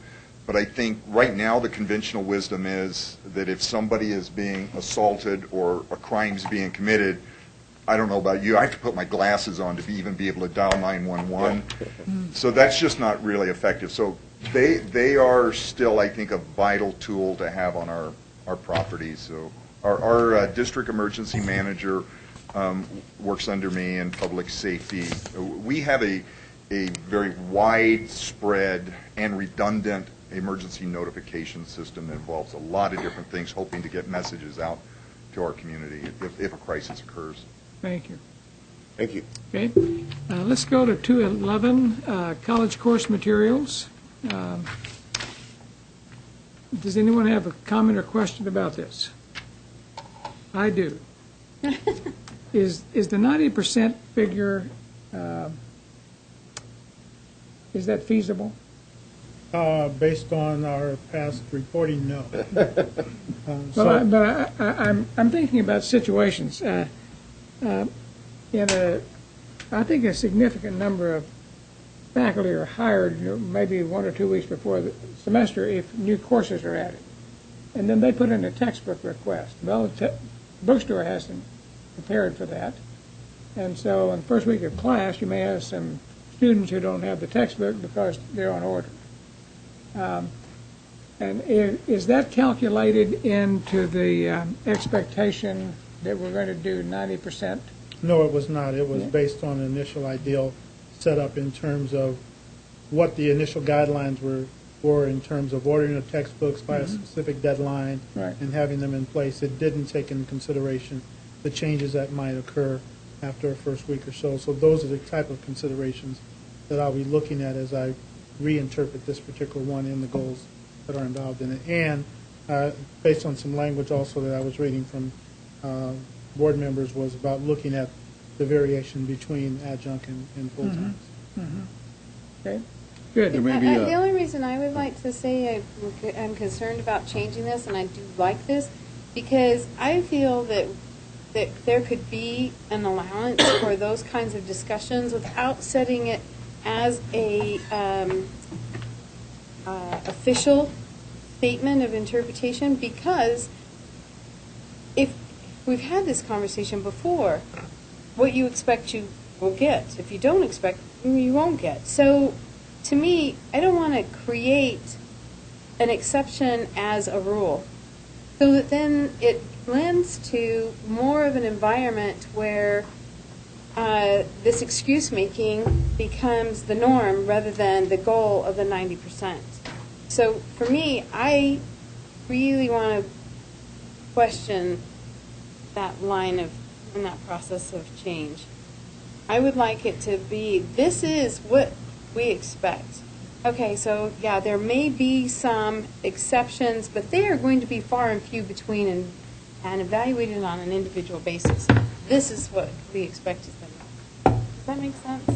but I think right now the conventional wisdom is that if somebody is being assaulted or a crime's being committed, I don't know about you, I have to put my glasses on to even be able to dial 911. So that's just not really effective. So they are still, I think, a vital tool to have on our properties. So our district emergency manager works under me in public safety. We have a very widespread and redundant emergency notification system that involves a lot of different things, hoping to get messages out to our community if a crisis occurs. Thank you. Thank you. Okay. Let's go to 211, college course materials. Does anyone have a comment or question about this? I do. Is the 90% figure, is that feasible? Based on our past reporting, no. I'm thinking about situations. I think a significant number of faculty are hired, maybe 1 or 2 weeks before the semester if new courses are added. And then they put in a textbook request. Well, the bookstore hasn't prepared for that. And so in the first week of class, you may have some students who don't have the textbook because they're on order. And is that calculated into the expectation that we're going to do 90%? No, it was not. It was based on an initial ideal setup in terms of what the initial guidelines were in terms of ordering the textbooks by a specific deadline and having them in place. It didn't take into consideration the changes that might occur after a first week or so. So those are the type of considerations that I'll be looking at as I reinterpret this particular one in the goals that are involved in it. And based on some language also that I was reading from board members was about looking at the variation between adjunct and full-time. Okay, good. The only reason I would like to say I'm concerned about changing this, and I do like this, because I feel that there could be an allowance for those kinds of discussions without setting it as a official statement of interpretation, because if we've had this conversation before, what you expect you will get. If you don't expect, you won't get. So to me, I don't want to create an exception as a rule, so that then it lends to more of an environment where this excuse-making becomes the norm rather than the goal of the 90%. So for me, I really want to question that line of, in that process of change. I would like it to be, this is what we expect. Okay, so yeah, there may be some exceptions, but they are going to be far and few between and evaluated on an individual basis. This is what we expect is them. Does that make sense?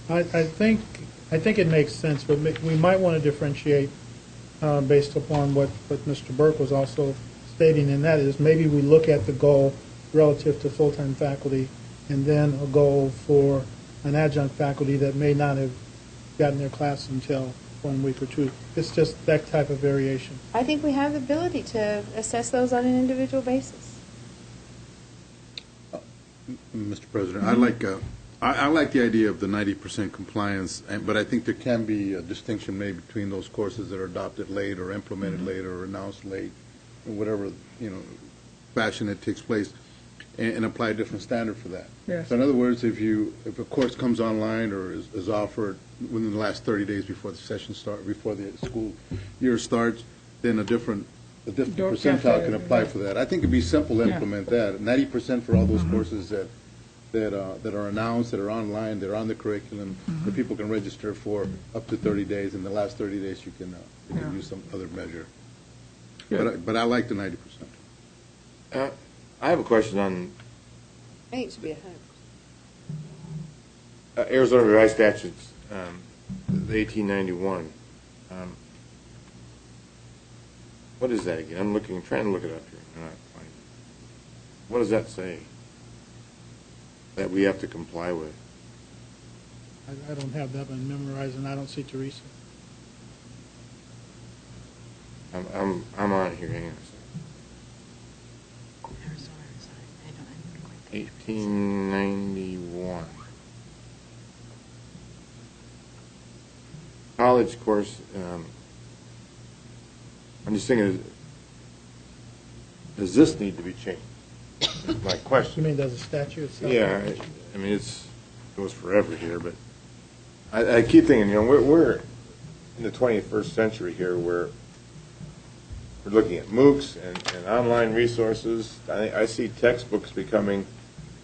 I think it makes sense, but we might want to differentiate based upon what Mr. Burke was also stating, and that is maybe we look at the goal relative to full-time faculty and then a goal for an adjunct faculty that may not have gotten their class until 1 week or two. It's just that type of variation. I think we have the ability to assess those on an individual basis. Mr. President, I like the idea of the 90% compliance, but I think there can be a distinction made between those courses that are adopted late or implemented late or announced late, or whatever fashion it takes place, and apply a different standard for that. Yes. So in other words, if a course comes online or is offered within the last 30 days before the school year starts, then a different percentile can apply for that. I think it'd be simple to implement that. 90% for all those courses that that are announced, that are online, they're on the curriculum, that people can register for up to 30 days. In the last 30 days, you can use some other measure. But I like the 90%. I have a question on I think it should be 100%. Arizona Revised Statutes, the 1891. What is that again? I'm trying to look it up here. I'm not finding it. What does that say that we have to comply with? I don't have that one memorized, and I don't see Teresa. I'm on it here. Hang on a second. 1891. College course. I'm just thinking, does this need to be changed? Is my question. You mean does the statute itself? Yeah, I mean it goes forever here, but I keep thinking, we're in the 21st century here, where we're looking at MOOCs and online resources. I see textbooks becoming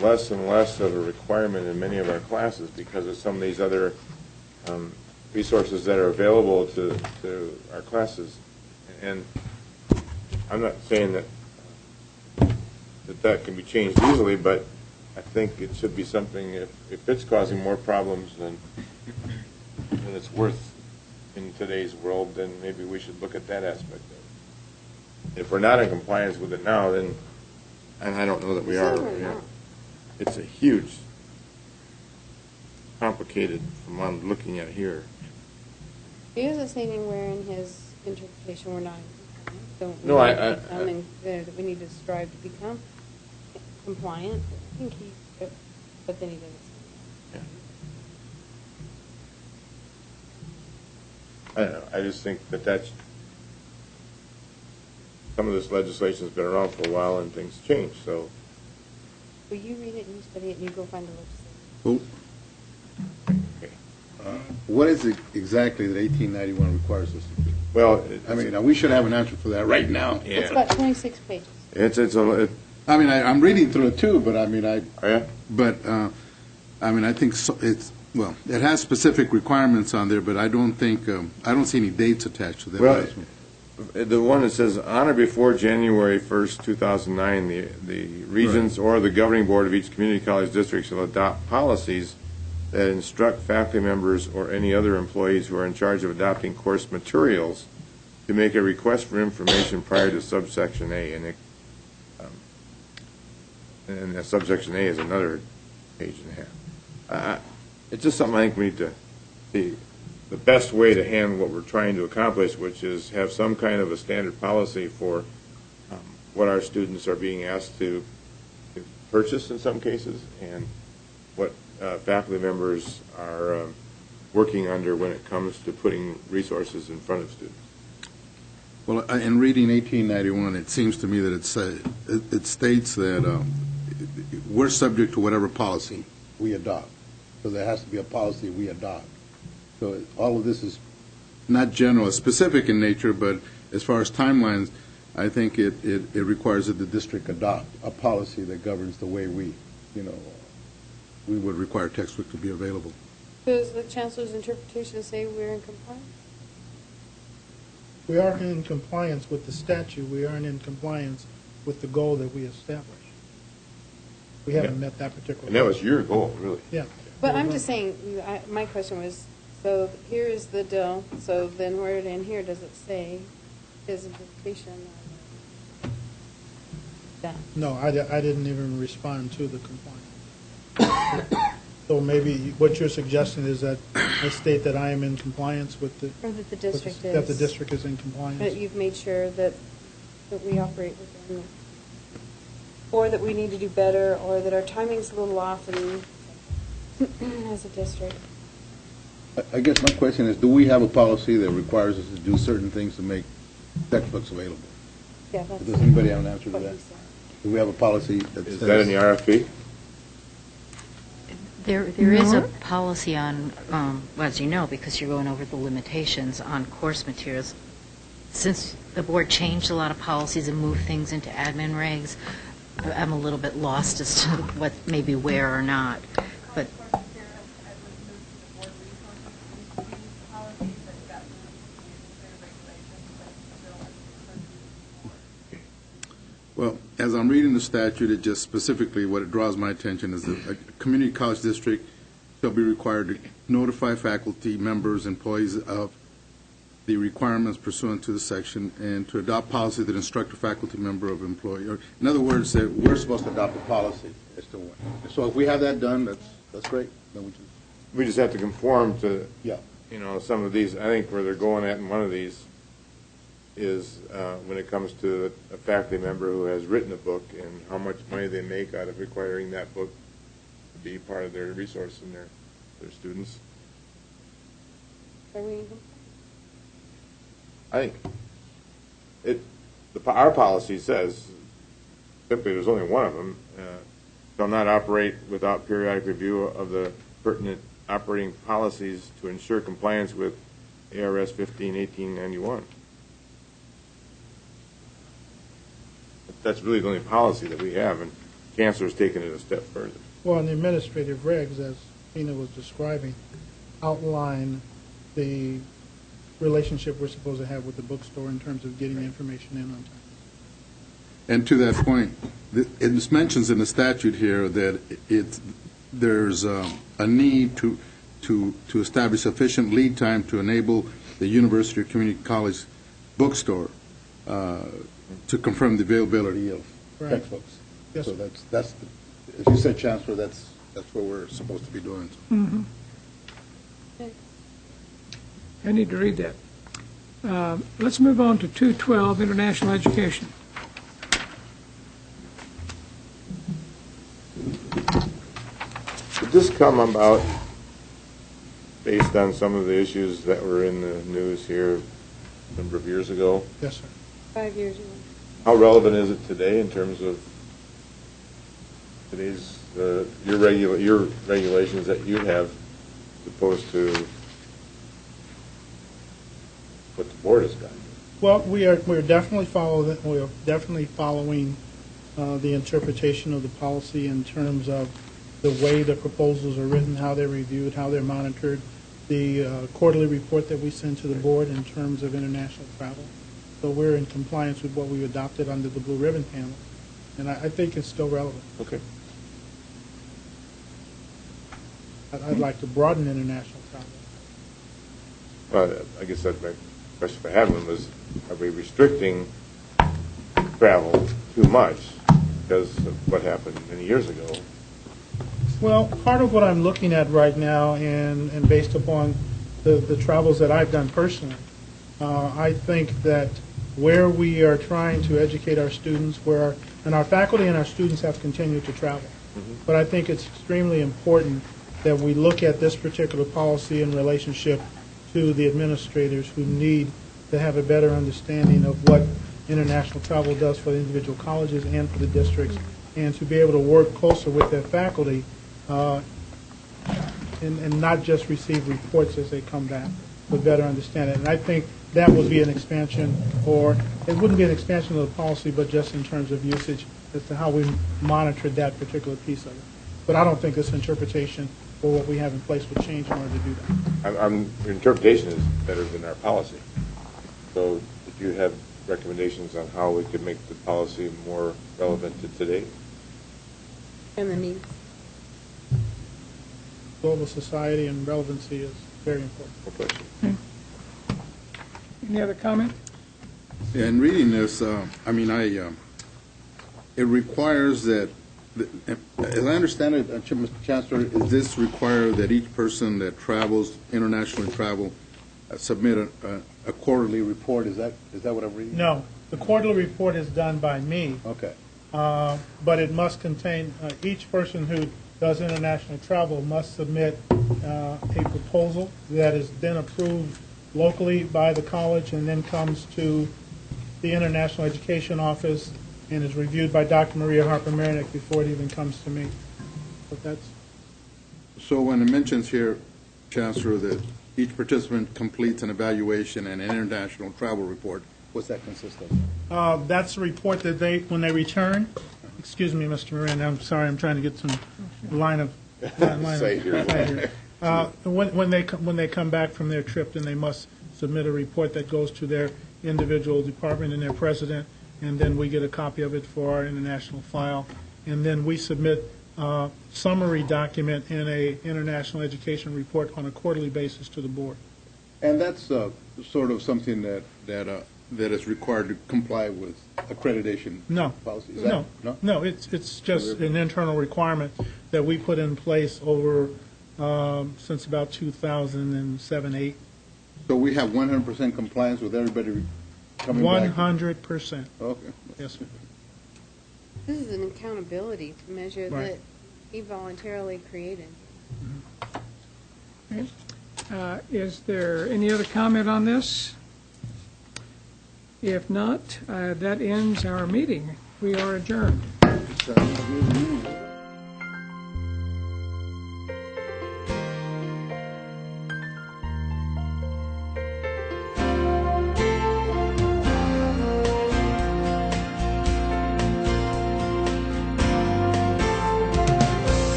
less and less of a requirement in many of our classes because of some of these other resources that are available to our classes. And I'm not saying that can be changed easily, but I think it should be something, if it's causing more problems than it's worth in today's world, then maybe we should look at that aspect of it. If we're not in compliance with it now, then, and I don't know that we are, it's a huge, complicated, from what I'm looking at here. He doesn't say anywhere in his interpretation we're not in compliance. No, that we need to strive to become compliant. I think but then he doesn't say I don't know. I just think that's some of this legislation has been around for a while and things change. So, will you read it and you study it and you go find the legislation? What is it exactly that 1891 requires us to do? Well, I mean, we should have an answer for that right now. Yeah. It's about 26 pages. I mean, I'm reading through it too, but I mean, I think it has specific requirements on there, but I don't think I don't see any dates attached to that. Well, the one that says on or before January 1st, 2009, the regents or the governing board of each community college district shall adopt policies that instruct faculty members or any other employees who are in charge of adopting course materials to make a request for information prior to subsection A. And subsection A is another page and a half. It's just something I think we need to see the best way to handle what we're trying to accomplish, which is have some kind of a standard policy for what our students are being asked to purchase in some cases and what faculty members are working under when it comes to putting resources in front of students. Well, in reading 1891, it seems to me that it states that we're subject to whatever policy we adopt. So there has to be a policy we adopt. So all of this is not general, it's specific in nature, but as far as timelines, I think it requires that the district adopt a policy that governs the way we would require textbooks to be available. Does the chancellor's interpretation say we're in compliance? We aren't in compliance with the statute. We aren't in compliance with the goal that we established. We haven't met that particular goal. And that was your goal, really. Yeah. But I'm just saying, my question was, so here is the deal, so then where in here does it say his interpretation of that? No, I didn't even respond to the compliance. So maybe what you're suggesting is that I state that I am in compliance with the... Or that the district is. That the district is in compliance. That you've made sure that we operate within it. Or that we need to do better, or that our timing's a little off as a district. I guess my question is, do we have a policy that requires us to do certain things to make textbooks available? Yeah, that's... Does anybody have an answer to that? Do we have a policy that says... Is that in the RFP? There is a policy on, well, as you know, because you're going over the limitations on course materials. Since the board changed a lot of policies and moved things into admin regs, I'm a little bit lost as to what maybe where or not. But Well, as I'm reading the statute, it just specifically, what it draws my attention is that a community college district shall be required to notify faculty, members, employees of the requirements pursuant to the section, and to adopt policy that instruct a faculty member of employee. Or, in other words, that we're supposed to adopt a policy as to what. So if we have that done, that's great. Then We just have to conform to, Yeah. some of these. I think where they're going at in one of these is when it comes to a faculty member who has written a book and how much money they make out of requiring that book to be part of their resource in their students. I think our policy says, simply there's only one of them, shall not operate without periodic review of the pertinent operating policies to ensure compliance with ARS 15-1891. That's really the only policy that we have, and Chancellor's taken it a step further. Well, in the administrative regs, as Tina was describing, outline the relationship we're supposed to have with the bookstore in terms of getting information in on time. And to that point, it mentions in the statute here that there's a need to establish sufficient lead time to enable the university or community college bookstore to confirm the availability of textbooks. Yes, So sir. that's as you said, Chancellor, that's what we're supposed to be doing. Mm-hmm. I need to read that. Let's move on to 212, international education. Did this come about based on some of the issues that were in the news here a number of years ago? Yes, sir. 5 years ago. How relevant is it today in terms of today's your regulations that you have, as opposed to what the board has done? Well, we're definitely following the interpretation of the policy in terms of the way the proposals are written, how they're reviewed, how they're monitored, the quarterly report that we send to the board in terms of international travel. So we're in compliance with what we adopted under the Blue Ribbon Panel, and I think it's still relevant. Okay. I'd like to broaden international travel. Well, I guess that's my question for Hadlin was, are we restricting travel too much because of what happened many years ago? Well, part of what I'm looking at right now, and based upon the travels that I've done personally, I think that where we are trying to educate our students, and our faculty and our students have continued to travel, but I think it's extremely important that we look at this particular policy in relationship to the administrators who need to have a better understanding of what international travel does for the individual colleges and for the districts, and to be able to work closer with their faculty and not just receive reports as they come back, but better understand it. And I think that would be an expansion, or it wouldn't be an expansion of the policy, but just in terms of usage as to how we monitor that particular piece of it. But I don't think this interpretation or what we have in place would change in order to do that. Your interpretation is better than our policy. So if you have recommendations on how we could make the policy more relevant to today? And the needs. Global society and relevancy is very important. No question. Any other comment? Yeah, in reading this, it requires that, as I understand it, Mr. Chancellor, does this require that each person that travels, internationally travel, submit a quarterly report? Is that what I'm reading? No, the quarterly report is done by me. Okay. But it must contain, each person who does international travel must submit a proposal that is then approved locally by the college and then comes to the International Education Office and is reviewed by Dr. Maria Harper-Marinick before it even comes to me. So when it mentions here, Chancellor, that each participant completes an evaluation and an international travel report, what's that consist of? That's a report that when they return Excuse me, Mr. Miranda, I'm sorry, I'm trying to get some line of Say here. sight here. When they come back from their trip, then they must submit a report that goes to their individual department and their president, and then we get a copy of it for our international file. And then we submit a summary document in a international education report on a quarterly basis to the board. And that's sort of something that is required to comply with accreditation policy? Is that- No, it's just an internal requirement that we put in place over, since about 2007, 8. So we have 100% compliance with everybody coming back? 100%. Okay. Yes, sir. This is an accountability measure Right. that he voluntarily created. Is there any other comment on this? If not, that ends our meeting. We are adjourned.